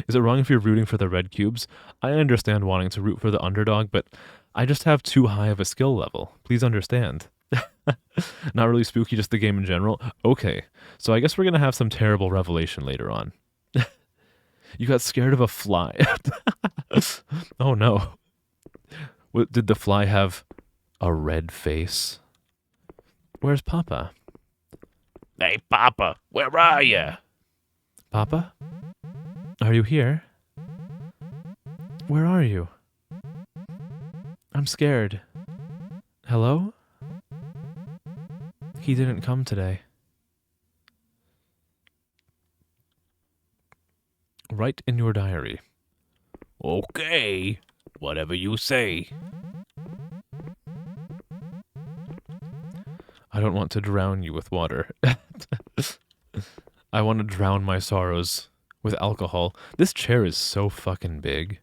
Is it wrong if you're rooting for the red cubes? I understand wanting to root for the underdog, but I just have too high of a skill level. Please understand. Not really spooky, just the game in general. Okay, so I guess we're going to have some terrible revelation later on. You got scared of a fly. Oh no. Did the fly have a red face? Where's Papa?
Hey, Papa, where are you?
Papa? Are you here? Where are you? I'm scared. Hello? He didn't come today. Write in your diary.
Okay, whatever you say.
I don't want to drown you with water. I want to drown my sorrows with alcohol. This chair is so fucking big.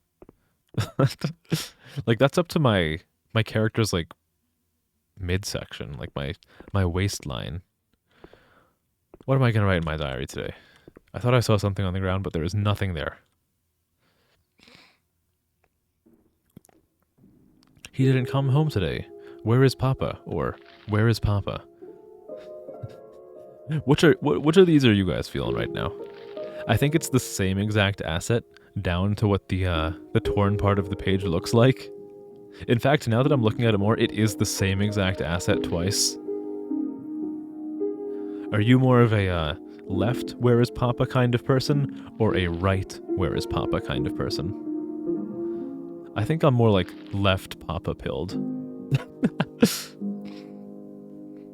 Like that's up to my character's like midsection, like my waistline. What am I gonna write in my diary today? I thought I saw something on the ground, but there is nothing there. He didn't come home today. Where is Papa? Or where is Papa? Which of these are you guys feeling right now? I think it's the same exact asset down to what the torn part of the page looks like. In fact, now that I'm looking at it more, it is the same exact asset twice. Are you more of a left where is Papa kind of person or a right where is Papa kind of person? I think I'm more like left Papa pilled.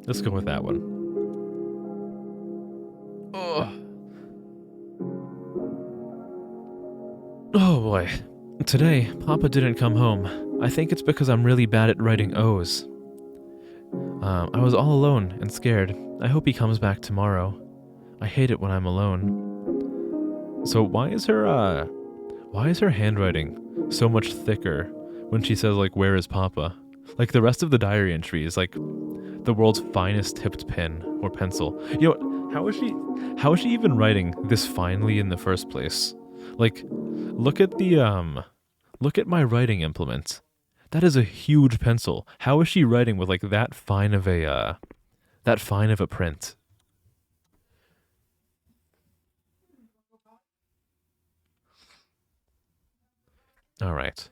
Let's go with that one. Oh boy. Today, Papa didn't come home. I think it's because I'm really bad at writing O's. I was all alone and scared. I hope he comes back tomorrow. I hate it when I'm alone. So why is her handwriting so much thicker when she says like, where is Papa? Like the rest of the diary entry is like the world's finest tipped pen or pencil. You know what? How is she even writing this finely in the first place? Like, look at my writing implement. That is a huge pencil. How is she writing with like that fine of a print? Alright.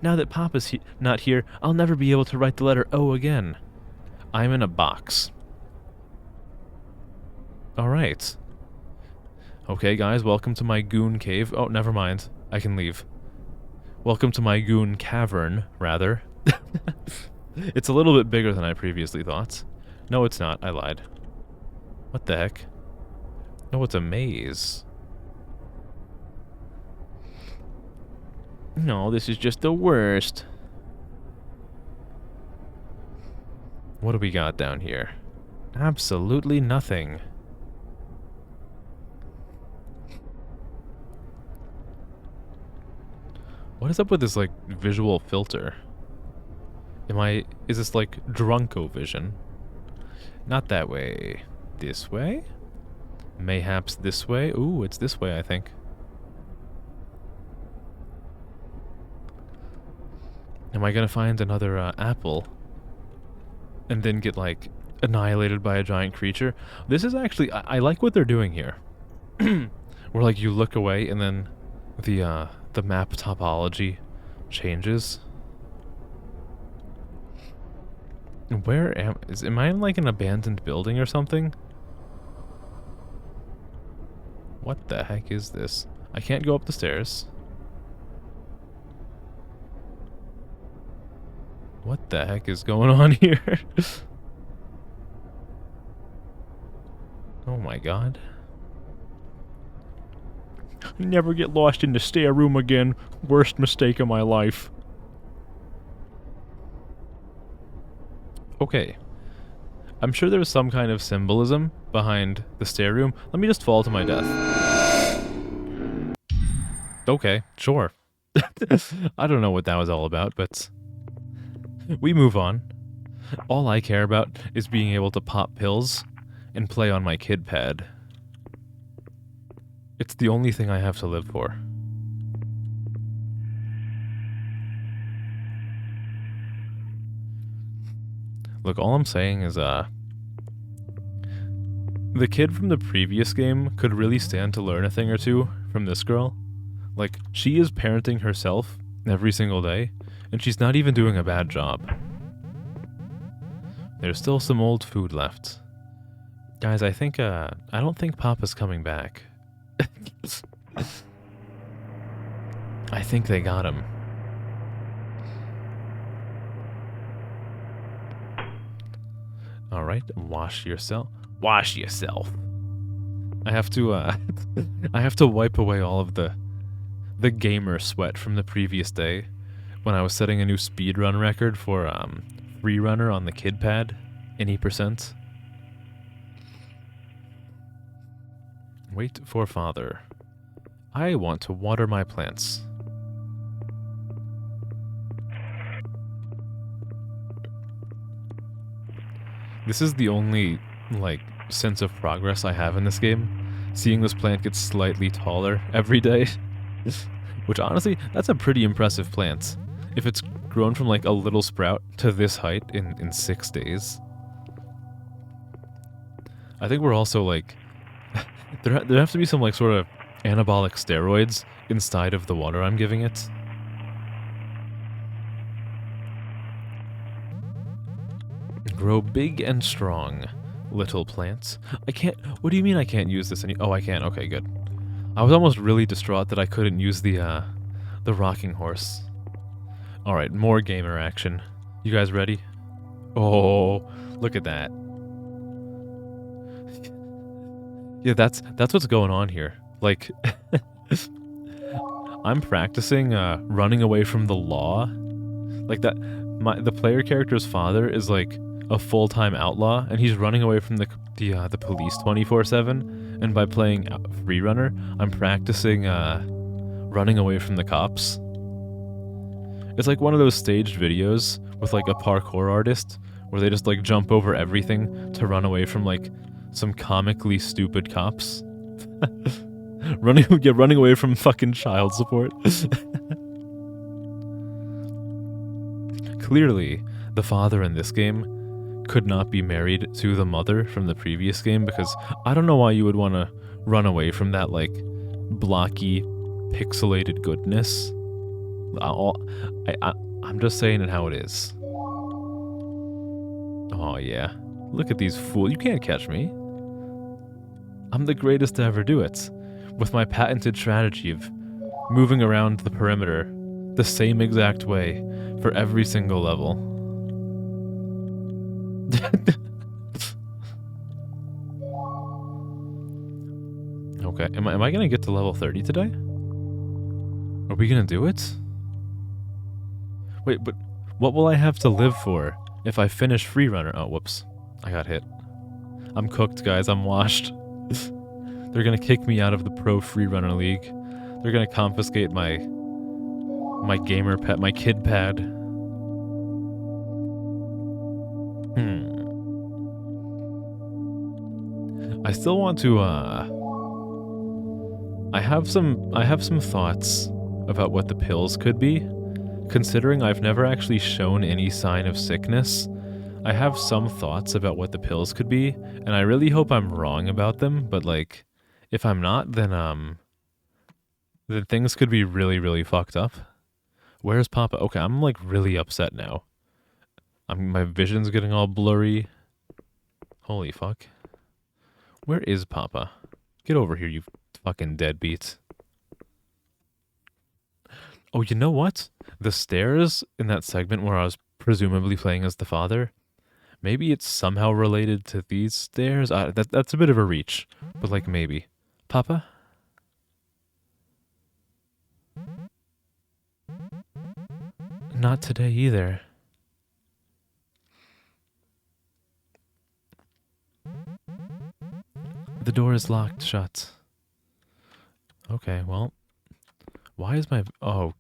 Now that Papa's not here, I'll never be able to write the letter O again. I'm in a box. Alright. Okay, guys, welcome to my goon cave. Oh, never mind. I can leave. Welcome to my goon cavern, rather. It's a little bit bigger than I previously thought. No, it's not. I lied. What the heck? No, it's a maze. No, this is just the worst. What do we got down here? Absolutely nothing. What is up with this, like, visual filter? Is this, like, drunko vision? Not that way. This way? Mayhaps this way? Ooh, it's this way, I think. Am I gonna find another, apple? And then get, like, annihilated by a giant creature? This is actually... I like what they're doing here. Where, like, you look away and then the map topology changes. Where am I in, like, an abandoned building or something? What the heck is this? I can't go up the stairs. What the heck is going on here? Oh my god. Never get lost in the stair room again. Worst mistake of my life. Okay. I'm sure there's some kind of symbolism behind the stair room. Let me just fall to my death. Okay, sure. I don't know what that was all about, but... we move on. All I care about is being able to pop pills and play on my kid pad. It's the only thing I have to live for. Look, all I'm saying is, the kid from the previous game could really stand to learn a thing or two from this girl. Like, she is parenting herself every single day, and she's not even doing a bad job. There's still some old food left. Guys, I don't think Papa's coming back. I think they got him. Alright, wash yourself. Wash yourself. I have to, I have to wipe away all of the gamer sweat from the previous day when I was setting a new speedrun record for, free runner on the kid pad, any percent. Wait for father. I want to water my plants. This is the only, like, sense of progress I have in this game. Seeing this plant get slightly taller every day. Which, honestly, that's a pretty impressive plant. If it's grown from, like, a little sprout to this height in 6 days. I think we're also, like... there have to be some, like, sort of anabolic steroids inside of the water I'm giving it. Grow big and strong, little plants. I can't... What do you mean I can't use this Oh, I can. Okay, good. I was almost really distraught that I couldn't use the rocking horse. Alright, more gamer action. You guys ready? Oh, look at that. Yeah, that's what's going on here. Like, I'm practicing running away from the law. Like that, the player character's father is like a full-time outlaw, and he's running away from the police 24/7. And by playing Freerunner, I'm practicing running away from the cops. It's like one of those staged videos with like a parkour artist where they just like jump over everything to run away from like some comically stupid cops. running away from fucking child support. Clearly, the father in this game could not be married to the mother from the previous game, because I don't know why you would want to run away from that, like, blocky, pixelated goodness. I'm just saying it how it is. Oh yeah. Look at these fools. You can't catch me. I'm the greatest to ever do it. With my patented strategy of moving around the perimeter the same exact way for every single level. Okay, am I gonna get to level 30 today? Are we gonna do it? Wait, but what will I have to live for if I finish Freerunner? Oh, whoops. I got hit. I'm cooked, guys. I'm washed. They're gonna kick me out of the Pro Freerunner League. They're gonna confiscate my gamer pad, my kid pad. I still want to, I have some thoughts about what the pills could be. Considering I've never actually shown any sign of sickness, I have some thoughts about what the pills could be, and I really hope I'm wrong about them, but like, if I'm not, then things could be really, really fucked up. Where's Papa? Okay, I'm like really upset now. My vision's getting all blurry. Holy fuck. Where is Papa? Get over here, you fucking deadbeats. Oh, you know what? The stairs in that segment where I was presumably playing as the father, maybe it's somehow related to these stairs? That's a bit of a reach, but like maybe. Papa? Not today either. The door is locked shut. Okay, well. Why is my... Oh.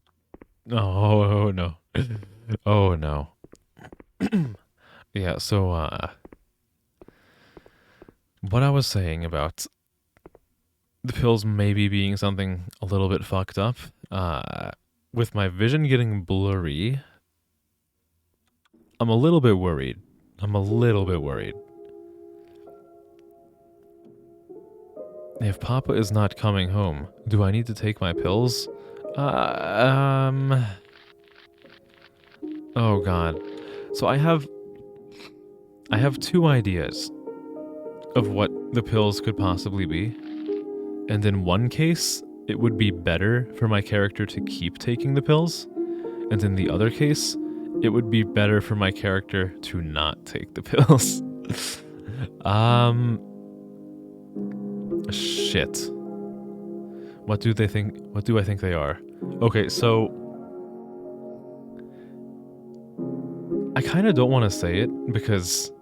Oh, no. Oh, no. Yeah, so, what I was saying about the pills maybe being something a little bit fucked up, with my vision getting blurry, I'm a little bit worried. If Papa is not coming home, do I need to take my pills? Oh god. So I have two ideas of what the pills could possibly be. And in one case, it would be better for my character to keep taking the pills. And in the other case, it would be better for my character to not take the pills. Shit. What do I think they are? Okay, so I kind of don't want to say it because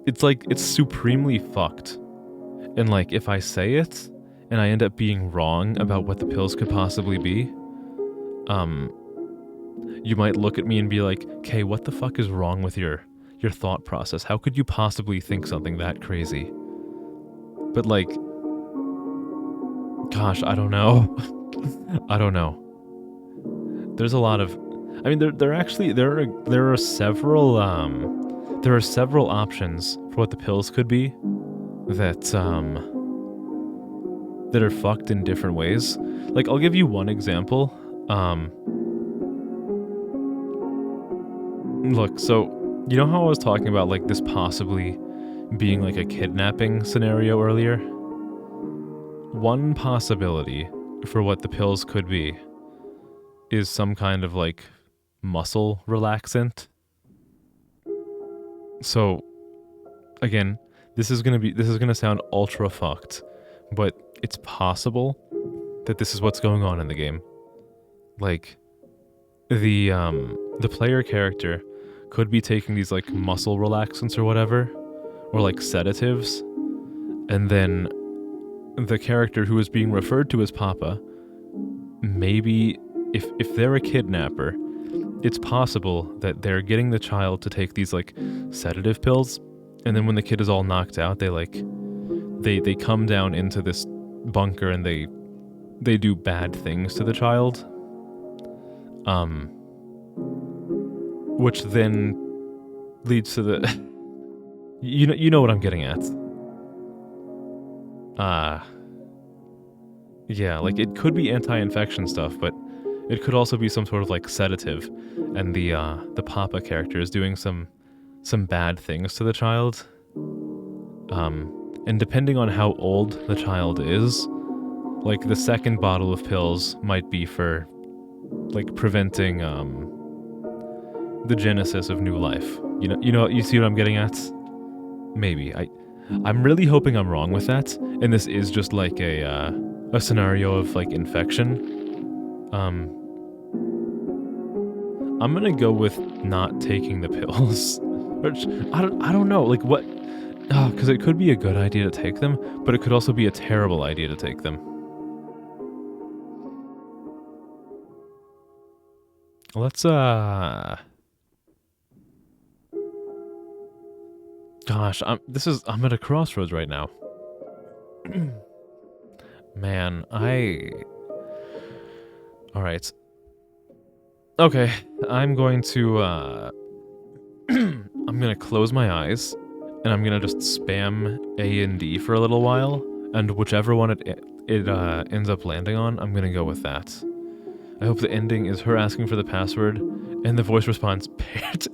it's like it's supremely fucked. And like if I say it and I end up being wrong about what the pills could possibly be, you might look at me and be like, "Okay, what the fuck is wrong with your thought process? How could you possibly think something that crazy?" But like, gosh, I don't know. I don't know. There's a lot of, I mean, there are several options for what the pills could be that are fucked in different ways. Like, I'll give you one example. Look, so you know how I was talking about like this possibly being like a kidnapping scenario earlier? One possibility for what the pills could be is some kind of like muscle relaxant. So again, this is gonna sound ultra fucked, but it's possible that this is what's going on in the game. Like the player character could be taking these like muscle relaxants or whatever, or like sedatives, and then the character who is being referred to as Papa, maybe if they're a kidnapper, it's possible that they're getting the child to take these like sedative pills, and then when the kid is all knocked out, they come down into this bunker and they do bad things to the child, which then leads to the you know what I'm getting at. Yeah, like it could be anti-infection stuff, but it could also be some sort of like sedative, and the Papa character is doing some bad things to the child. And depending on how old the child is, like the second bottle of pills might be for like preventing the genesis of new life. You see what I'm getting at? Maybe. I'm really hoping I'm wrong with that, and this is just like a scenario of like infection. I'm gonna go with not taking the pills. Which I don't know, like what? Because it could be a good idea to take them, but it could also be a terrible idea to take them. Let's Gosh, I'm at a crossroads right now. Man, all right. Okay, I'm going to I'm gonna close my eyes, and I'm gonna just spam A and D for a little while, and whichever one it ends up landing on, I'm gonna go with that. I hope the ending is her asking for the password, and the voice responds, "Parrot."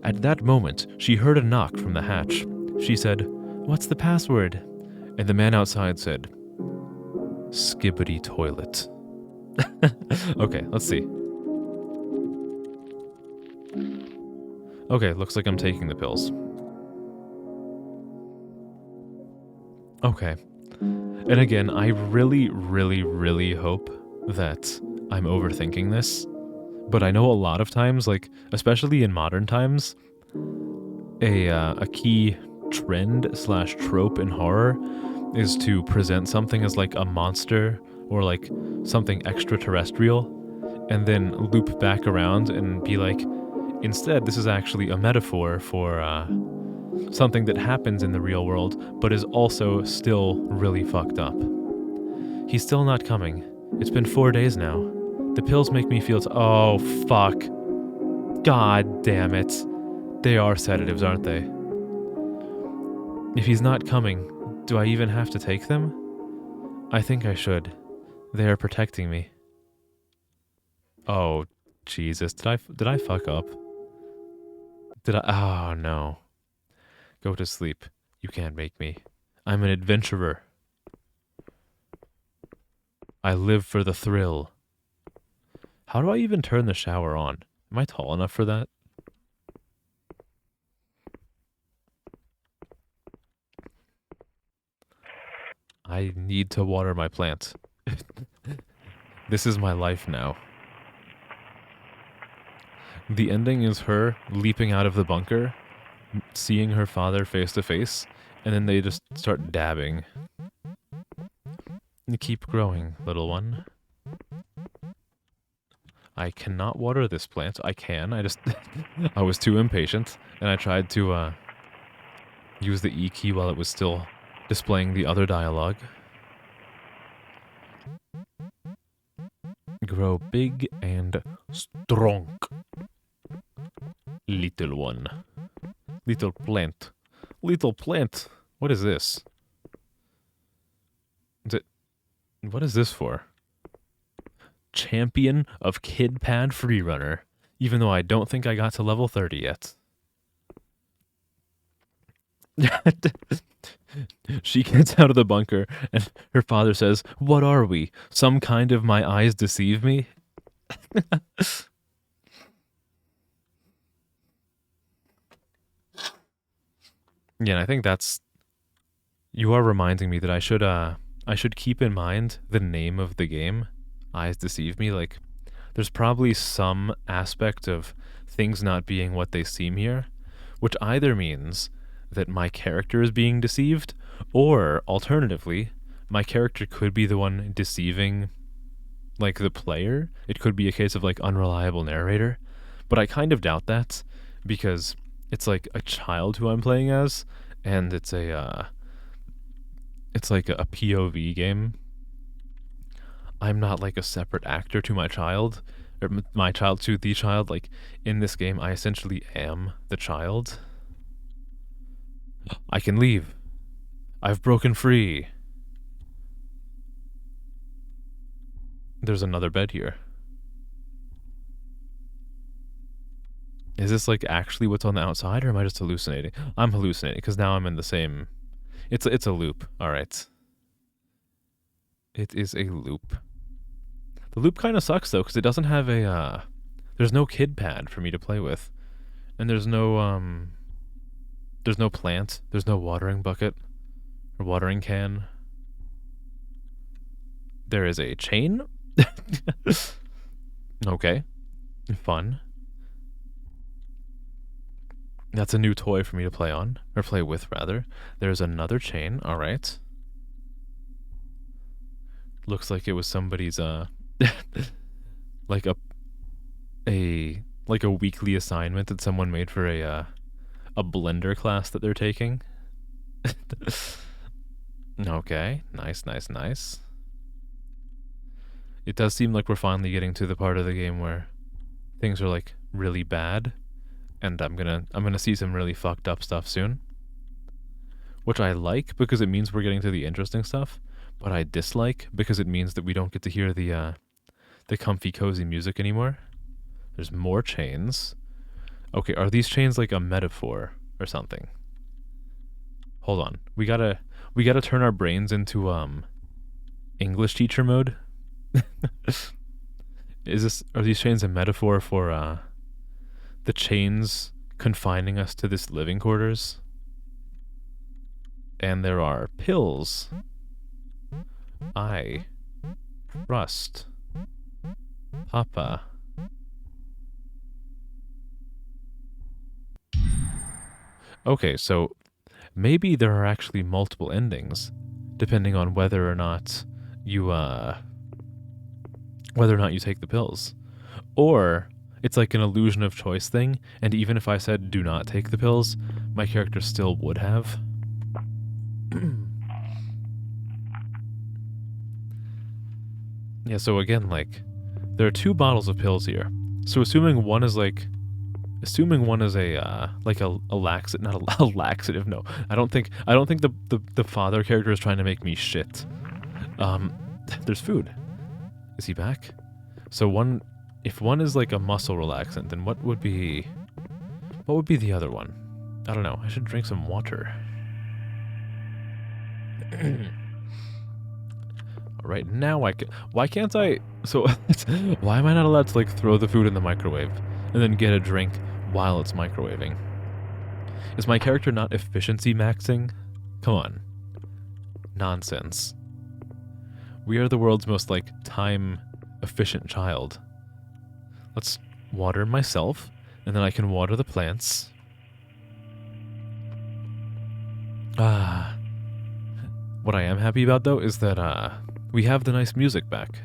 At that moment, she heard a knock from the hatch. She said, "What's the password?" And the man outside said, "Skibbity toilet." Okay, let's see. Okay, looks like I'm taking the pills. Okay. And again, I really, really, really hope that I'm overthinking this. But I know a lot of times, like, especially in modern times, a key trend / trope in horror is to present something as like a monster or like something extraterrestrial, and then loop back around and be like, instead, this is actually a metaphor for something that happens in the real world, but is also still really fucked up. He's still not coming. It's been 4 days now. The pills make me feel oh, fuck. God damn it. They are sedatives, aren't they? If he's not coming, do I even have to take them? I think I should. They are protecting me. Oh, Jesus. Did I fuck up? Oh, no. Go to sleep. You can't make me. I'm an adventurer. I live for the thrill. How do I even turn the shower on? Am I tall enough for that? I need to water my plants. This is my life now. The ending is her leaping out of the bunker, seeing her father face to face, and then they just start dabbing. You keep growing, little one. I cannot water this plant. I can, I was too impatient, and I tried to use the E key while it was still displaying the other dialogue. Grow big and strong. Little one. Little plant. Little plant. What is this? What is this for? Champion of KidPad Freerunner. Even though I don't think I got to level 30 yet. She gets out of the bunker, and her father says, "What are we? Some kind of my eyes deceive me?" Yeah, and I think that's... You are reminding me that I should keep in mind the name of the game, Eyes Deceive Me. Like, there's probably some aspect of things not being what they seem here, which either means that my character is being deceived, or alternatively, my character could be the one deceiving, like, the player. It could be a case of, like, unreliable narrator, but I kind of doubt that, because it's, like, a child who I'm playing as, and it's like a POV game. I'm not, like, a separate actor to my child, or my child to the child. Like, in this game, I essentially am the child. I can leave. I've broken free. There's another bed here. Is this like actually what's on the outside, or am I just hallucinating? I'm hallucinating because now I'm in the same. It's a loop. All right. It is a loop. The loop kind of sucks though because it doesn't have a. There's no kid pad for me to play with, and there's no plant. There's no watering bucket or watering can. There is a chain. Okay. Fun. That's a new toy for me to play on, or play with, rather. There's another chain, alright. Looks like it was somebody's, like a weekly assignment that someone made for a blender class that they're taking. Okay, nice, nice, nice. It does seem like we're finally getting to the part of the game where things are like really bad, and I'm gonna see some really fucked up stuff soon. Which I like because it means we're getting to the interesting stuff, but I dislike because it means that we don't get to hear the comfy cozy music anymore. There's more chains. Okay, are these chains like a metaphor or something? Hold on. We gotta turn our brains into English teacher mode. Are these chains a metaphor for the chains confining us to this living quarters? And there are pills. I trust Papa. Okay, so maybe there are actually multiple endings, depending on whether or not you take the pills. Or it's like an illusion of choice thing, and even if I said do not take the pills, my character still would have. Yeah, so again, like, there are 2 bottles of pills here. So assuming one is a laxative, not a laxative, no. I don't think the father character is trying to make me shit. There's food. Is he back? So if one is like a muscle relaxant, then what would be the other one? I don't know. I should drink some water. Alright, now why can't I, so, why am I not allowed to like throw the food in the microwave and then get a drink while it's microwaving? Is my character not efficiency maxing? Come on. Nonsense. We are the world's most like time efficient child. Let's water myself, and then I can water the plants. What I am happy about though is that we have the nice music back.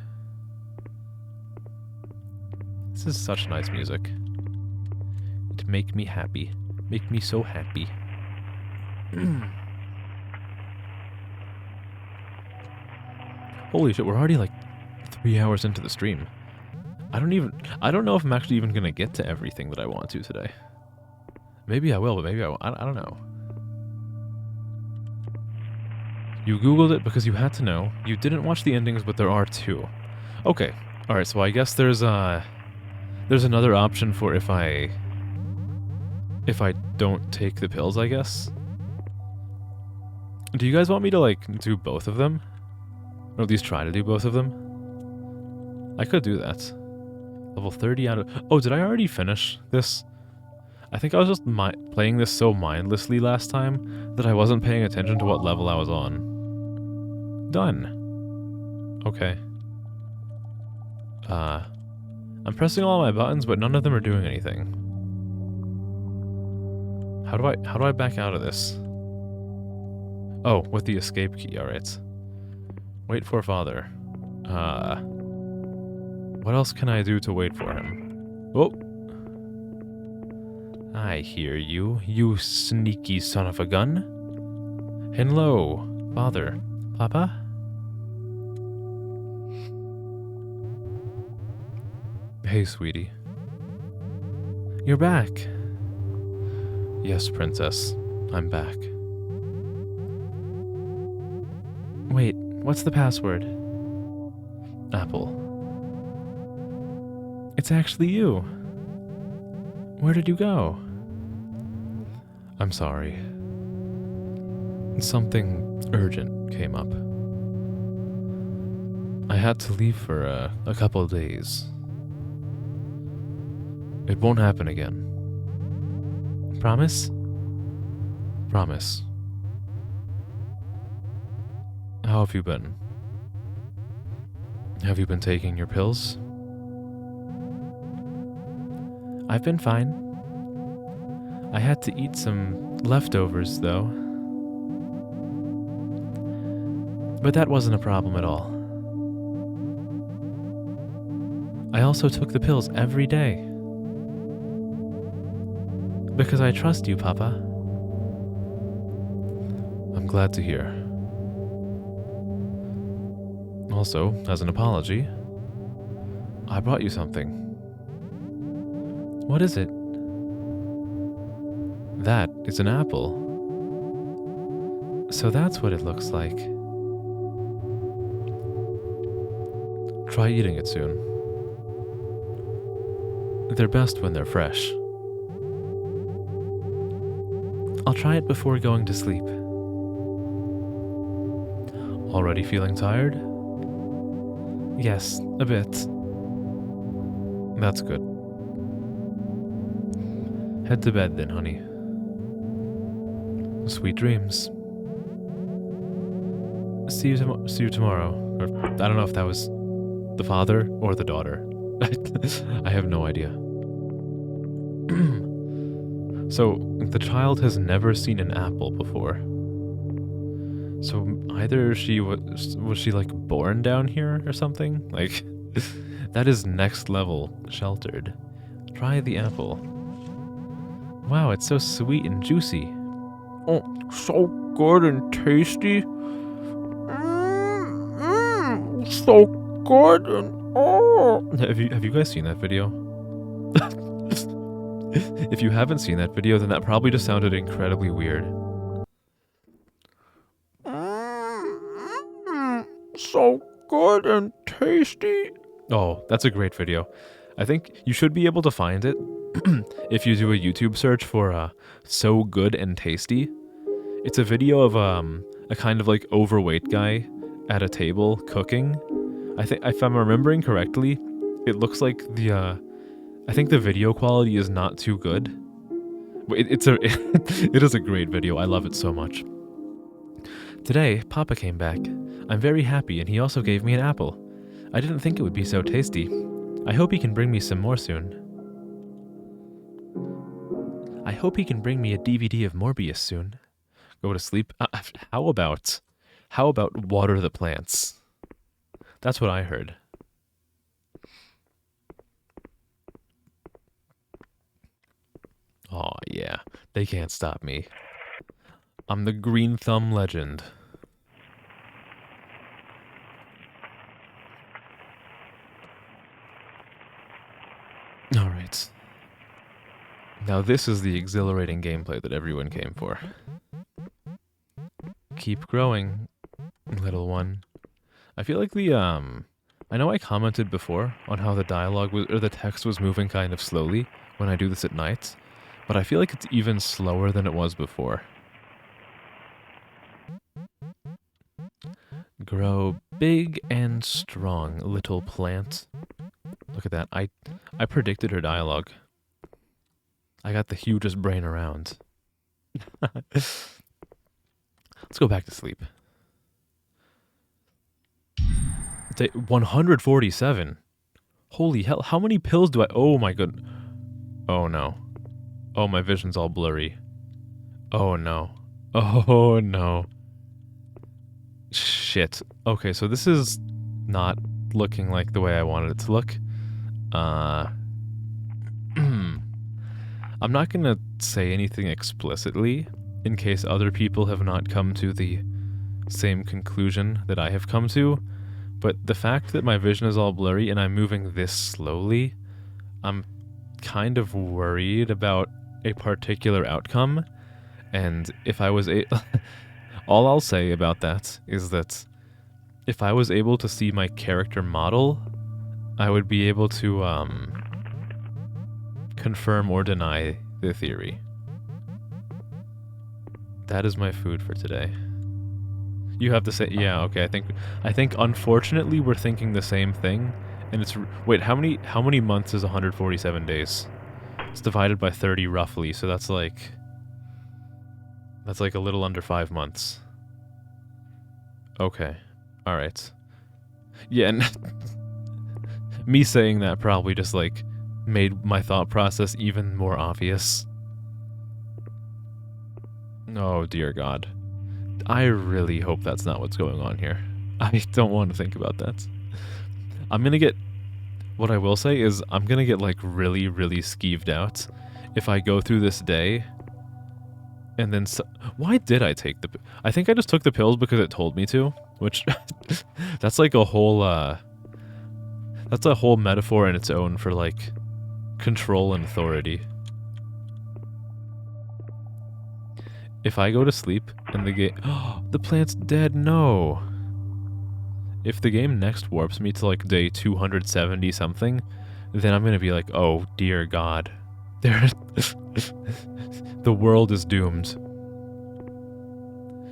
This is such nice music. It make me happy. Make me so happy. Holy shit, we're already like 3 hours into the stream. I don't know if I'm actually even gonna get to everything that I want to today. Maybe I will, but maybe I won't. I don't know. You Googled it because you had to know. You didn't watch the endings, but there are 2. Okay. Alright, so I guess there's another option for if I don't take the pills, I guess. Do you guys want me to, like, do both of them? Or at least try to do both of them? I could do that. Level 30 out of... Oh, did I already finish this? I think I was just playing this so mindlessly last time that I wasn't paying attention to what level I was on. Done. Okay. I'm pressing all my buttons, but none of them are doing anything. How do I back out of this? Oh, with the escape key, alright. Wait for father. What else can I do to wait for him? Oh! I hear you, you sneaky son of a gun. Hello, father. Papa? Hey, sweetie. You're back. Yes, princess. I'm back. Wait, what's the password? Apple. It's actually you. Where did you go? I'm sorry. Something urgent came up. I had to leave for a couple of days. It won't happen again. Promise? Promise. How have you been? Have you been taking your pills? I've been fine. I had to eat some leftovers, though. But that wasn't a problem at all. I also took the pills every day. Because I trust you, Papa. I'm glad to hear. Also, as an apology, I brought you something. What is it? That is an apple. So that's what it looks like. Try eating it soon. They're best when they're fresh. I'll try it before going to sleep. Already feeling tired? Yes, a bit. That's good. Head to bed then, honey. Sweet dreams. See you tomorrow. Or, I don't know if that was the father or the daughter. I have no idea. So, the child has never seen an apple before. So, either she was she like born down here or something? Like, that is next level sheltered. Try the apple. Wow, it's so sweet and juicy.
Oh, so good and tasty. So good and oh.
Have you guys seen that video? If you haven't seen that video, then that probably just sounded incredibly weird.
So good and tasty.
Oh, that's a great video. I think you should be able to find it if you do a YouTube search for so good and tasty. It's a video of a kind of like overweight guy at a table cooking. I think if I'm remembering correctly, it looks like I think the video quality is not too good. It is a great video. I love it so much. Today, Papa came back. I'm very happy, and he also gave me an apple. I didn't think it would be so tasty. I hope he can bring me some more soon. I hope he can bring me a DVD of Morbius soon. Go to sleep. How about water the plants? That's what I heard. Oh yeah, they can't stop me. I'm the Green Thumb Legend. Alright. Now this is the exhilarating gameplay that everyone came for. Keep growing, little one. I feel like I know I commented before on how the dialogue or the text was moving kind of slowly when I do this at night, but I feel like it's even slower than it was before. Grow big and strong, little plant. Look at that. I predicted her dialogue. I got the hugest brain around. Let's go back to sleep. Day 147. Holy hell, how many pills do I... Oh my god. Oh no. Oh, my vision's all blurry. Oh no. Oh no. Shit. Okay, so this is not looking like the way I wanted it to look. I'm not gonna say anything explicitly in case other people have not come to the same conclusion that I have come to, but the fact that my vision is all blurry and I'm moving this slowly, I'm kind of worried about a particular outcome, and if I was all I'll say about that is that if I was able to see my character model, I would be able to confirm or deny the theory. That is my food for today. You have to say, yeah, okay, I think unfortunately we're thinking the same thing, and it's, wait, how many months is 147 days? It's divided by 30 roughly, so that's like a little under 5 months. Okay, alright. Yeah, and me saying that probably just, like, made my thought process even more obvious. Oh, dear God. I really hope that's not what's going on here. I don't want to think about that. I'm gonna get... What I will say is, I'm gonna get, like, really, really skeeved out if I go through this day, and then... Why did I take the... I think I just took the pills because it told me to, which... that's like a whole, that's a whole metaphor in its own for, like, control and authority. If I go to sleep and the game... Oh, the plant's dead, no! If the game next warps me to, like, day 270 something, then I'm gonna be like, oh, dear God. The world is doomed.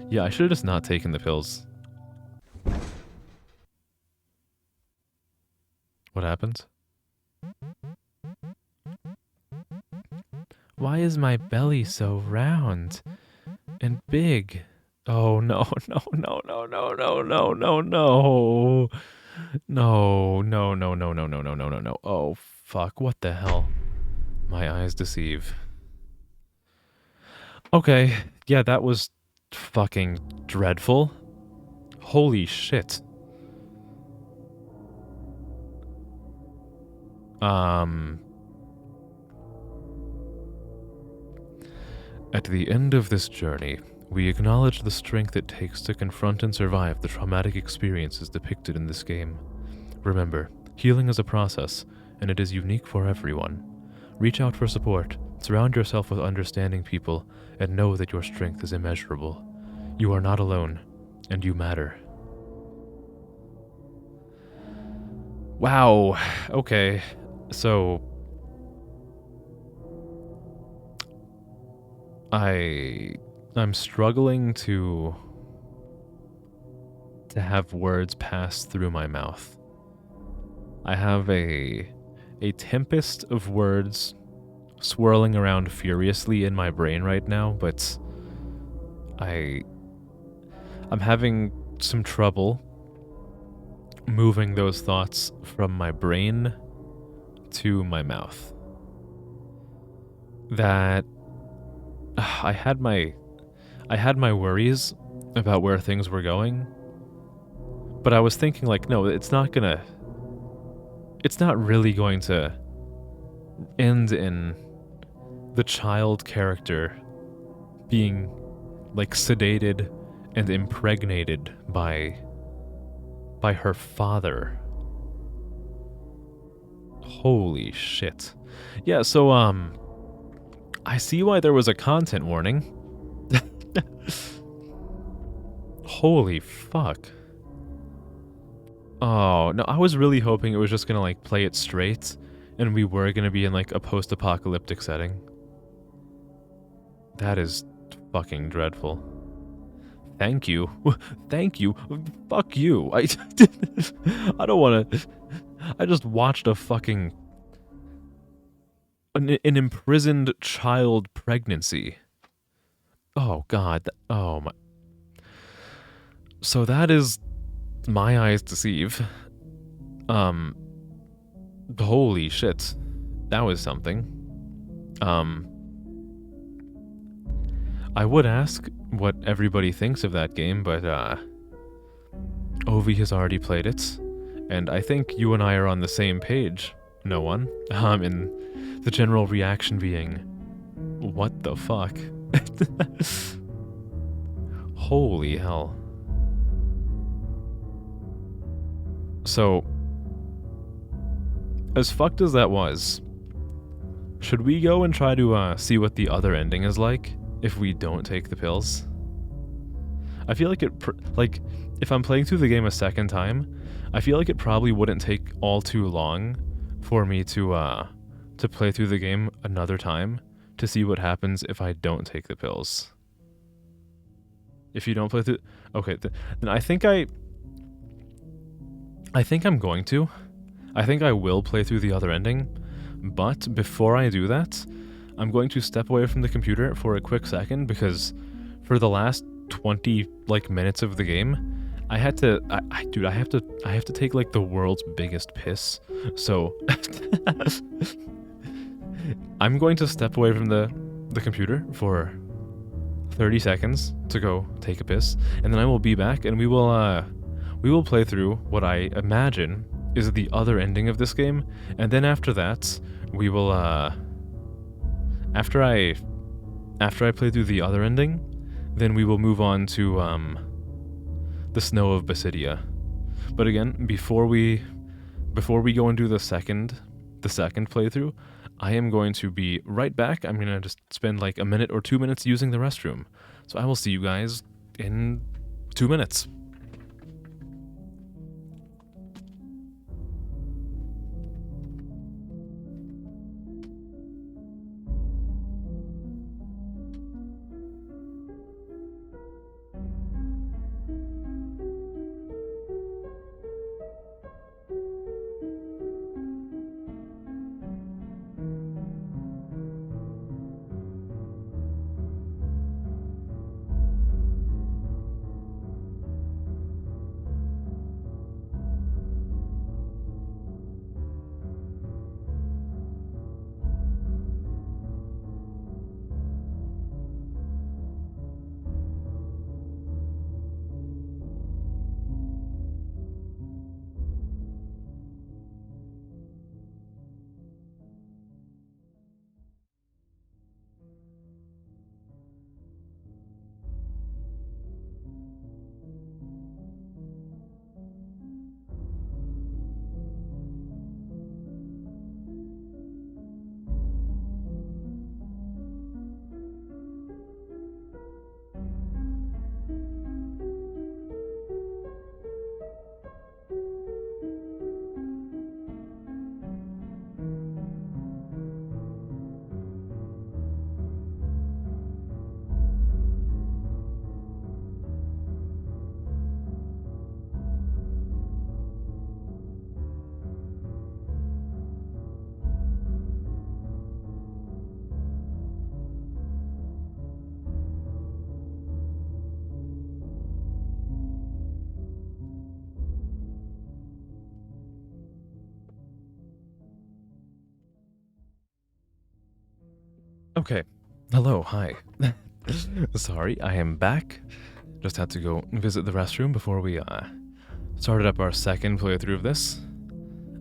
Yeah, I should've just not taken the pills. What happened? Why is my belly so round and big? Oh no, no, no, no, no, no, no, no, no. No, no, no, no, no, no, no, no, no, no. Oh fuck, what the hell? My eyes deceive. Okay, yeah, that was fucking dreadful. Holy shit. At the end of this journey, we acknowledge the strength it takes to confront and survive the traumatic experiences depicted in this game. Remember, healing is a process, and it is unique for everyone. Reach out for support, surround yourself with understanding people, and know that your strength is immeasurable. You are not alone, and you matter. Wow, okay, so... I'm struggling to have words pass through my mouth. I have a tempest of words swirling around furiously in my brain right now, but I'm having some trouble moving those thoughts from my brain to my mouth. That I had my worries about where things were going, but I was thinking, like, no, it's not really going to end in the child character being, like, sedated and impregnated by her father. Holy shit. Yeah, so, I see why there was a content warning. Holy fuck. Oh, no, I was really hoping it was just gonna, like, play it straight, and we were gonna be in, like, a post-apocalyptic setting. That is fucking dreadful. Thank you. Thank you. Fuck you. I don't wanna... I just watched a fucking... An imprisoned child pregnancy. Oh god. Oh my... So that is... My eyes deceive. Holy shit. That was something. I would ask what everybody thinks of that game, but, Ovi has already played it, and I think you and I are on the same page, no one, and the general reaction being, what the fuck? Holy hell. So, as fucked as that was, should we go and try to see what the other ending is like if we don't take the pills? I feel like if I'm playing through the game a second time, I feel like it probably wouldn't take all too long for me to to play through the game another time to see what happens if I don't take the pills. If you don't play through... Okay, then I think I'm going to. I think I will play through the other ending, but before I do that, I'm going to step away from the computer for a quick second because for the last 20 minutes of the game, I have to take like the world's biggest piss. So I'm going to step away from the computer for 30 seconds to go take a piss, and then I will be back and we will play through what I imagine is the other ending of this game, and then after that, we will after I play through the other ending, then we will move on to the Snow of Basidia. But again, before we go and do the second playthrough, I am going to be right back. I'm going to just spend like a minute or 2 minutes using the restroom. So I will see you guys in 2 minutes. Okay. Hello, hi. Sorry, I am back. Just had to go visit the restroom before we started up our second playthrough of this.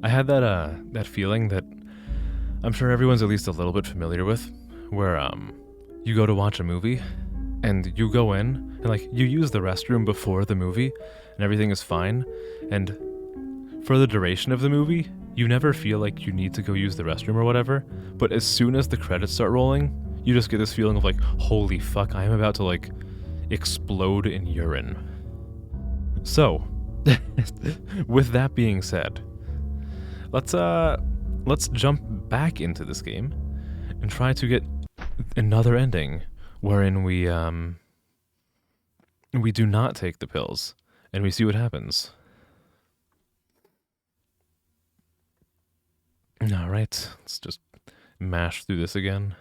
I had that feeling that I'm sure everyone's at least a little bit familiar with, where you go to watch a movie and you go in and like you use the restroom before the movie and everything is fine, and for the duration of the movie, you never feel like you need to go use the restroom or whatever, but as soon as the credits start rolling, you just get this feeling of like, holy fuck, I am about to like explode in urine. So, with that being said, let's jump back into this game and try to get another ending wherein we do not take the pills and we see what happens. Alright, let's just mash through this again.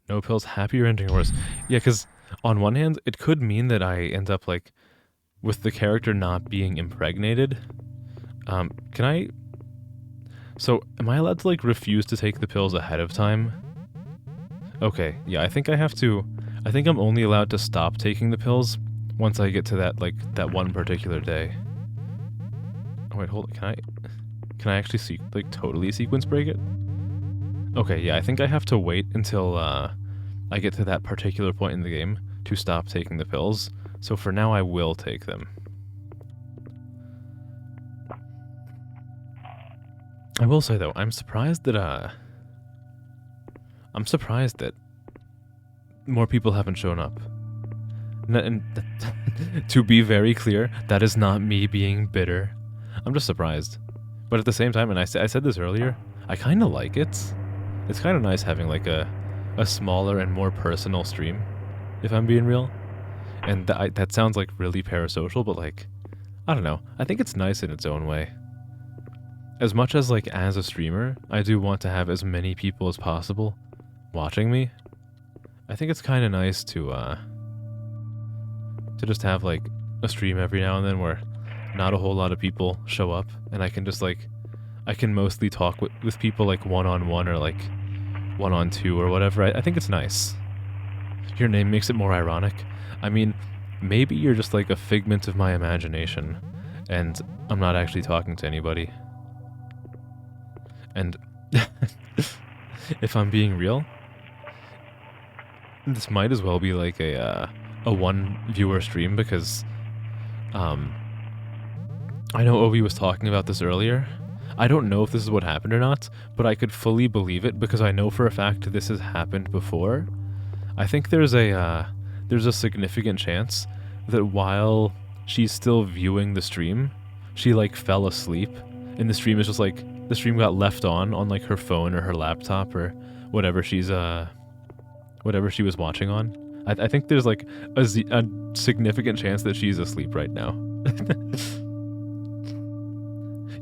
No pills, happier ending or worse. Yeah, because on one hand, it could mean that I end up, like, with the character not being impregnated. Can I... So, am I allowed to, like, refuse to take the pills ahead of time? Okay, yeah, I think I have to... I think I'm only allowed to stop taking the pills once I get to that, like, that one particular day. Oh, wait, hold on. Can I actually totally sequence break it? Okay, yeah, I think I have to wait until I get to that particular point in the game to stop taking the pills. So for now, I will take them. I will say though, I'm surprised that more people haven't shown up. And to be very clear, that is not me being bitter. I'm just surprised. But at the same time, and I said this earlier, I kind of like it. It's kind of nice having like a smaller and more personal stream, if I'm being real. And that sounds like really parasocial, but like, I don't know. I think it's nice in its own way. As much as like as a streamer, I do want to have as many people as possible watching me. I think it's kind of nice to just have like a stream every now and then where not a whole lot of people show up, and I can just like, I can mostly talk with people like one-on-one or like one-on-two or whatever. I think it's nice. Your name makes it more ironic. I mean, maybe you're just like a figment of my imagination, and I'm not actually talking to anybody. And if I'm being real, this might as well be like a one viewer stream, because I know Ovi was talking about this earlier. I don't know if this is what happened or not, but I could fully believe it because I know for a fact this has happened before. I think there's a significant chance that while she's still viewing the stream, she like fell asleep, and the stream is just like, the stream got left on like her phone or her laptop or whatever she was watching on. I think there's like a significant chance that she's asleep right now.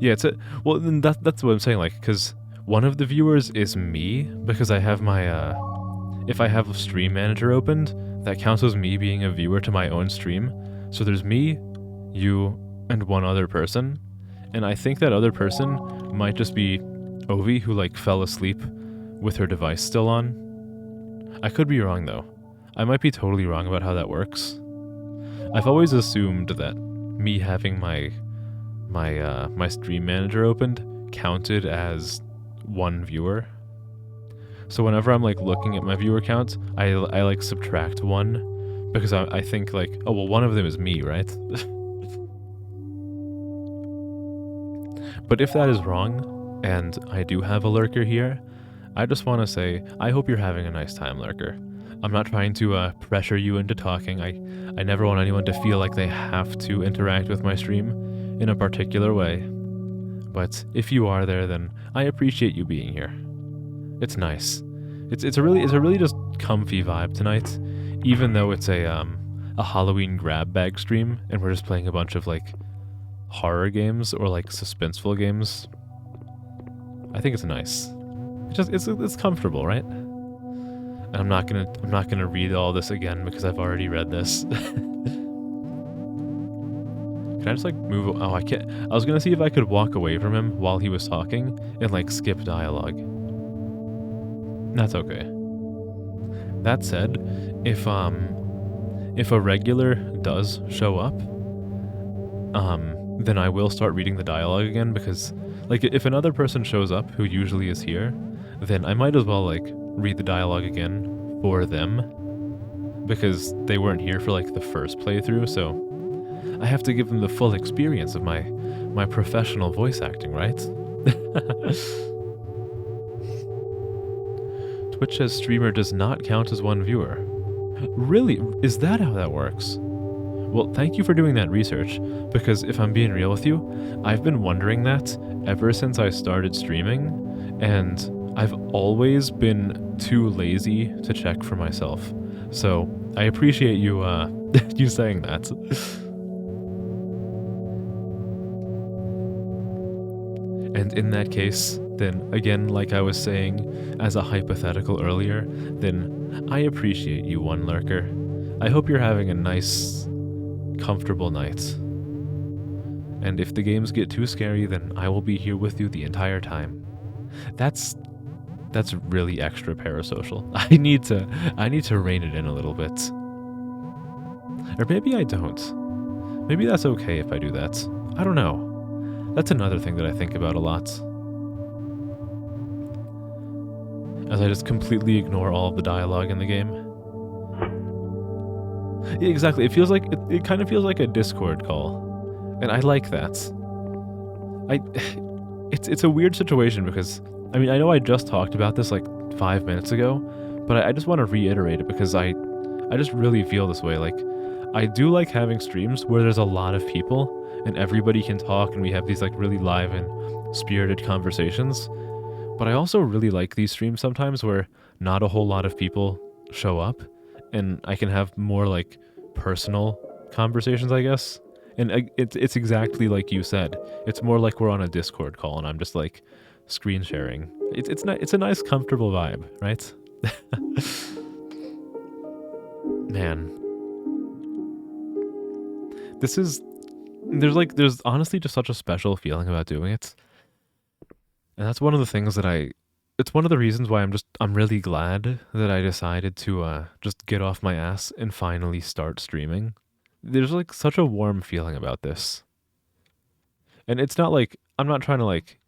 Yeah, well, then that's what I'm saying, like, because one of the viewers is me, because I have my, if I have Stream Manager opened, that counts as me being a viewer to my own stream. So there's me, you, and one other person, and I think that other person might just be Ovi, who, like, fell asleep with her device still on. I could be wrong, though. I might be totally wrong about how that works. I've always assumed that me having my Stream Manager opened counted as one viewer. So whenever I'm like looking at my viewer count, I like subtract one, because I think like, oh well, one of them is me, right? But if that is wrong, and I do have a lurker here, I just want to say, I hope you're having a nice time, lurker. I'm not trying to pressure you into talking. I never want anyone to feel like they have to interact with my stream in a particular way. But if you are there, then I appreciate you being here. It's nice. It's a really just comfy vibe tonight, even though it's a Halloween grab bag stream and we're just playing a bunch of like horror games or like suspenseful games. I think it's nice. It's comfortable, right? And I'm not gonna read all this again because I've already read this. Can I just like move? Oh, I can't. I was gonna see if I could walk away from him while he was talking and like skip dialogue. That's okay. That said, if a regular does show up, then I will start reading the dialogue again, because like if another person shows up who usually is here, then I might as well like read the dialogue again for them, because they weren't here for like the first playthrough, so I have to give them the full experience of my professional voice acting, right? Twitch says streamer does not count as one viewer. Really? Is that how that works? Well, thank you for doing that research, because if I'm being real with you, I've been wondering that ever since I started streaming, and I've always been too lazy to check for myself. So I appreciate you you saying that. And in that case, then again, like I was saying as a hypothetical earlier, then I appreciate you, one lurker. I hope you're having a nice, comfortable night. And if the games get too scary, then I will be here with you the entire time. That's really extra parasocial. I need to rein it in a little bit. Or maybe I don't. Maybe that's okay if I do that. I don't know. That's another thing that I think about a lot. As I just completely ignore all of the dialogue in the game. Yeah, exactly. It feels like it kind of feels like a Discord call. And I like that. It's a weird situation because I mean, I know I just talked about this like 5 minutes ago, but I just want to reiterate it because I just really feel this way. Like, I do like having streams where there's a lot of people and everybody can talk and we have these like really live and spirited conversations. But I also really like these streams sometimes where not a whole lot of people show up and I can have more like personal conversations, I guess. And it's exactly like you said. It's more like we're on a Discord call and I'm just like screen sharing. It's a nice comfortable vibe, right? Man. There's honestly just such a special feeling about doing it. And that's one of the things that it's one of the reasons why I'm really glad that I decided to just get off my ass and finally start streaming. There's like such a warm feeling about this. And it's not like I'm not trying to like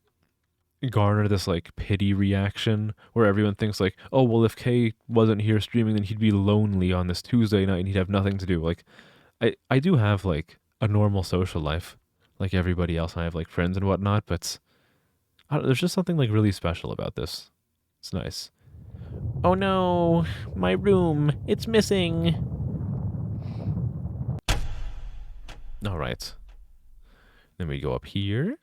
garner this like pity reaction where everyone thinks like, oh well, if Kay wasn't here streaming then he'd be lonely on this Tuesday night and he'd have nothing to do. Like I do have like a normal social life like everybody else. I have like friends and whatnot, but there's just something like really special about this. It's nice.
Oh no, my room, it's missing.
All right. Then we go up here.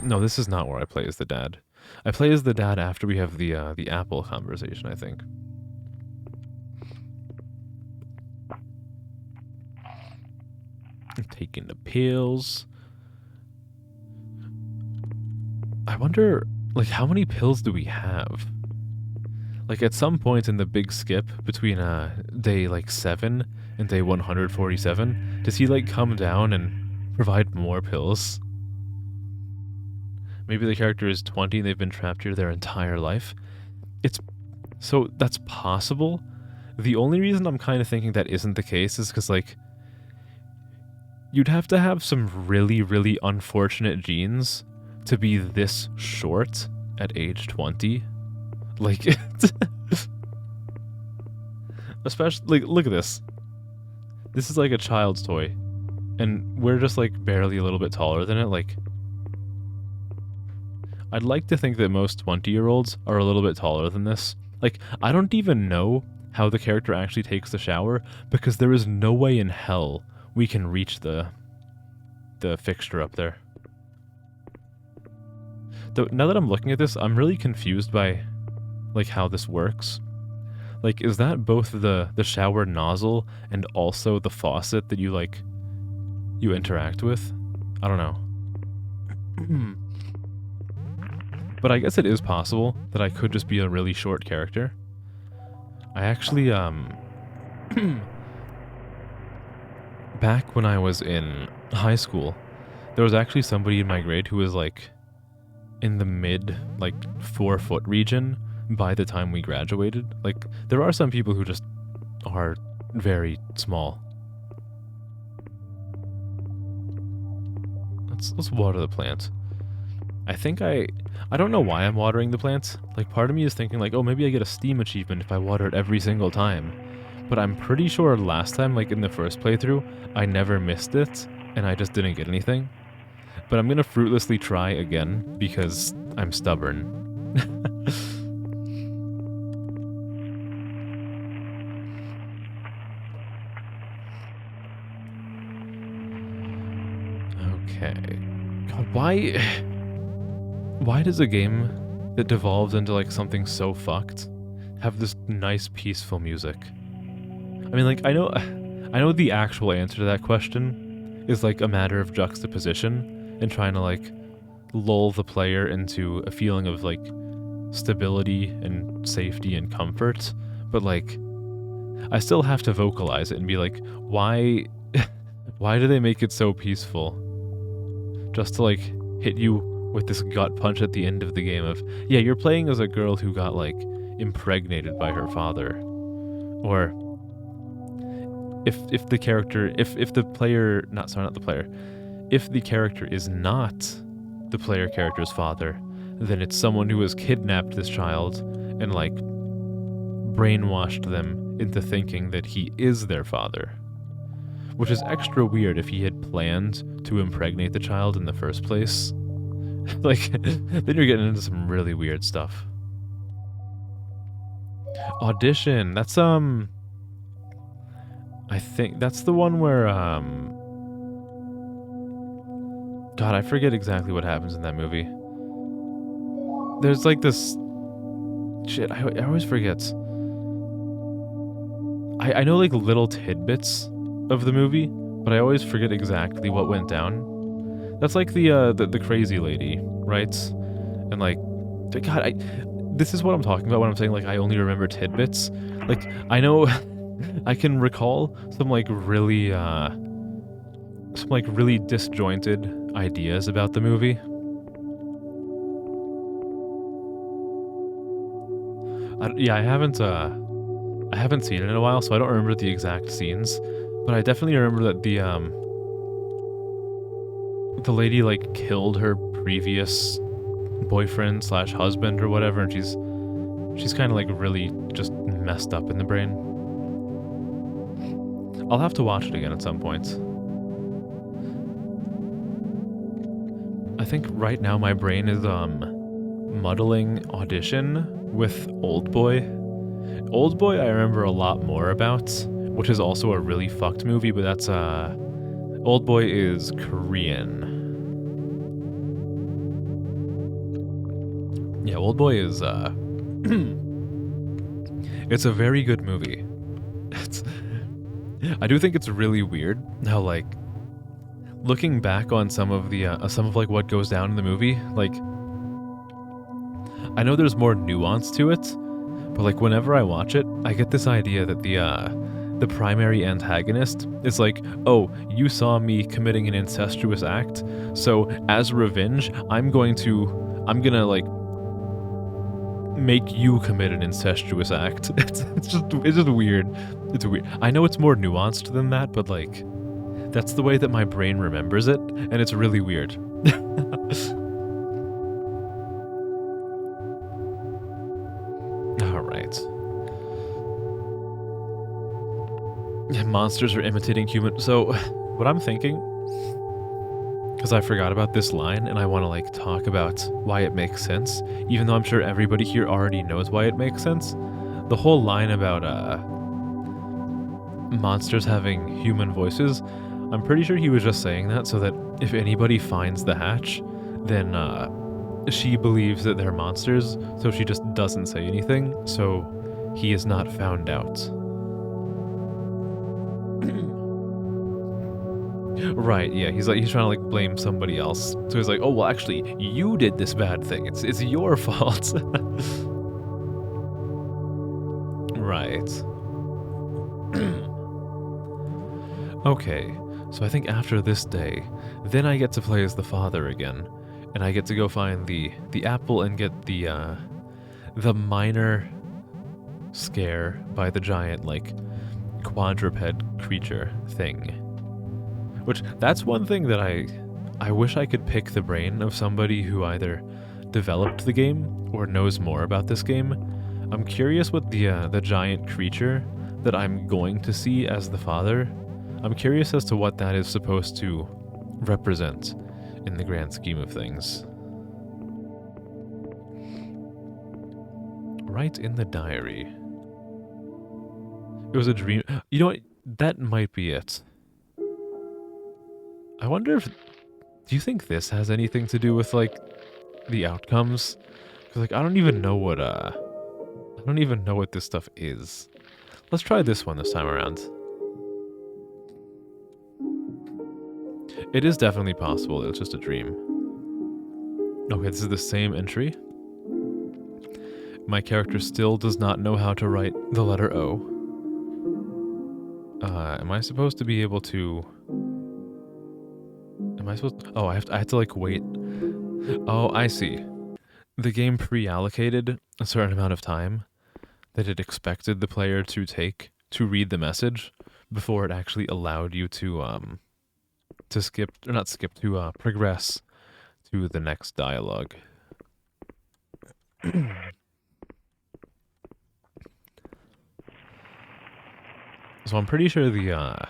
No, this is not where I play as the dad. I play as the dad after we have the Apple conversation, I think. I'm taking the pills. I wonder, like, how many pills do we have? Like, at some point in the big skip between day, like, 7 and day 147, does he, like, come down and provide more pills? Maybe the character is 20 and they've been trapped here their entire life. So that's possible. The only reason I'm kind of thinking that isn't the case is because, like, you'd have to have some really, really unfortunate genes to be this short at age 20. Like, especially, like, look at this. This is like a child's toy. And we're just, like, barely a little bit taller than it. Like, I'd like to think that most 20-year-olds are a little bit taller than this. Like, I don't even know how the character actually takes the shower, because there is no way in hell we can reach the fixture up there. Though, now that I'm looking at this, I'm really confused by, like, how this works. Like, is that both the shower nozzle and also the faucet that you interact with? I don't know. But I guess it is possible that I could just be a really short character. I actually, back when I was in high school, there was actually somebody in my grade who was, like, in the mid, like, 4-foot region by the time we graduated. Like, there are some people who just are very small. Let's water the plant. I think I don't know why I'm watering the plants. Like, part of me is thinking, like, oh, maybe I get a Steam achievement if I water it every single time. But I'm pretty sure last time, like, in the first playthrough, I never missed it, and I just didn't get anything. But I'm gonna fruitlessly try again, because I'm stubborn. Okay. God, why does a game that devolves into, like, something so fucked have this nice, peaceful music? I mean, like, I know the actual answer to that question is, like, a matter of juxtaposition and trying to, like, lull the player into a feeling of, like, stability and safety and comfort. But, like, I still have to vocalize it and be like, why do they make it so peaceful? Just to, like, hit you with this gut punch at the end of the game of, yeah, you're playing as a girl who got, like, impregnated by her father. Or if the character, if the player, if the character is not the player character's father, then it's someone who has kidnapped this child and, like, brainwashed them into thinking that he is their father. Which is extra weird if he had planned to impregnate the child in the first place. Like, then you're getting into some really weird stuff. Audition, that's I think that's the one where, God, I forget exactly what happens in that movie. There's like this... Shit, I always forget. I know like little tidbits of the movie, but I always forget exactly what went down. That's like the crazy lady, right? And like, God, this is what I'm talking about when I'm saying like I only remember tidbits. Like I know, I can recall some like really disjointed ideas about the movie. Yeah, I haven't seen it in a while, so I don't remember the exact scenes, but I definitely remember that the lady like killed her previous boyfriend slash husband or whatever, and she's kind of like really just messed up in the brain. I'll have to watch it again at some point. I think right now my brain is muddling Audition with Oldboy. Oldboy I remember a lot more about, which is also a really fucked movie, but that's Oldboy is Korean. Yeah, Oldboy is it's a very good movie. I do think it's really weird how like looking back on some of like what goes down in the movie, like I know there's more nuance to it, but like whenever I watch it, I get this idea that the primary antagonist is like, oh, you saw me committing an incestuous act, so as revenge, I'm gonna like make you commit an incestuous act. It's just weird. It's weird. I know it's more nuanced than that, but like that's the way that my brain remembers it, and it's really weird. All right. Monsters are imitating humans. So, what I'm thinking, because I forgot about this line and I want to like talk about why it makes sense, even though I'm sure everybody here already knows why it makes sense. The whole line about monsters having human voices, I'm pretty sure he was just saying that so that if anybody finds the hatch, then she believes that they're monsters, so she just doesn't say anything, so he is not found out. Right, yeah, he's trying to like blame somebody else. So he's like, oh well actually, you did this bad thing. It's your fault. Right. Okay, so I think after this day, then I get to play as the father again, and I get to go find the apple and get the minor scare by the giant like quadruped creature thing. Which that's one thing that I wish I could pick the brain of somebody who either developed the game or knows more about this game. I'm curious what the giant creature that I'm going to see as the father, I'm curious as to what that is supposed to represent in the grand scheme of things. Right in the diary. It was a dream. You know what? That might be it. I wonder if... Do you think this has anything to do with, like, the outcomes? Because, like, I don't even know what this stuff is. Let's try this one this time around. It is definitely possible that it's just a dream. Okay, this is the same entry. My character still does not know how to write the letter O. Am I supposed to be able to... Am I supposed to... Oh, I have to like wait. Oh, I see. The game pre-allocated a certain amount of time that it expected the player to take to read the message before it actually allowed you to progress to the next dialogue. So I'm pretty sure the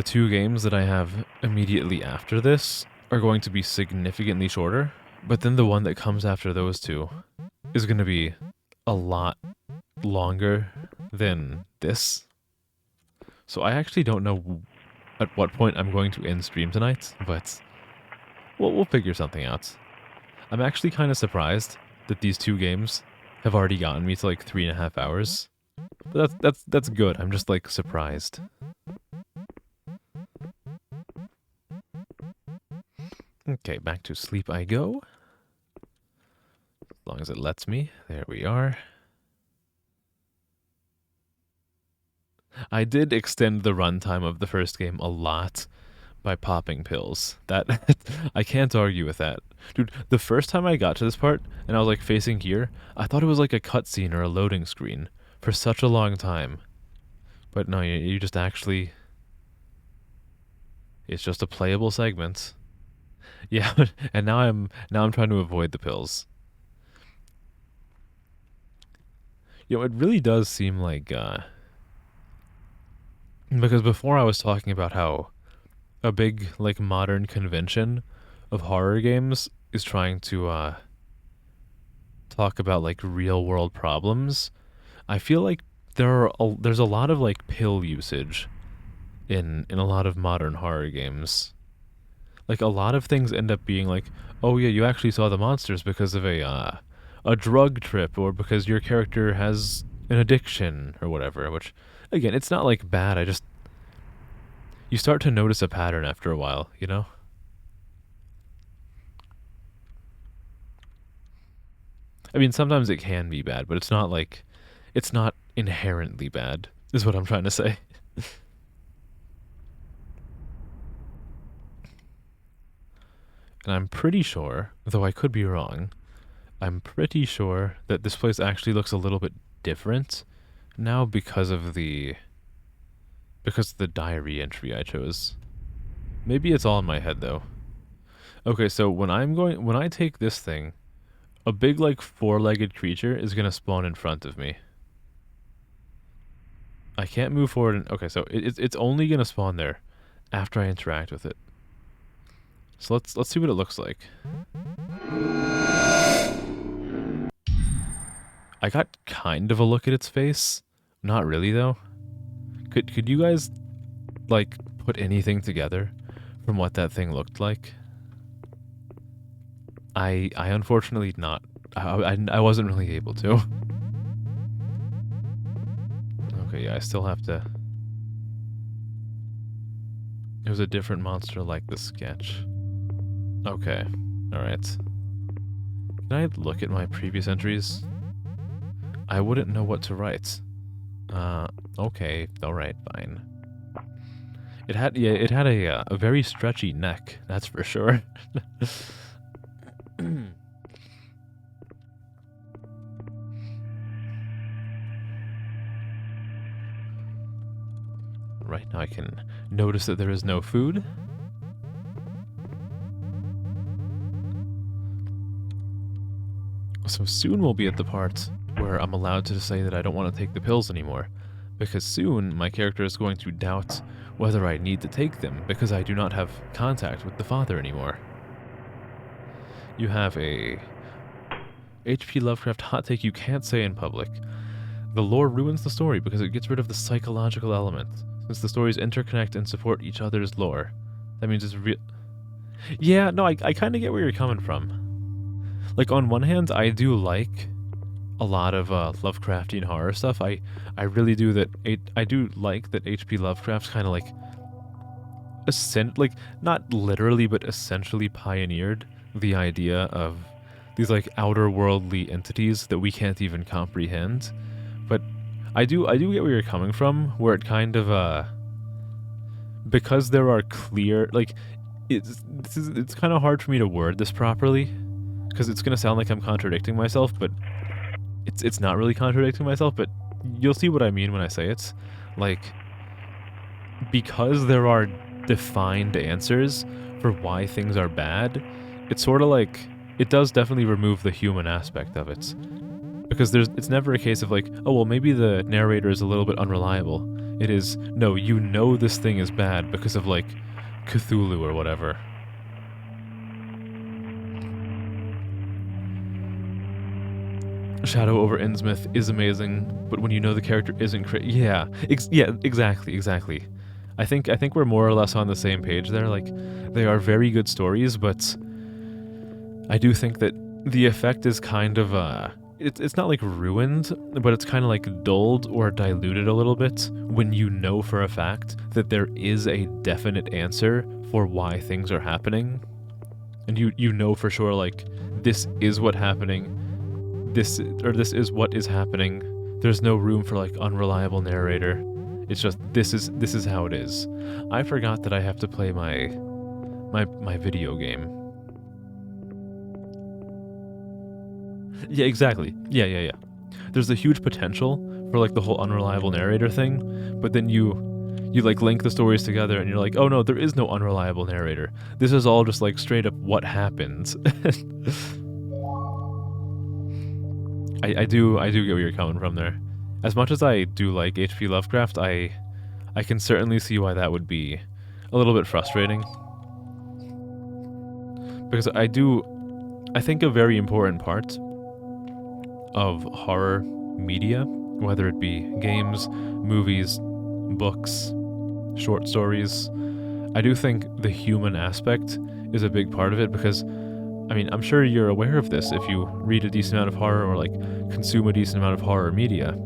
two games that I have immediately after this are going to be significantly shorter, but then the one that comes after those two is going to be a lot longer than this. So I actually don't know at what point I'm going to end stream tonight, but we'll figure something out. I'm actually kind of surprised that these two games have already gotten me to like 3.5 hours. But that's good. I'm just like surprised. Okay, back to sleep I go. As long as it lets me. There we are. I did extend the runtime of the first game a lot by popping pills. That I can't argue with that. Dude, the first time I got to this part and I was like facing here, I thought it was like a cutscene or a loading screen for such a long time. But no, you just actually... It's just a playable segment. Yeah, and now I'm trying to avoid the pills. You know, it really does seem like because before I was talking about how a big like modern convention of horror games is trying to talk about like real world problems. I feel like there's a lot of like pill usage in a lot of modern horror games. Like a lot of things end up being like, oh yeah, you actually saw the monsters because of a drug trip or because your character has an addiction or whatever, which again, it's not like bad. You start to notice a pattern after a while, you know? I mean, sometimes it can be bad, but it's not inherently bad, is what I'm trying to say. And I'm pretty sure, though I could be wrong, I'm pretty sure that this place actually looks a little bit different now because of the diary entry I chose. Maybe it's all in my head though. Okay, so when I take this thing, a big like four-legged creature is gonna spawn in front of me. I can't move forward. Okay, so it's only gonna spawn there after I interact with it. So let's see what it looks like. I got kind of a look at its face. Not really though. Could you guys like put anything together from what that thing looked like? I unfortunately not. I wasn't really able to. Okay, yeah, I still have to. It was a different monster like the sketch. Okay, alright. Can I look at my previous entries? I wouldn't know what to write. Okay, alright, fine. It had a very stretchy neck, that's for sure. Right now I can notice that there is no food. So soon we'll be at the part where I'm allowed to say that I don't want to take the pills anymore, because soon my character is going to doubt whether I need to take them because I do not have contact with the father anymore. You have a H.P. Lovecraft hot take you can't say in public. The lore ruins the story because it gets rid of the psychological element, since the stories interconnect and support each other's lore. That means it's real. Yeah, no, I kind of get where you're coming from. Like, on one hand, I do like a lot of Lovecraftian horror stuff. I really do that. I do like that H.P. Lovecraft's kind of like, not literally, but essentially pioneered the idea of these like outer worldly entities that we can't even comprehend. But I do get where you're coming from, where it kind of because there are clear like it's kind of hard for me to word this properly because it's gonna sound like I'm contradicting myself, but it's not really contradicting myself. But you'll see what I mean when I say it. Like, because there are defined answers for why things are bad, it's sort of like it does definitely remove the human aspect of it. Because it's never a case of like, oh well, maybe the narrator is a little bit unreliable. It is, no, you know this thing is bad because of like Cthulhu or whatever. Shadow over Innsmouth is amazing, but when you know the character isn't yeah, exactly. I think we're more or less on the same page there. Like, they are very good stories, but I do think that the effect is kind of it's not like ruined, but it's kind of like dulled or diluted a little bit when you know for a fact that there is a definite answer for why things are happening, and you know for sure, like, this is what happening, this is what is happening. There's no room for like unreliable narrator. It's just this is how it is. I forgot that I have to play my video game. Yeah, exactly. Yeah. There's a huge potential for like the whole unreliable narrator thing, but then you like link the stories together and you're like, oh no, there is no unreliable narrator. This is all just like straight up what happens. I do get where you're coming from there. As much as I do like H.P. Lovecraft, I can certainly see why that would be a little bit frustrating. Because I think a very important part of horror media, whether it be games, movies, books, short stories, I do think the human aspect is a big part of it because, I mean, I'm sure you're aware of this if you read a decent amount of horror or like consume a decent amount of horror media.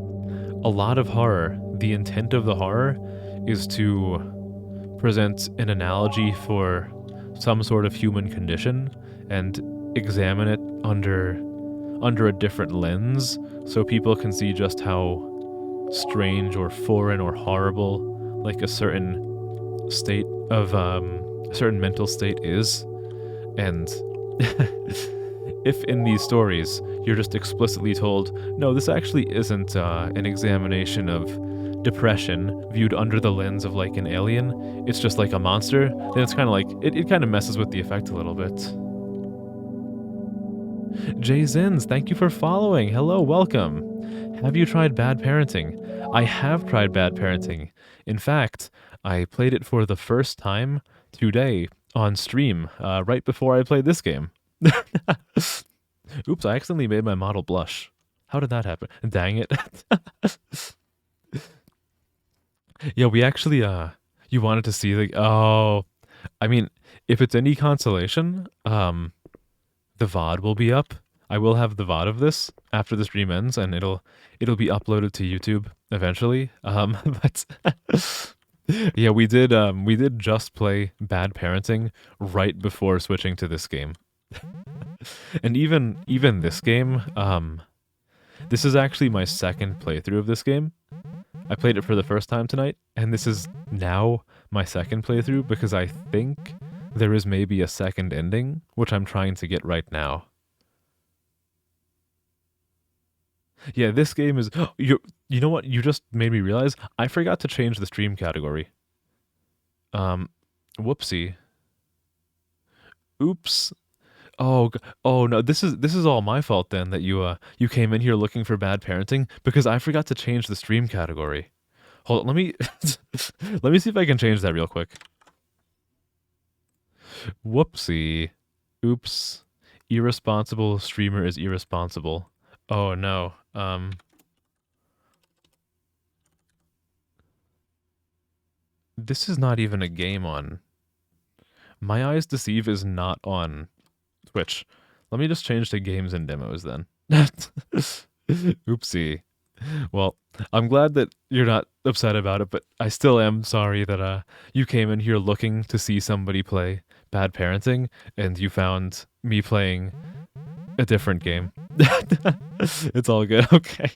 A lot of horror, the intent of the horror is to present an analogy for some sort of human condition and examine it under a different lens so people can see just how strange or foreign or horrible like a certain state of a certain mental state is. And if in these stories you're just explicitly told, no, this actually isn't an examination of depression viewed under the lens of like an alien, it's just like a monster, then it's kind of like, it kind of messes with the effect a little bit. Jay Zins, thank you for following. Hello, welcome. Have you tried Bad Parenting? I have tried Bad Parenting. In fact, I played it for the first time today on stream, right before I played this game. Oops, I accidentally made my model blush. How did that happen? Dang it. Yeah, we actually, you wanted to see the, oh, I mean, if it's any consolation, the VOD will be up. I will have the VOD of this after the stream ends, and it'll be uploaded to YouTube eventually. But yeah, we did just play Bad Parenting right before switching to this game. And even this game, this is actually my second playthrough of this game. I played it for the first time tonight, and this is now my second playthrough because I think there is maybe a second ending, which I'm trying to get right now. Yeah, this game is... You know what? You just made me realize I forgot to change the stream category. Whoopsie. Oops. Oh no, this is all my fault then that you came in here looking for Bad Parenting because I forgot to change the stream category. Hold on, let me let me see if I can change that real quick. Whoopsie. Oops. Irresponsible streamer is irresponsible. Oh no. This is not even a game on. My Eyes Deceive is not on Twitch. Let me just change to games and demos then. Oopsie. Well, I'm glad that you're not upset about it, but I still am sorry that you came in here looking to see somebody play Bad Parenting, and you found me playing a different game. It's all good, okay.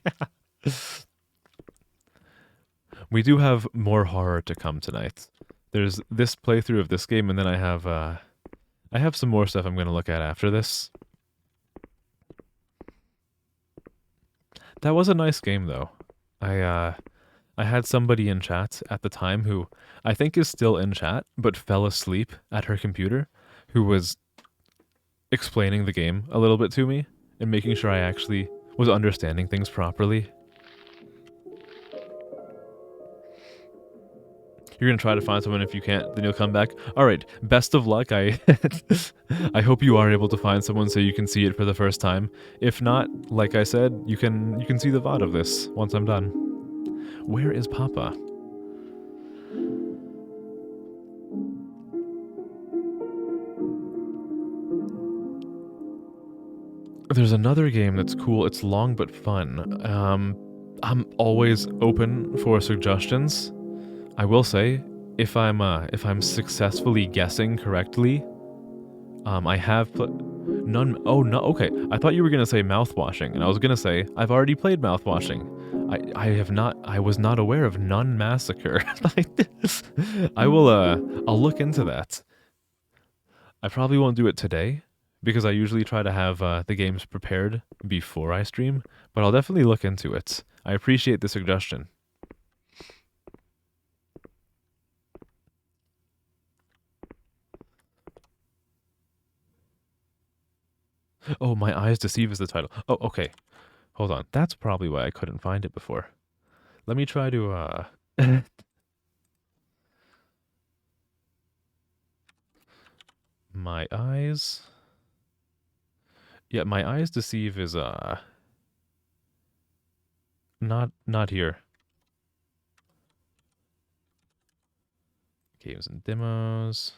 We do have more horror to come tonight. There's this playthrough of this game, and then I have some more stuff I'm going to look at after this. That was a nice game, though. I had somebody in chat at the time who I think is still in chat, but fell asleep at her computer, who was explaining the game a little bit to me and making sure I actually was understanding things properly. You're gonna try to find someone. If you can't, then you'll come back. All right. Best of luck. I I hope you are able to find someone so you can see it for the first time. If not, like I said, you can see the VOD of this once I'm done. Where is Papa? There's another game that's cool. It's long but fun. I'm always open for suggestions. I will say, if I'm successfully guessing correctly, I have put none. Oh no, okay. I thought you were gonna say mouthwashing, and I was gonna say I've already played mouthwashing. I have not. I was not aware of Nun Massacre. I will. I'll look into that. I probably won't do it today because I usually try to have the games prepared before I stream, but I'll definitely look into it. I appreciate the suggestion. Oh, My Eyes Deceive is the title. Oh, okay. Hold on. That's probably why I couldn't find it before. Let me try to, My Eyes... Yeah, My Eyes Deceive is, not here. Games and demos...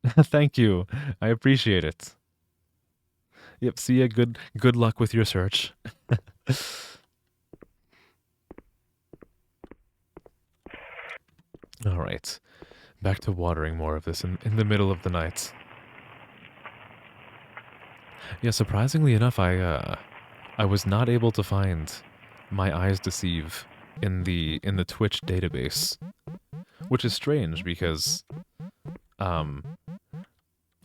Thank you. I appreciate it. Yep, see ya. Good luck with your search. All right. Back to watering more of this in the middle of the night. Yeah, surprisingly enough, I was not able to find My Eyes Deceive in the Twitch database, which is strange because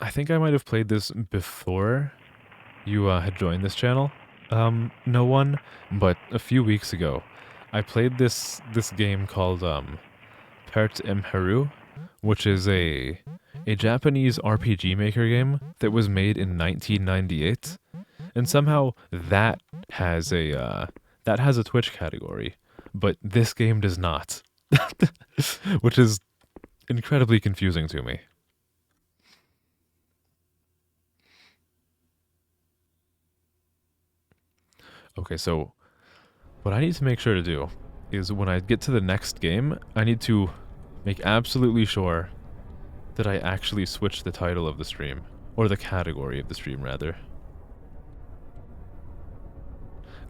I think I might have played this before you had joined this channel. No one, but a few weeks ago, I played this game called Pert Imheru, which is a Japanese RPG Maker game that was made in 1998, and somehow that has a Twitch category, but this game does not, which is incredibly confusing to me. Okay, so what I need to make sure to do is when I get to the next game, I need to make absolutely sure that I actually switch the title of the stream, or the category of the stream, rather.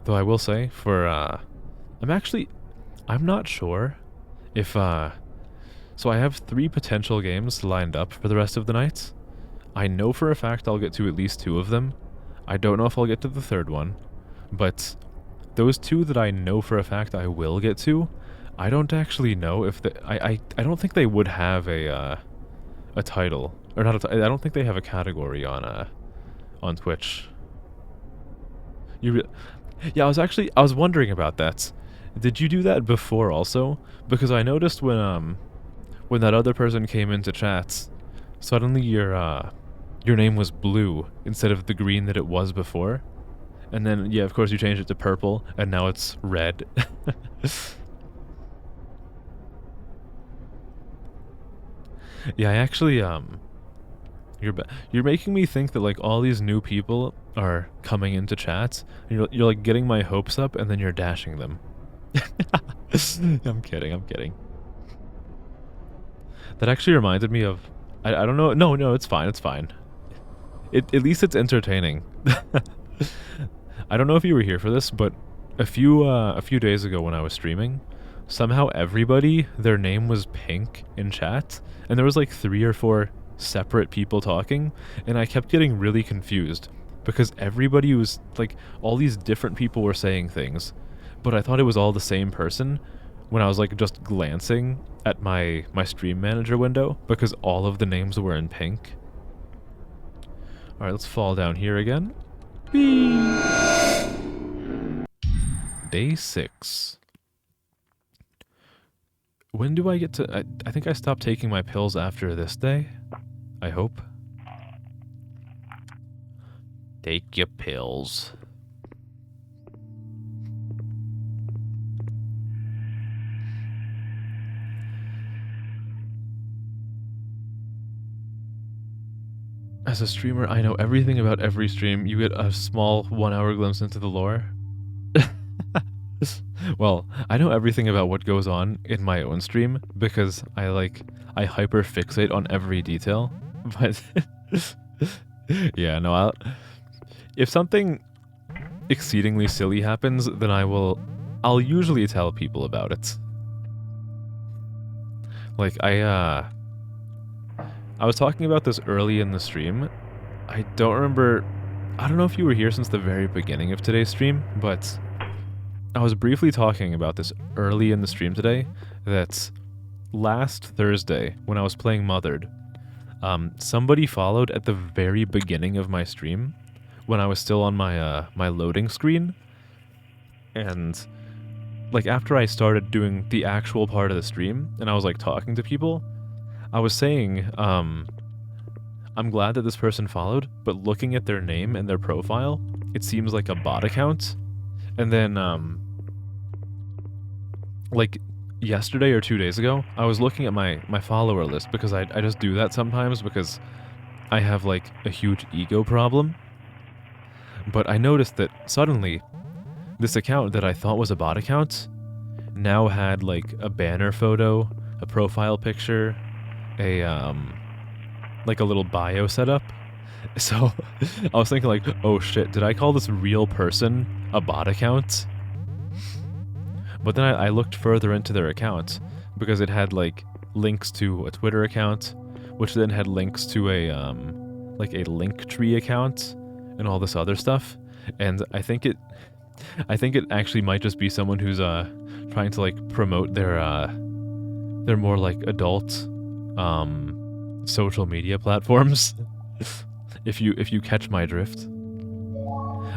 Though I will say, for, I'm not sure if, so I have 3 potential games lined up for the rest of the night. I know for a fact I'll get to at least 2 of them. I don't know if I'll get to the 3rd one, but those 2 that I know for a fact I will get to, I don't actually know if I don't think they would have a title, or not I don't think they have a category on Twitch. Yeah, I was wondering about that. Did you do that before also? Because I noticed when that other person came into chat, suddenly your name was blue instead of the green that it was before. And then, yeah, of course you changed it to purple, and now it's red. Yeah, I actually, you're making me think that, like, all these new people are coming into chats, and you're like, getting my hopes up, and then you're dashing them. I'm kidding. That actually reminded me of, I don't know, no, it's fine. At least it's entertaining. I don't know if you were here for this, but a few days ago when I was streaming, somehow everybody, their name was pink in chat, and there was like 3 or 4 separate people talking, and I kept getting really confused because everybody was like, all these different people were saying things, but I thought it was all the same person when I was like just glancing at my stream manager window because all of the names were in pink. Alright, let's fall down here again. Whee! Day 6. When do I get to... I think I stopped taking my pills after this day. I hope. Take your pills. as a streamer, I know everything about every stream. You get a small 1 hour glimpse into the lore. Well, I know everything about what goes on in my own stream because I hyper fixate on every detail. But yeah, no, if something exceedingly silly happens, then I'll usually tell people about it. Like I was talking about this early in the stream. I don't know if you were here since the very beginning of today's stream, but I was briefly talking about this early in the stream today, that last Thursday, when I was playing Mothered, somebody followed at the very beginning of my stream, when I was still on my my loading screen, and like after I started doing the actual part of the stream, and I was like talking to people, I was saying, I'm glad that this person followed, but looking at their name and their profile, it seems like a bot account. And then, like, yesterday or 2 days ago, I was looking at my follower list, because I just do that sometimes, because I have, like, a huge ego problem. But I noticed that, suddenly, this account that I thought was a bot account now had, like, a banner photo, a profile picture, like a little bio setup. So I was thinking like, oh shit, did I call this real person a bot account? But then I looked further into their account because it had like links to a Twitter account, which then had links to a like a Linktree account and all this other stuff. And I think it actually might just be someone who's trying to like promote their more like adult social media platforms. if you catch my drift.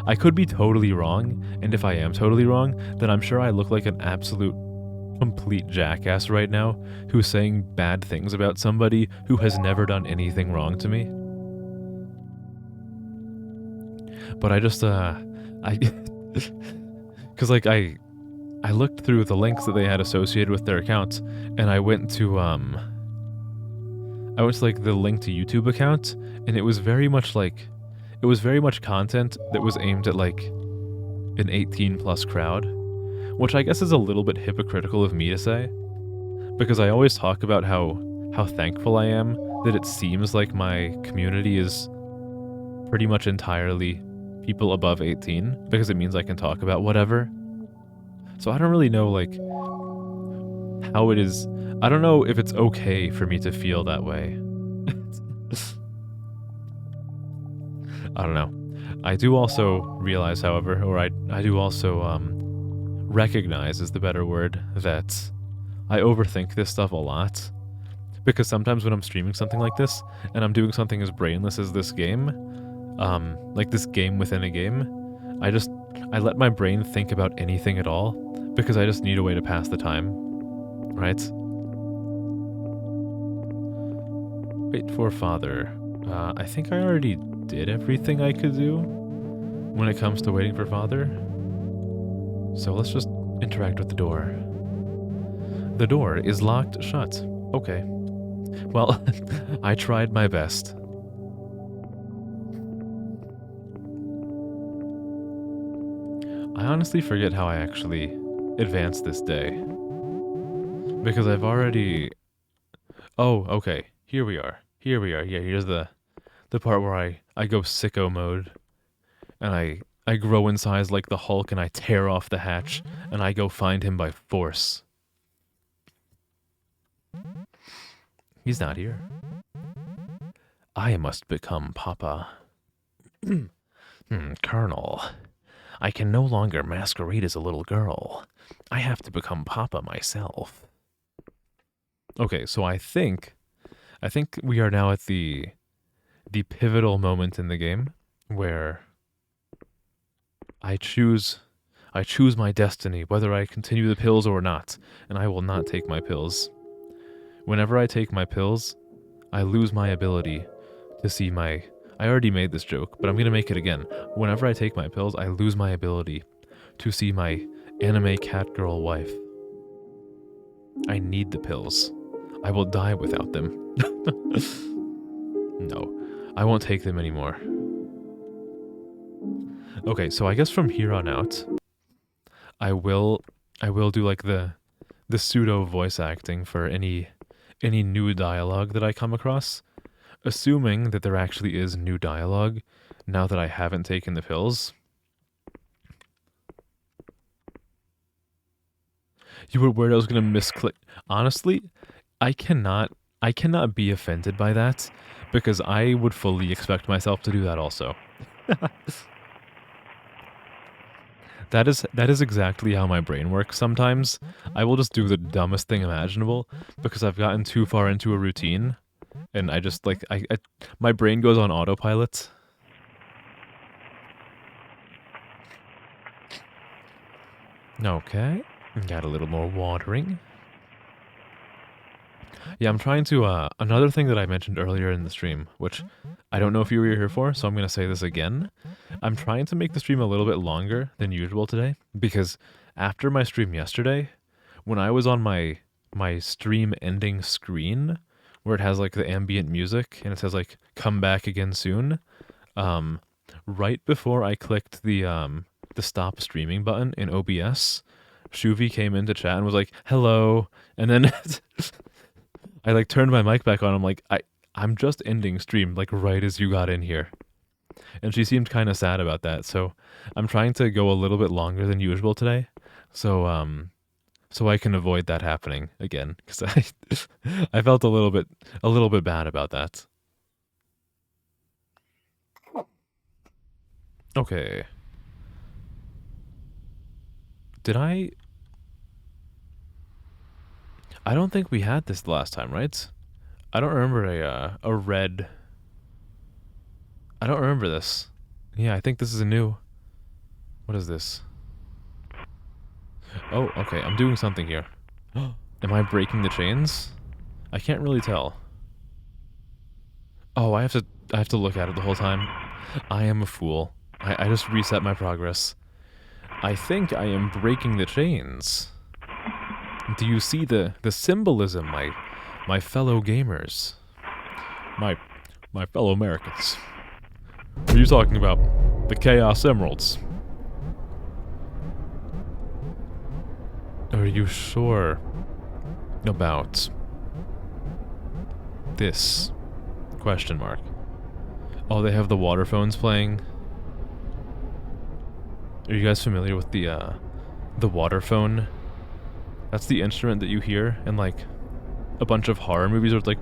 I could be totally wrong, and if I am totally wrong, then I'm sure I look like an absolute complete jackass right now who's saying bad things about somebody who has never done anything wrong to me. But I just cuz like I looked through the links that they had associated with their accounts, and I went to like the link to YouTube account, and it was very much content that was aimed at like an 18 plus crowd, which I guess is a little bit hypocritical of me to say, because I always talk about how thankful I am that it seems like my community is pretty much entirely people above 18, because it means I can talk about whatever. So I don't really know like how it is. I don't know if it's okay for me to feel that way. I don't know. I do also realize, however, or I do also recognize is the better word, that I overthink this stuff a lot. Because sometimes when I'm streaming something like this, and I'm doing something as brainless as this game, like this game within a game, I let my brain think about anything at all, because I just need a way to pass the time, right? Wait for father. I think I already did everything I could do when it comes to waiting for father. So let's just interact with the door. The door is locked shut. Okay. Well, I tried my best. I honestly forget how I actually advanced this day. Because I've already... Oh, okay. Here we are. Yeah, here's the part where I go sicko mode. And I grow in size like the Hulk, and I tear off the hatch, and I go find him by force. He's not here. I must become Papa. Colonel. I can no longer masquerade as a little girl. I have to become Papa myself. Okay, so I think we are now at the pivotal moment in the game where I choose my destiny, whether I continue the pills or not, and I will not take my pills. Whenever I take my pills, I lose my ability to see my... I already made this joke, but I'm going to make it again. Whenever I take my pills, I lose my ability to see my anime catgirl wife. I need the pills. I will die without them. No. I won't take them anymore. Okay, so I guess from here on out, I will do like the pseudo voice acting for any new dialogue that I come across, assuming that there actually is new dialogue now that I haven't taken the pills. You were worried I was gonna misclick. Honestly, I cannot be offended by that because I would fully expect myself to do that also. That is exactly how my brain works sometimes. I will just do the dumbest thing imaginable because I've gotten too far into a routine and I just like my brain goes on autopilot. Okay. Got a little more watering. Yeah, I'm trying to, another thing that I mentioned earlier in the stream, which I don't know if you were here for, so I'm going to say this again. I'm trying to make the stream a little bit longer than usual today, because after my stream yesterday, when I was on my stream ending screen, where it has like the ambient music, and it says like, come back again soon, right before I clicked the stop streaming button in OBS, Shuvi came into chat and was like, hello, and then I like turned my mic back on. I'm like, I'm just ending stream like right as you got in here. And she seemed kind of sad about that. So I'm trying to go a little bit longer than usual today. So I can avoid that happening again cuz I felt a little bit bad about that. Okay. Did I don't think we had this the last time, right? I don't remember a red. I don't remember this. Yeah, I think this is a new. What is this? Oh, okay. I'm doing something here. Am I breaking the chains? I can't really tell. Oh, I have to look at it the whole time. I am a fool. I just reset my progress. I think I am breaking the chains. Do you see the symbolism, my fellow gamers? My fellow Americans. Are you talking about the Chaos Emeralds? Are you sure about this? Question mark. Oh, they have the water phones playing. Are you guys familiar with the water phone? That's the instrument that you hear in like a bunch of horror movies where it's like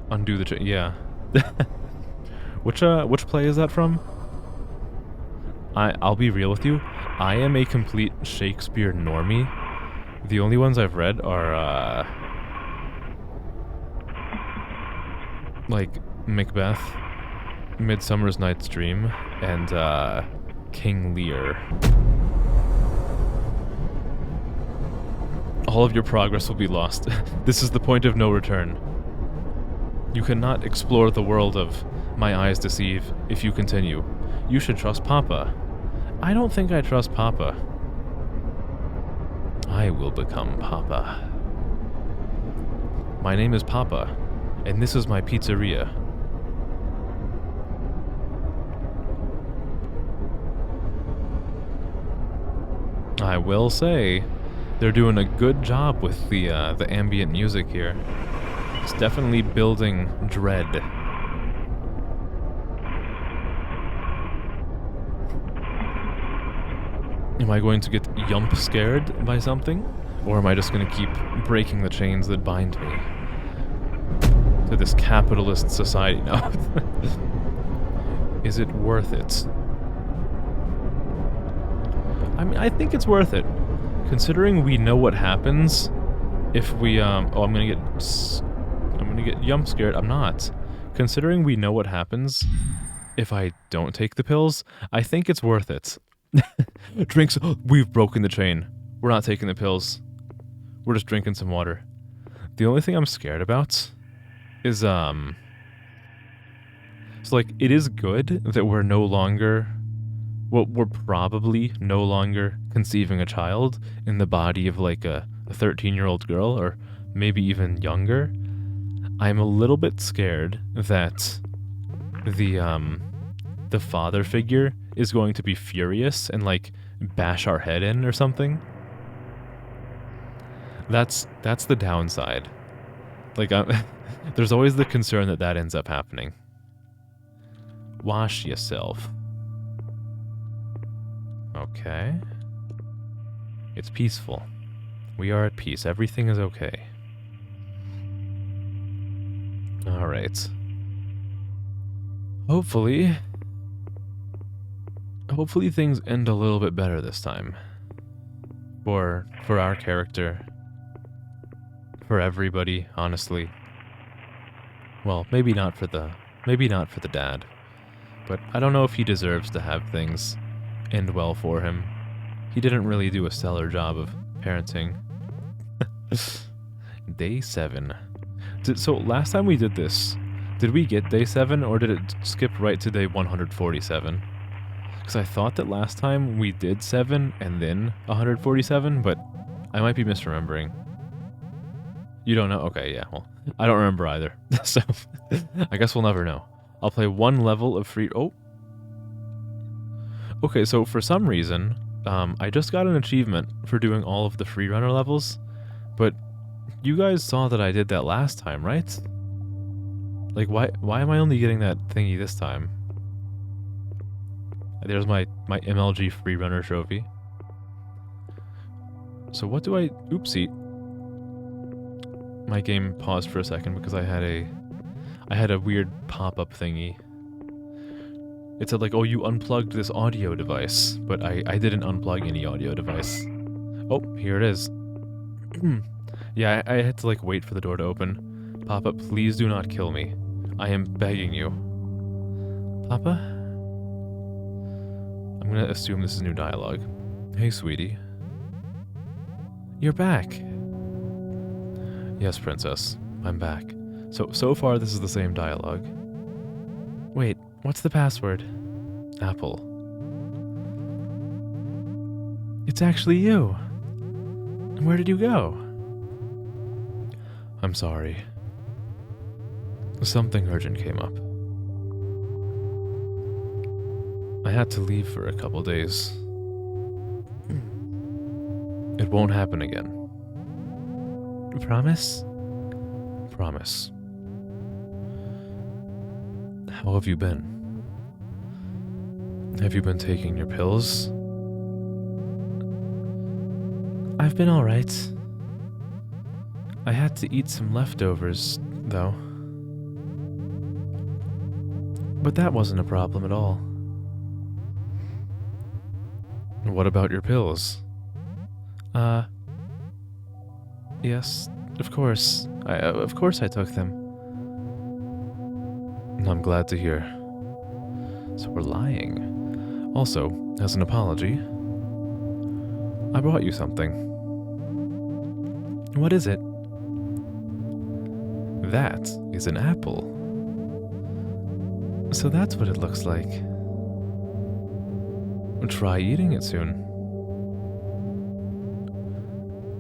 undo the yeah. Which play is that from? I'll be real with you. I am a complete Shakespeare normie. The only ones I've read are like Macbeth, Midsummer's Night's Dream, and King Lear. All of your progress will be lost. This is the point of no return. You cannot explore the world of My Eyes Deceive if you continue. You should trust Papa. I don't think I trust Papa. I will become Papa. My name is Papa, and this is my pizzeria. I will say, they're doing a good job with the ambient music here. It's definitely building dread. Am I going to get yump scared by something? Or am I just going to keep breaking the chains that bind me to this capitalist society now? Is it worth it? I mean, I think it's worth it. Considering we know what happens if we, I'm gonna get yump scared. I'm not. Considering we know what happens if I don't take the pills, I think it's worth it. Drinks, we've broken the chain. We're not taking the pills. We're just drinking some water. The only thing I'm scared about is, so like, it is good that we're no longer, well, we're probably no longer conceiving a child in the body of like a 13-year-old girl, or maybe even younger, I'm a little bit scared that the father figure is going to be furious and like bash our head in or something. That's the downside. Like, there's always the concern that that ends up happening. Wash yourself. Okay. It's peaceful. We are at peace. Everything is okay. Alright. Hopefully things end a little bit better this time. For our character. For everybody, honestly. Well, maybe not for the dad. But I don't know if he deserves to have things end well for him. He didn't really do a stellar job of parenting. Day 7. So last time we did this, did we get day 7 or did it skip right to day 147? Because I thought that last time we did 7 and then 147, but I might be misremembering. You don't know? Okay, yeah, well, I don't remember either. So, I guess we'll never know. I'll play one level of free... Oh! Okay, so for some reason, I just got an achievement for doing all of the freerunner levels, but you guys saw that I did that last time, right? Like, why am I only getting that thingy this time? There's my MLG freerunner trophy. So what do I... Oopsie. My game paused for a second because I had a weird pop-up thingy. It said like, oh, you unplugged this audio device, but I didn't unplug any audio device. Oh, here it is. Yeah, I had to like wait for the door to open. Papa, please do not kill me. I am begging you. Papa? I'm gonna assume this is new dialogue. Hey, sweetie. You're back. Yes, princess. I'm back. So far this is the same dialogue. Wait, what's the password? Apple. It's actually you. Where did you go? I'm sorry. Something urgent came up. I had to leave for a couple days. It won't happen again. Promise? Promise. How have you been? Have you been taking your pills? I've been alright. I had to eat some leftovers, though. But that wasn't a problem at all. What about your pills? Yes, of course. Of course I took them. I'm glad to hear. So we're lying. Also, as an apology, I brought you something. What is it? That is an apple. So that's what it looks like. Try eating it soon.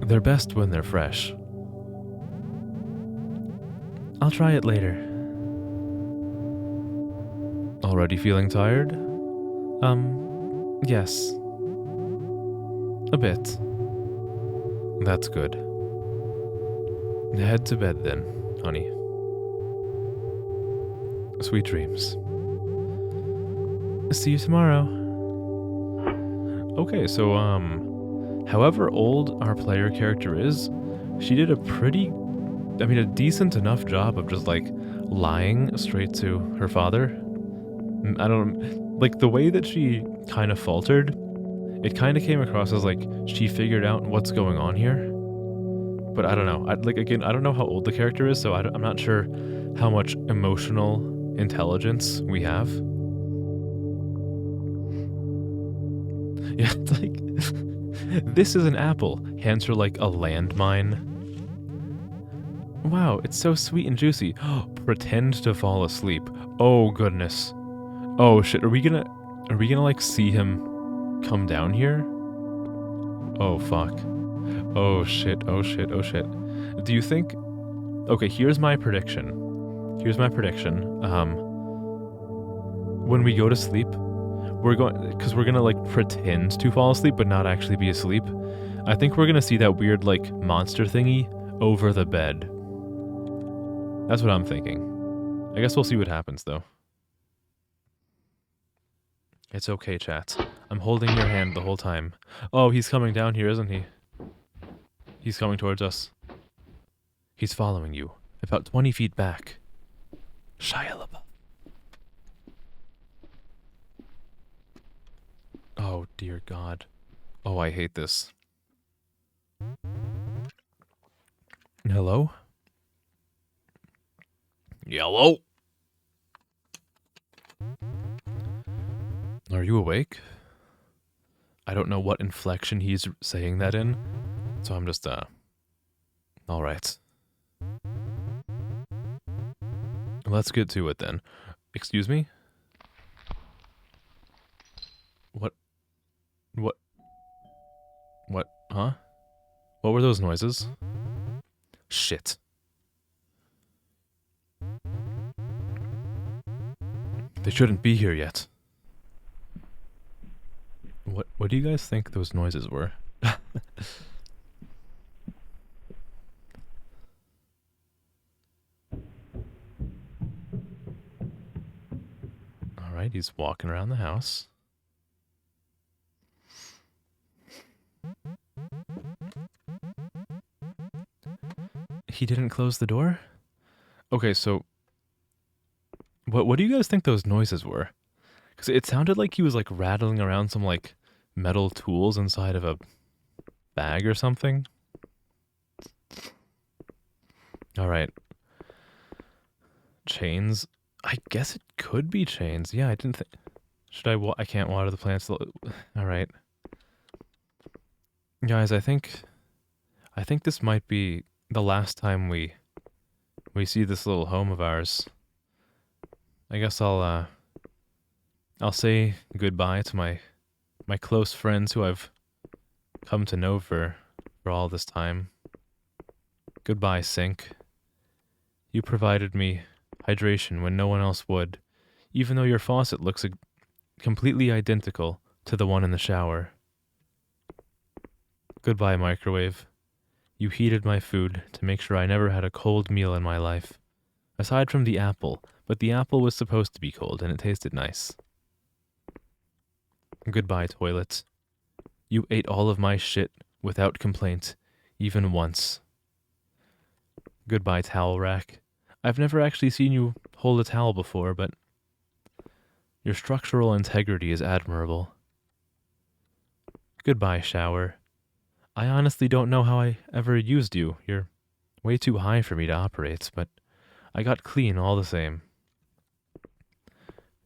They're best when they're fresh. I'll try it later. Already feeling tired? Yes. A bit. That's good. Head to bed then, honey. Sweet dreams. See you tomorrow. Okay, so, however old our player character is, she did a decent enough job of just, like, lying straight to her father. I don't... Like, the way that she kind of faltered, it kind of came across as, like, she figured out what's going on here. But I don't know. I don't know how old the character is, so I'm not sure how much emotional intelligence we have. Yeah, it's like... This is an apple. Hands her, like, a landmine. Wow, it's so sweet and juicy. Pretend to fall asleep. Oh, goodness. Oh, shit. Are we gonna, like, see him come down here? Oh, fuck. Oh, shit. Oh, shit. Oh, shit. Do you think... Okay, here's my prediction. When we go to sleep, we're gonna like pretend to fall asleep but not actually be asleep. I think we're gonna see that weird like monster thingy over the bed. That's what I'm thinking. I guess we'll see what happens though. It's okay, chat. I'm holding your hand the whole time. Oh, he's coming down here, isn't he? He's coming towards us. He's following you. About 20 feet back. Shia LaBeouf. Oh, dear God. Oh, I hate this. Hello? Yellow? Are you awake? I don't know what inflection he's saying that in, so I'm just, alright. Let's get to it then. Excuse me? What? Huh? What were those noises? Shit. They shouldn't be here yet. What do you guys think those noises were? Alright, he's walking around the house. He didn't close the door? Okay, so... What do you guys think those noises were? Because it sounded like he was like rattling around some like metal tools inside of a bag or something. Alright. Chains? I guess it could be chains. Yeah, I didn't think... Should I can't water the plants. Alright. Guys, I think this might be the last time we see this little home of ours. I guess I'll say goodbye to my close friends who I've come to know for all this time. Goodbye, sink. You provided me hydration when no one else would, even though your faucet looks completely identical to the one in the shower. Goodbye, microwave. You heated my food to make sure I never had a cold meal in my life. Aside from the apple, but the apple was supposed to be cold and it tasted nice. Goodbye, toilet. You ate all of my shit without complaint, even once. Goodbye, towel rack. I've never actually seen you hold a towel before, but your structural integrity is admirable. Goodbye, shower. I honestly don't know how I ever used you. You're way too high for me to operate, but I got clean all the same.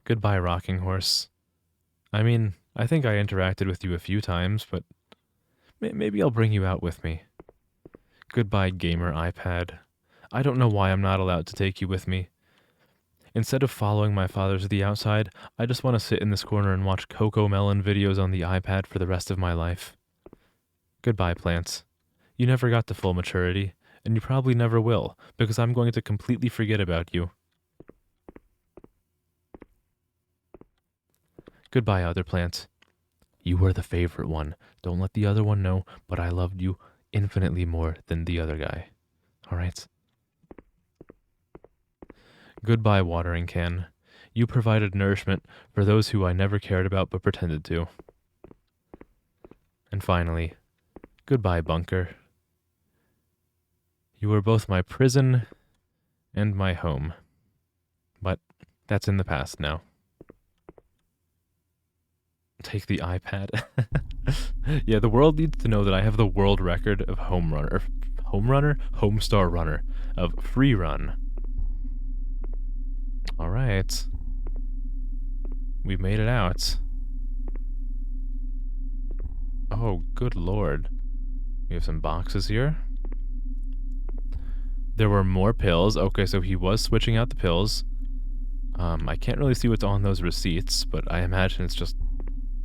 Goodbye, rocking horse. I mean, I think I interacted with you a few times, but maybe I'll bring you out with me. Goodbye, gamer iPad. I don't know why I'm not allowed to take you with me. Instead of following my father to the outside, I just want to sit in this corner and watch Coco Melon videos on the iPad for the rest of my life. Goodbye, plants. You never got to full maturity, and you probably never will, because I'm going to completely forget about you. Goodbye, other plant. You were the favorite one. Don't let the other one know, but I loved you infinitely more than the other guy. Alright? Goodbye, watering can. You provided nourishment for those who I never cared about but pretended to. And finally, goodbye, bunker. You were both my prison and my home. But that's in the past now. Take the iPad. Yeah, the world needs to know that I have the world record of Homestar Runner, of free run. Alright. We made it out. Oh, good lord. We have some boxes here. There were more pills. Okay, so he was switching out the pills. I can't really see what's on those receipts, but I imagine it's just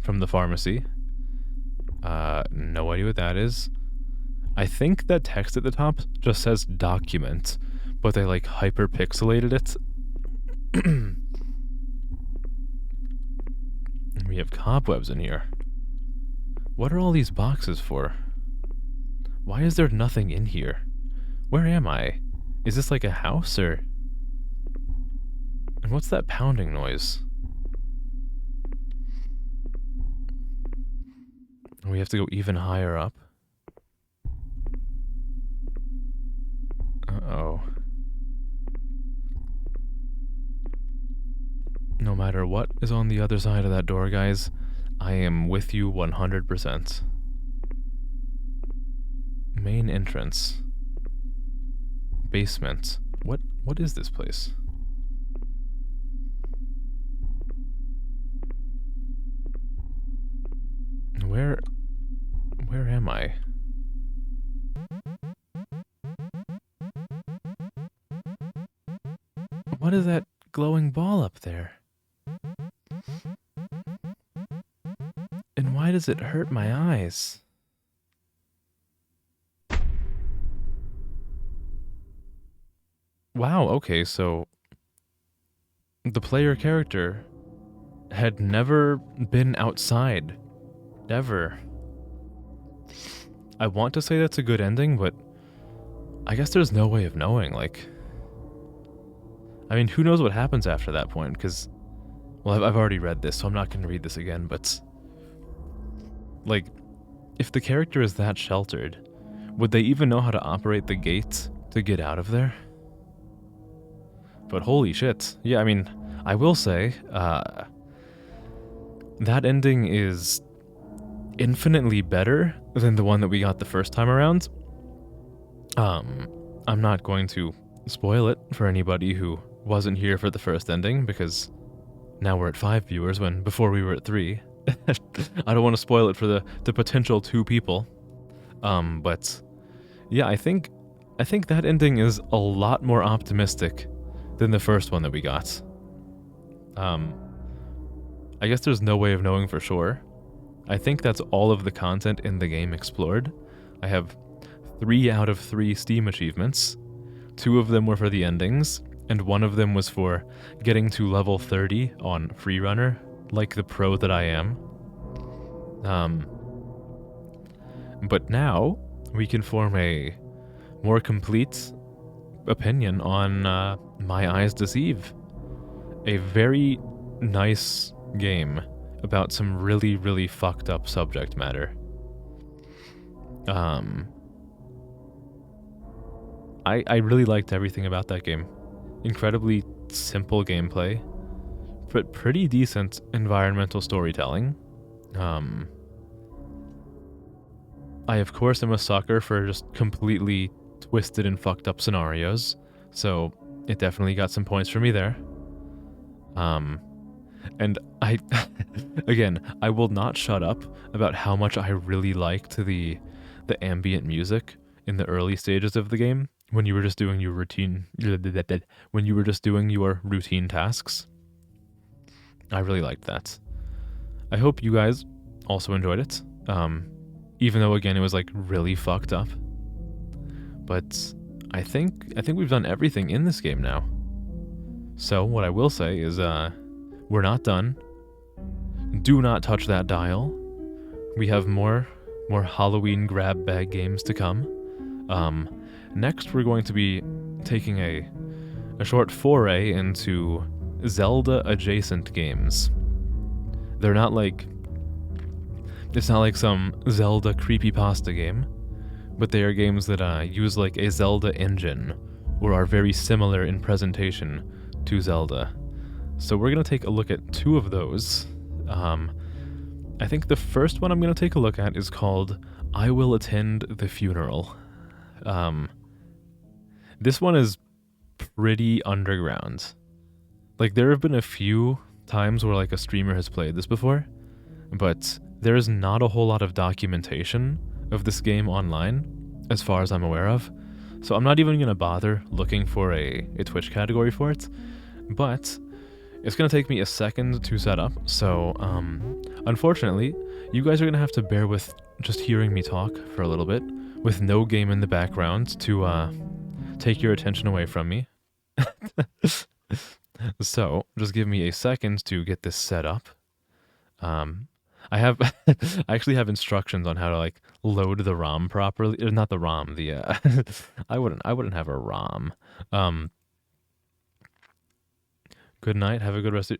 from the pharmacy. No idea what that is. I think that text at the top just says document, but they like hyperpixelated it. We have cobwebs in here. What are all these boxes for? Why is there nothing in here? Where am I? Is this like a house or... And what's that pounding noise? We have to go even higher up. Uh-oh. No matter what is on the other side of that door, guys, I am with you 100%. Main entrance. Basement. What is this place? Where am I? What is that glowing ball up there? And why does it hurt my eyes? Wow, okay, so the player character had never been outside. Ever. I want to say that's a good ending, but I guess there's no way of knowing, like... I mean, who knows what happens after that point, because... Well, I've already read this, so I'm not going to read this again, but... Like, if the character is that sheltered, would they even know how to operate the gates to get out of there? But holy shit. Yeah, I mean, I will say, that ending is infinitely better than the one that we got the first time around. I'm not going to spoil it for anybody who wasn't here for the first ending, because now we're at 5 viewers when before we were at 3. I don't want to spoil it for the potential 2 people. But yeah, I think that ending is a lot more optimistic than the first one that we got. I guess there's no way of knowing for sure. I think that's all of the content in the game explored. I have 3 out of 3 Steam achievements. 2 of them were for the endings, and 1 of them was for getting to level 30 on Freerunner, like the pro that I am. But now, we can form a more complete opinion on My Eyes Deceive. A very nice game about some really, really fucked up subject matter. I really liked everything about that game. Incredibly simple gameplay, but pretty decent environmental storytelling. I of course am a sucker for just completely twisted and fucked up scenarios, so it definitely got some points for me there. And I, again, I will not shut up about how much I really liked the ambient music in the early stages of the game when you were just doing your routine tasks. I really liked that. I hope you guys also enjoyed it. Even though again it was like really fucked up. But I think we've done everything in this game now. So what I will say is we're not done. Do not touch that dial. We have more Halloween grab bag games to come. Next we're going to be taking a short foray into Zelda adjacent games. They're not like... It's not like some Zelda creepypasta game, but they are games that use like a Zelda engine, or are very similar in presentation to Zelda. So we're going to take a look at 2 of those. I think the first one I'm going to take a look at is called I Will Attend the Funeral. This one is pretty underground. Like, there have been a few times where like a streamer has played this before, but there is not a whole lot of documentation of this game online, as far as I'm aware of. So I'm not even going to bother looking for a Twitch category for it, but it's going to take me a second to set up, so unfortunately, you guys are going to have to bear with just hearing me talk for a little bit with no game in the background to take your attention away from me. So, just give me a second to get this set up. I have I actually have instructions on how to like load the ROM properly. Or not the ROM, the I wouldn't have a ROM. Um Good night. Have a good rest of.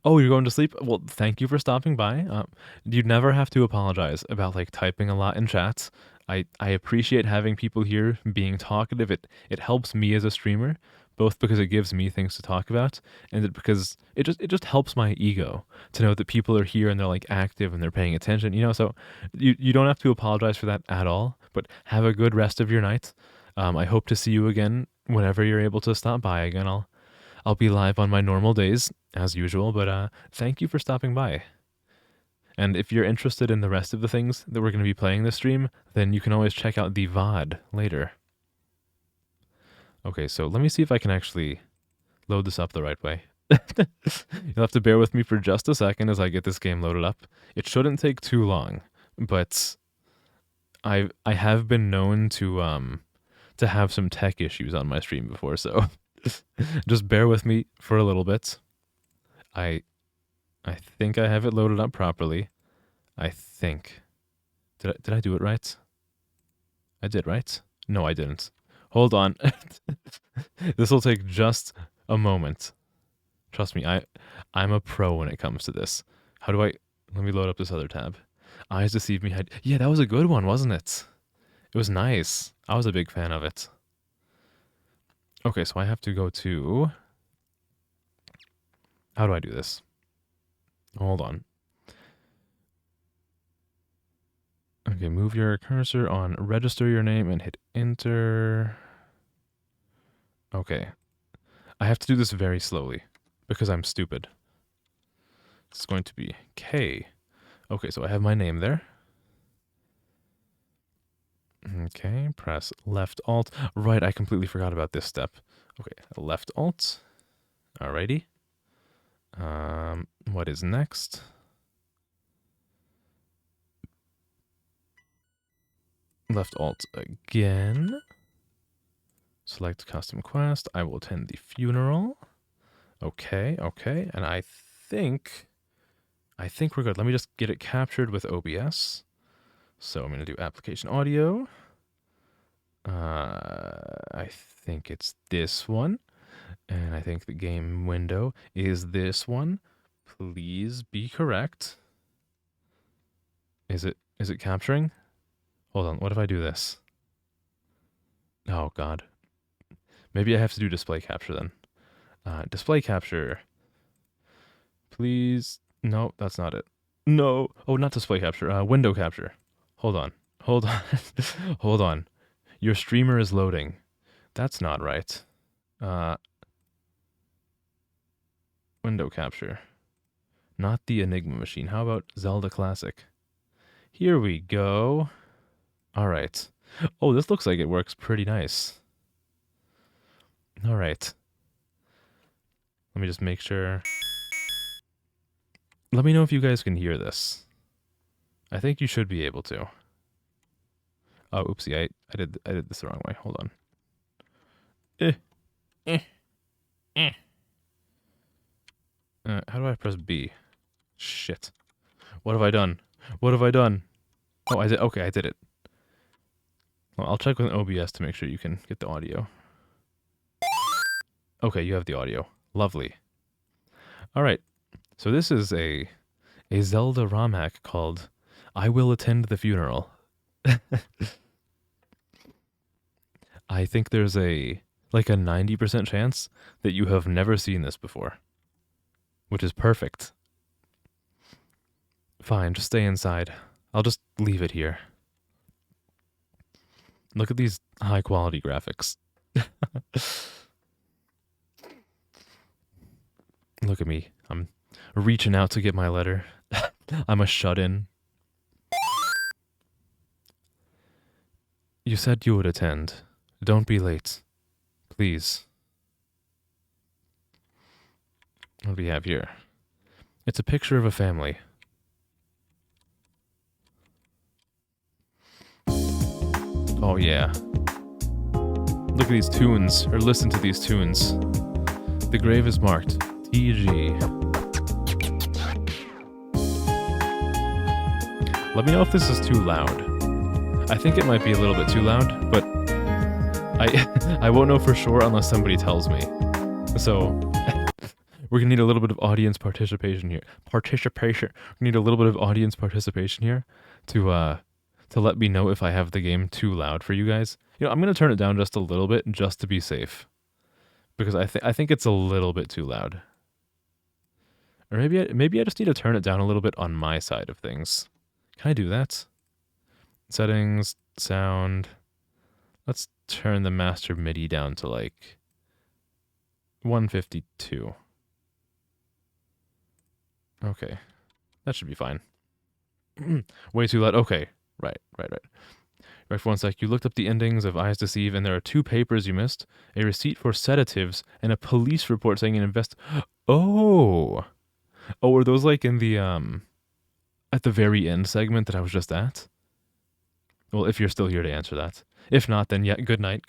Oh, you're going to sleep? Well, thank you for stopping by. You'd never have to apologize about like typing a lot in chats. I appreciate having people here being talkative. It helps me as a streamer, both because it gives me things to talk about, and because it just helps my ego to know that people are here and they're like active and they're paying attention. So you don't have to apologize for that at all. But have a good rest of your night. I hope to see you again whenever you're able to stop by again. I'll be live on my normal days, as usual, but thank you for stopping by. And if you're interested in the rest of the things that we're going to be playing this stream, then you can always check out the VOD later. Okay, so let me see if I can actually load this up the right way. You'll have to bear with me for just a second as I get this game loaded up. It shouldn't take too long, but I have been known to have some tech issues on my stream before, so just bear with me for a little bit. I think I have it loaded up properly. I think. Did I do it right? I did, right? No, I didn't. Hold on. This will take just a moment. Trust me, I'm a pro when it comes to this. How do I... Let me load up this other tab. Eyes Deceive Me. Yeah, that was a good one, wasn't it? It was nice. I was a big fan of it. Okay, so I have to go to... How do I do this? Hold on. Okay, move your cursor on register your name and hit enter. Okay. I have to do this very slowly because I'm stupid. It's going to be K. Okay, so I have my name there. Okay, press left alt. Right, I completely forgot about this step. Okay, left alt. Alrighty. What is next? Left alt again. Select custom quest. I will attend the funeral. Okay, okay. And I think we're good. Let me just get it captured with OBS. So I'm going to do application audio. I think it's this one. And I think the game window is this one. Please be correct. Is it capturing? Hold on, what if I do this? Oh god. Maybe I have to do display capture then. Display capture. Please. No, that's not it. No. Oh, not display capture. Window capture. Hold on. Hold on. Hold on. Your streamer is loading. That's not right. Window capture. Not the Enigma machine. How about Zelda Classic? Here we go. All right. Oh, this looks like it works pretty nice. All right. Let me just make sure. Let me know if you guys can hear this. I think you should be able to. Oh, oopsie, I did this the wrong way. Hold on. How do I press B? Shit. What have I done? What have I done? Oh, I did. Okay, I did it. Well, I'll check with OBS to make sure you can get the audio. Okay, you have the audio. Lovely. All right. So this is a Zelda ROM hack called I Will Attend the Funeral. I think there's like a 90% chance that you have never seen this before, which is perfect. Fine, just stay inside. I'll just leave it here. Look at these high quality graphics. Look at me. I'm reaching out to get my letter. I'm a shut-in. You said you would attend. Don't be late. Please. What do we have here? It's a picture of a family. Oh, yeah. Look at these tunes, or listen to these tunes. The grave is marked. TG. Let me know if this is too loud. I think it might be a little bit too loud, but I won't know for sure unless somebody tells me. So we're gonna need a little bit of audience participation here. We need a little bit of audience participation here to let me know if I have the game too loud for you guys. You know, I'm gonna turn it down just a little bit just to be safe, because I think it's a little bit too loud. Or maybe I just need to turn it down a little bit on my side of things. Can I do that? Settings, sound. Let's turn the master MIDI down to like 152. Okay. That should be fine. Way too loud. Okay. Right. Right for one sec. You looked up the endings of Eyes Deceive, and there are 2 papers you missed. A receipt for sedatives and a police report saying an Oh! Oh, were those like in the, at the very end segment that I was just at? Well, if you're still here to answer that. If not, then yeah, good night.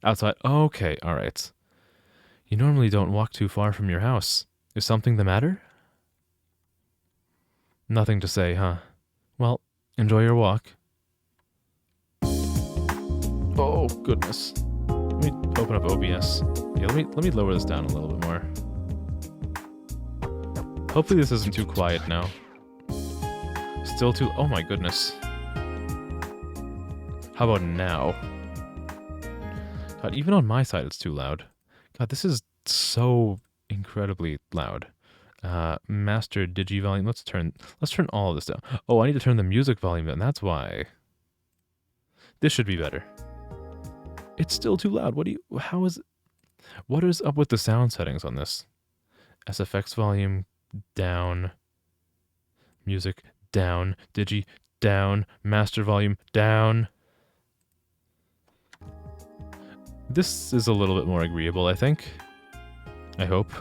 Outside. Okay, alright. You normally don't walk too far from your house. Is something the matter? Nothing to say, huh? Well, enjoy your walk. Oh, goodness. Let me open up OBS. Yeah, let me lower this down a little bit more. Hopefully this isn't too quiet now. Still too... Oh my goodness. How about now? God, even on my side it's too loud. God, this is so incredibly loud. Master Digi volume. Let's turn all of this down. Oh, I need to turn the music volume down. That's why. This should be better. It's still too loud. What is up with the sound settings on this? SFX volume down. Music down. Digi down. Master volume down. This is a little bit more agreeable, I think. I hope.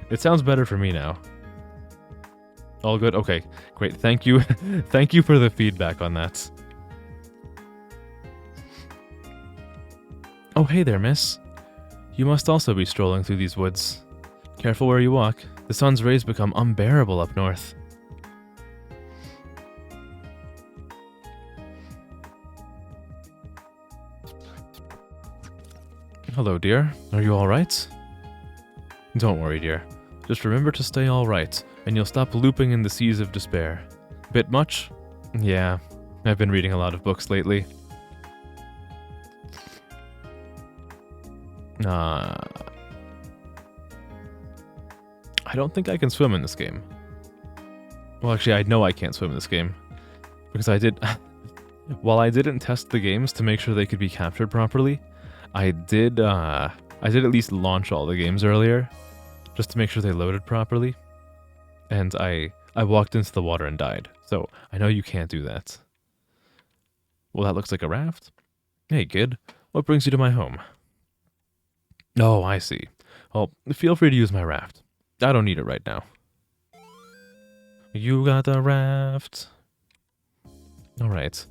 It sounds better for me now. All good? Okay, great. Thank you. Thank you for the feedback on that. Oh, hey there, miss. You must also be strolling through these woods. Careful where you walk. The sun's rays become unbearable up north. Hello, dear. Are you alright? Don't worry, dear. Just remember to stay alright, and you'll stop looping in the seas of despair. Bit much? Yeah, I've been reading a lot of books lately. I don't think I can swim in this game. Well, actually, I know I can't swim in this game. Because I did... While I didn't test the games to make sure they could be captured properly, I did at least launch all the games earlier, just to make sure they loaded properly. And I walked into the water and died. So, I know you can't do that. Well, that looks like a raft. Hey, kid. What brings you to my home? Oh, I see. Well, feel free to use my raft. I don't need it right now. You got the raft. Alright.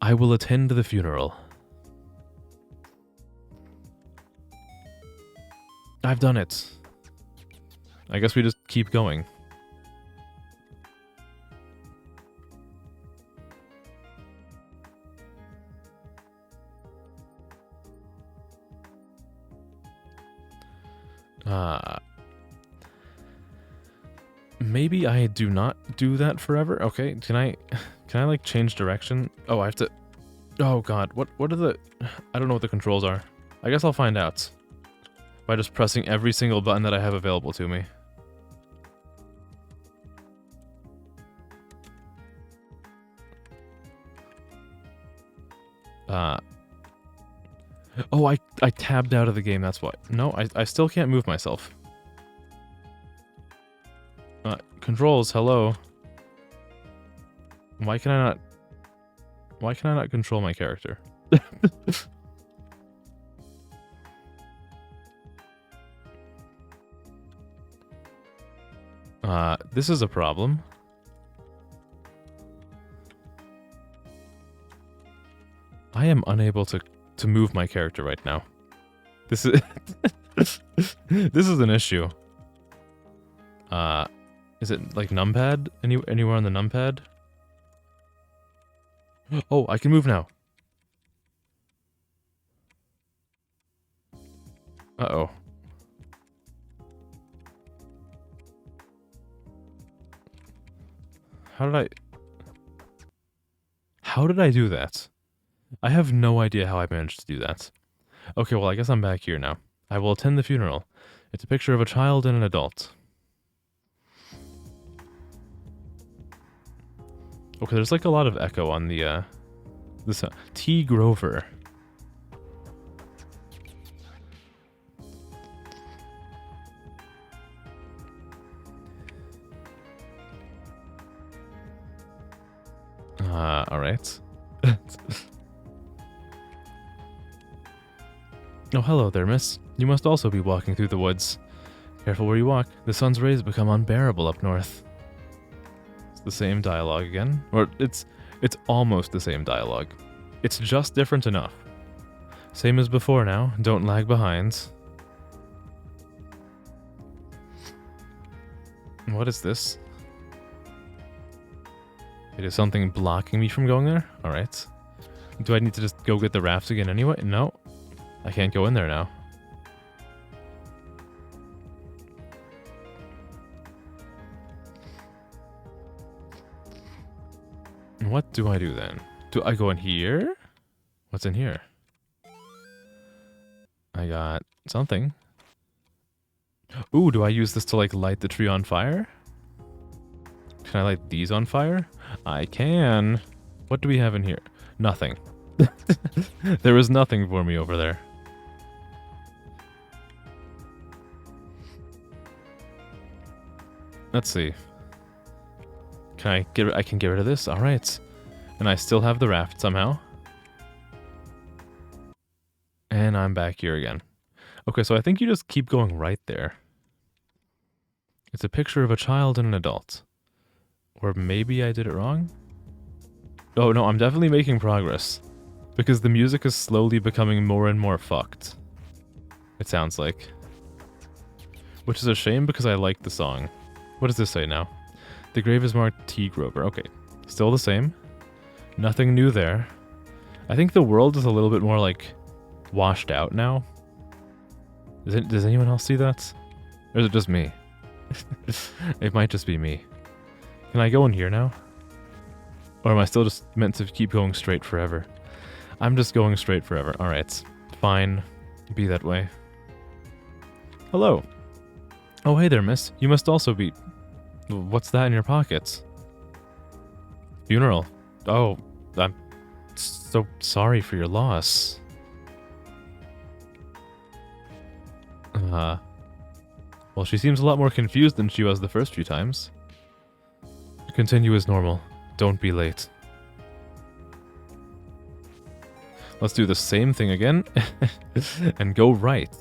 I will attend the funeral. I've done it. I guess we just keep going. Maybe I do not do that forever. Okay, can I like change direction? Oh, I have to... Oh god, what are the... I don't know what the controls are. I guess I'll find out by just pressing every single button that I have available to me. Oh, I tabbed out of the game, that's why. No, I still can't move myself. Controls, hello. Why can I not control my character? This is a problem. I am unable to move my character right now. This is this is an issue. Is it like numpad? Anywhere on the numpad? Oh, I can move now. Uh-oh. How did I do that? I have no idea how I managed to do that. Okay, well, I guess I'm back here now. I will attend the funeral. It's a picture of a child and an adult. Okay, there's like a lot of echo on the, this, T. Grover. Alright. Oh, hello there, miss. You must also be walking through the woods. Careful where you walk. The sun's rays become unbearable up north. It's the same dialogue again. Or, it's almost the same dialogue. It's just different enough. Same as before now. Don't lag behind. What is this? It is something blocking me from going there? Alright. Do I need to just go get the raft again anyway? No. I can't go in there now. What do I do then? Do I go in here? What's in here? I got something. Ooh, do I use this to like light the tree on fire? Can I light these on fire? I can. What do we have in here? Nothing. There was nothing for me over there. Let's see. I can get rid of this? Alright. And I still have the raft somehow. And I'm back here again. Okay, so I think you just keep going right there. It's a picture of a child and an adult. Or maybe I did it wrong? Oh no, I'm definitely making progress. Because the music is slowly becoming more and more fucked. It sounds like. Which is a shame because I like the song. What does this say now? The grave is marked T. Grover. Okay, still the same. Nothing new there. I think the world is a little bit more like washed out now. Does anyone else see that? Or is it just me? It might just be me. Can I go in here now? Or am I still just meant to keep going straight forever? I'm just going straight forever. Alright. Fine. Be that way. Hello. Oh, hey there, miss. You must also be... What's that in your pockets? Funeral. Oh, I'm so sorry for your loss. Well, she seems a lot more confused than she was the first few times. Continue as normal. Don't be late. Let's do the same thing again and go right,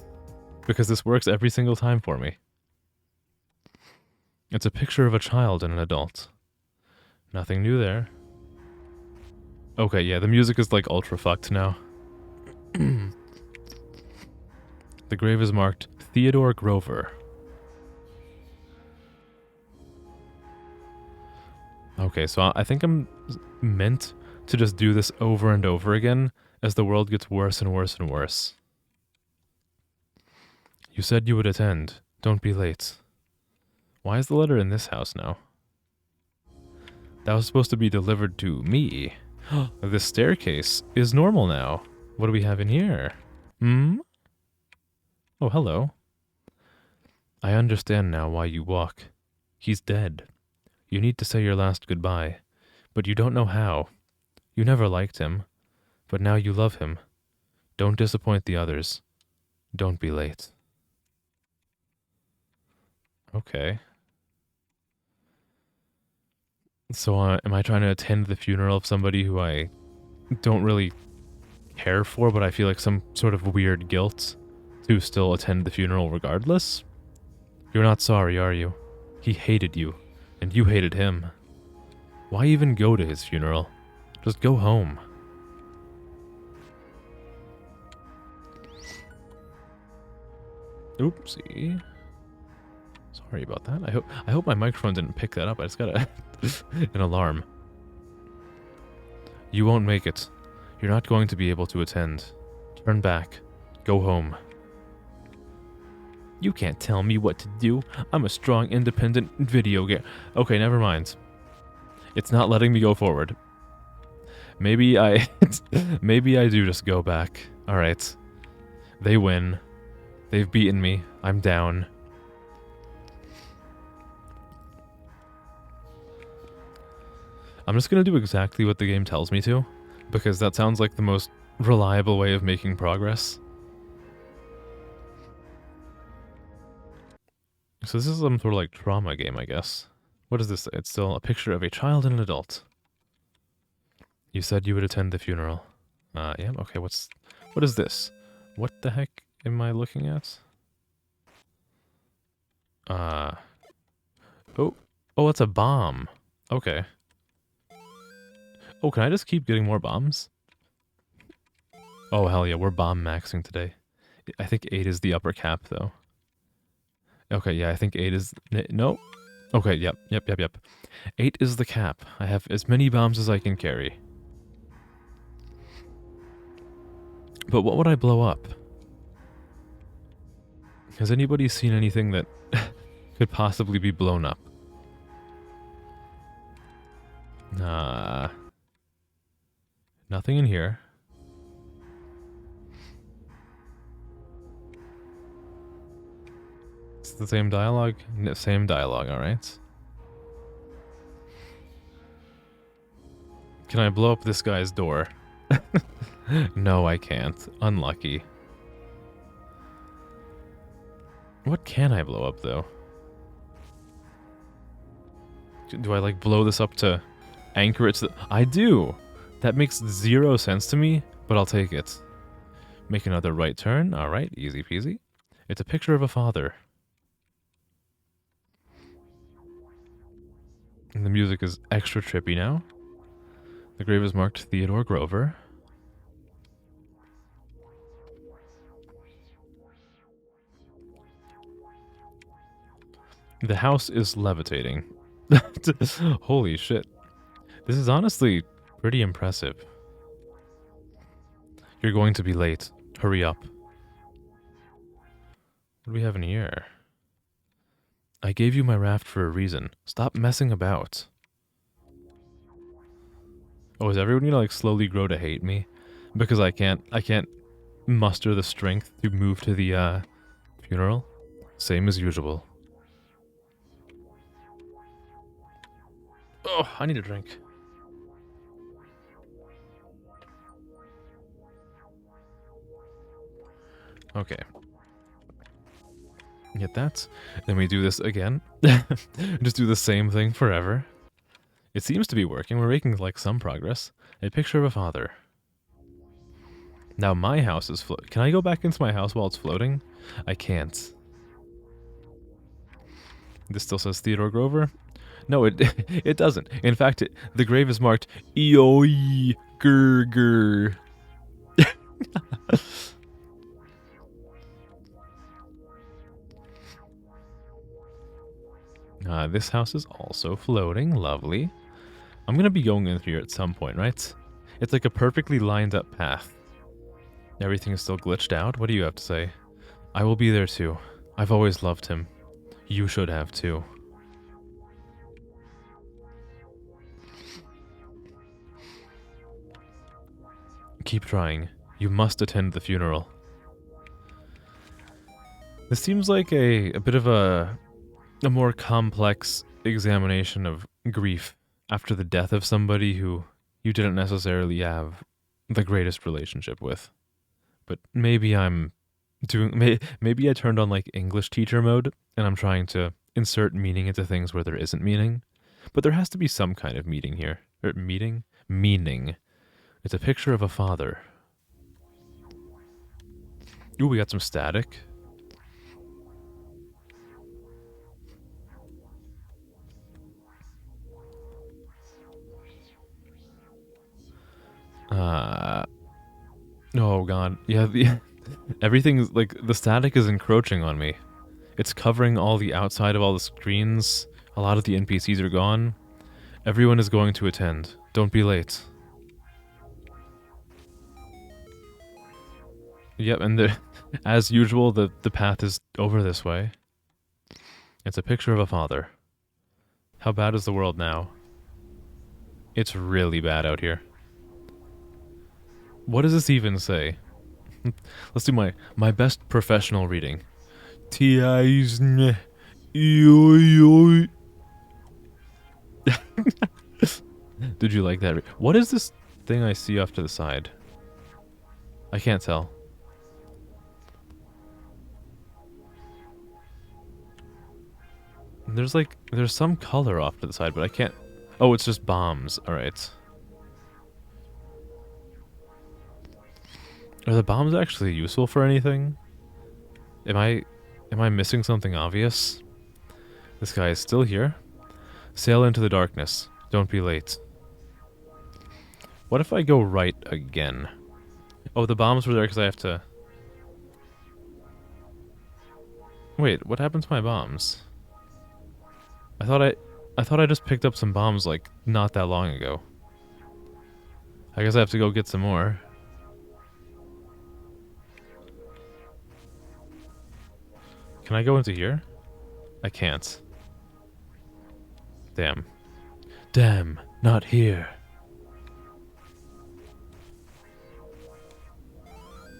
because this works every single time for me. It's a picture of a child and an adult. Nothing new there. Okay, yeah, the music is like ultra fucked now. The grave is marked Theodore Grover. Okay, so I think I'm meant to just do this over and over again as the world gets worse and worse and worse. You said you would attend. Don't be late. Why is the letter in this house now? That was supposed to be delivered to me. This staircase is normal now. What do we have in here? Hmm? Oh, hello. I understand now why you walk. He's dead. You need to say your last goodbye, but you don't know how. You never liked him, but now you love him. Don't disappoint the others. Don't be late. Okay. So, am I trying to attend the funeral of somebody who I don't really care for, but I feel like some sort of weird guilt to still attend the funeral regardless? You're not sorry, are you? He hated you, and you hated him. Why even go to his funeral? Just go home. Oopsie. Sorry about that. I hope my microphone didn't pick that up. I just got an alarm. You won't make it. You're not going to be able to attend. Turn back. Go home. You can't tell me what to do. I'm a strong, independent video game. Okay, never mind. It's not letting me go forward. Maybe I do just go back. Alright. They win. They've beaten me. I'm down. I'm just gonna do exactly what the game tells me to, because that sounds like the most reliable way of making progress. So this is some sort of like trauma game, I guess. What is this? It's still a picture of a child and an adult. You said you would attend the funeral. Yeah, okay, what is this? What the heck am I looking at? Oh, it's a bomb. Okay. Oh, can I just keep getting more bombs? Oh, hell yeah, we're bomb maxing today. I think 8 is the upper cap, though. Okay, yeah, I think 8 is... No? Okay, yep. 8 is the cap. I have as many bombs as I can carry. But what would I blow up? Has anybody seen anything that could possibly be blown up? Nothing in here. It's the same dialogue? Same dialogue, alright. Can I blow up this guy's door? No, I can't. Unlucky. What can I blow up, though? Do I, like, blow this up to anchor it to I do! That makes 0 sense to me, but I'll take it. Make another right turn. Alright, easy peasy. It's a picture of a father. And the music is extra trippy now. The grave is marked Theodore Grover. The house is levitating. Holy shit. This is honestly pretty impressive. You're going to be late. Hurry up. What do we have in here? I gave you my raft for a reason. Stop messing about. Oh, is everyone gonna like slowly grow to hate me? Because I can't muster the strength to move to the funeral? Same as usual. Oh, I need a drink. Okay. Get that. Then we do this again. Just do the same thing forever. It seems to be working. We're making, like, some progress. A picture of a father. Now my house is floating. Can I go back into my house while it's floating? I can't. This still says Theodore Grover? No, it doesn't. In fact, the grave is marked Eoi Gerger. This house is also floating. Lovely. I'm gonna be going in here at some point, right? It's like a perfectly lined up path. Everything is still glitched out. What do you have to say? I will be there too. I've always loved him. You should have too. Keep trying. You must attend the funeral. This seems like a bit of a more complex examination of grief after the death of somebody who you didn't necessarily have the greatest relationship with. But maybe I'm doing... Maybe I turned on, like, English teacher mode, and I'm trying to insert meaning into things where there isn't meaning. But there has to be some kind of meaning here. Meaning? Meaning. It's a picture of a father. Ooh, we got some static. Oh god. Yeah, Everything's like the static is encroaching on me. It's covering all the outside of all the screens. A lot of the NPCs are gone. Everyone is going to attend. Don't be late. Yep, and as usual, the path is over this way. It's a picture of a father. How bad is the world now? It's really bad out here. What does this even say? Let's do my best professional reading. Did you like that? What is this thing I see off to the side? I can't tell. There's some color off to the side, but I can't. Oh, it's just bombs. All right. Are the bombs actually useful for anything? Am I missing something obvious? This guy is still here. Sail into the darkness. Don't be late. What if I go right again? Oh, the bombs were there because I have to... Wait, what happened to my bombs? I thought I just picked up some bombs like not that long ago. I guess I have to go get some more. Can I go into here? I can't. Damn. Damn, not here.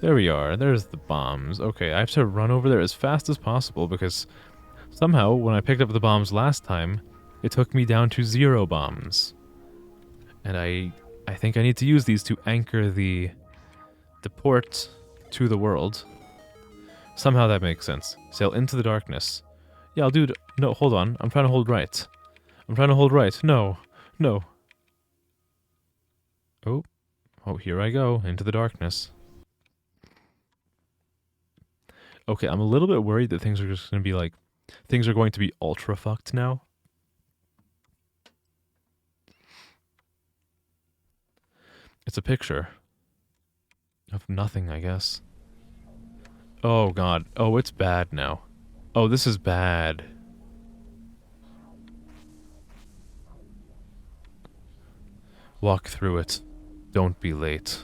There we are. There's the bombs. Okay, I have to run over there as fast as possible because somehow when I picked up the bombs last time, it took me down to 0 bombs. And I think I need to use these to anchor the port to the world. Somehow that makes sense. Sail into the darkness. Yeah, dude. No, hold on. I'm trying to hold right. I'm trying to hold right. No. No. Oh. Oh, here I go. Into the darkness. Okay, I'm a little bit worried that things are just going to be like... Things are going to be ultra fucked now. It's a picture. Of nothing, I guess. Oh, God. Oh, it's bad now. Oh, this is bad. Walk through it. Don't be late.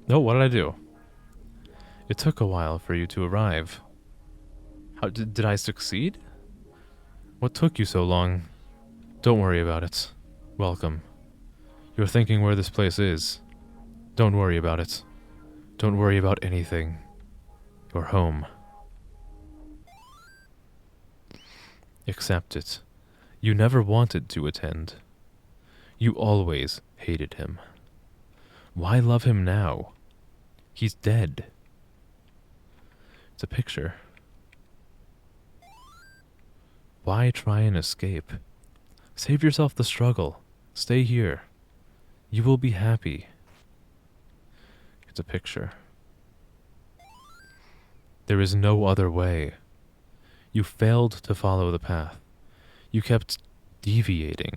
No, what did I do? It took a while for you to arrive. How did I succeed? What took you so long? Don't worry about it. Welcome. You're thinking where this place is. Don't worry about it. Don't worry about anything. You're home. Accept it. You never wanted to attend. You always hated him. Why love him now? He's dead. It's a picture. Why try and escape? Save yourself the struggle. Stay here. You will be happy. It's a picture. There is no other way. You failed to follow the path. You kept deviating.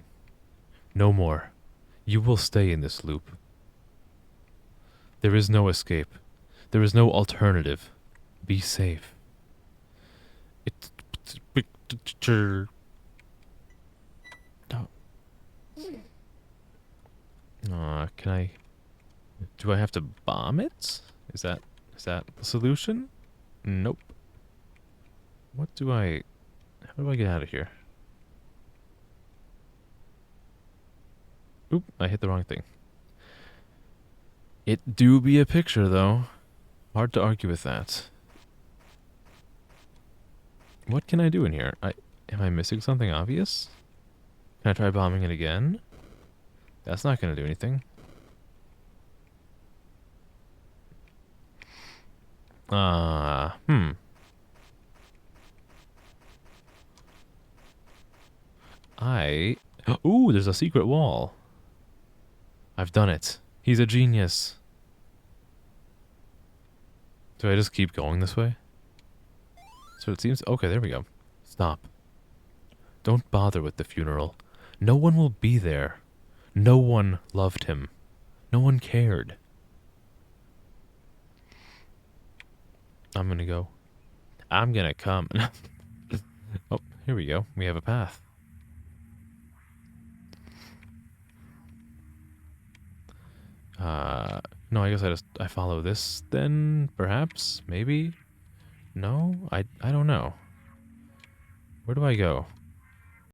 No more. You will stay in this loop. There is no escape. There is no alternative. Be safe. It's a picture. No. Can I... Do I have to bomb it? Is that the solution? Nope. What do I... How do I get out of here? Oop, I hit the wrong thing. It do be a picture, though. Hard to argue with that. What can I do in here? Am I missing something obvious? Can I try bombing it again? That's not going to do anything. Ooh, there's a secret wall. I've done it. He's a genius. Do I just keep going this way? So it seems... Okay, there we go. Stop. Don't bother with the funeral. No one will be there. No one loved him. No one cared. I'm gonna go. I'm gonna come. Oh, here we go. We have a path. No, I guess I follow this then, perhaps? Maybe? No? I don't know. Where do I go?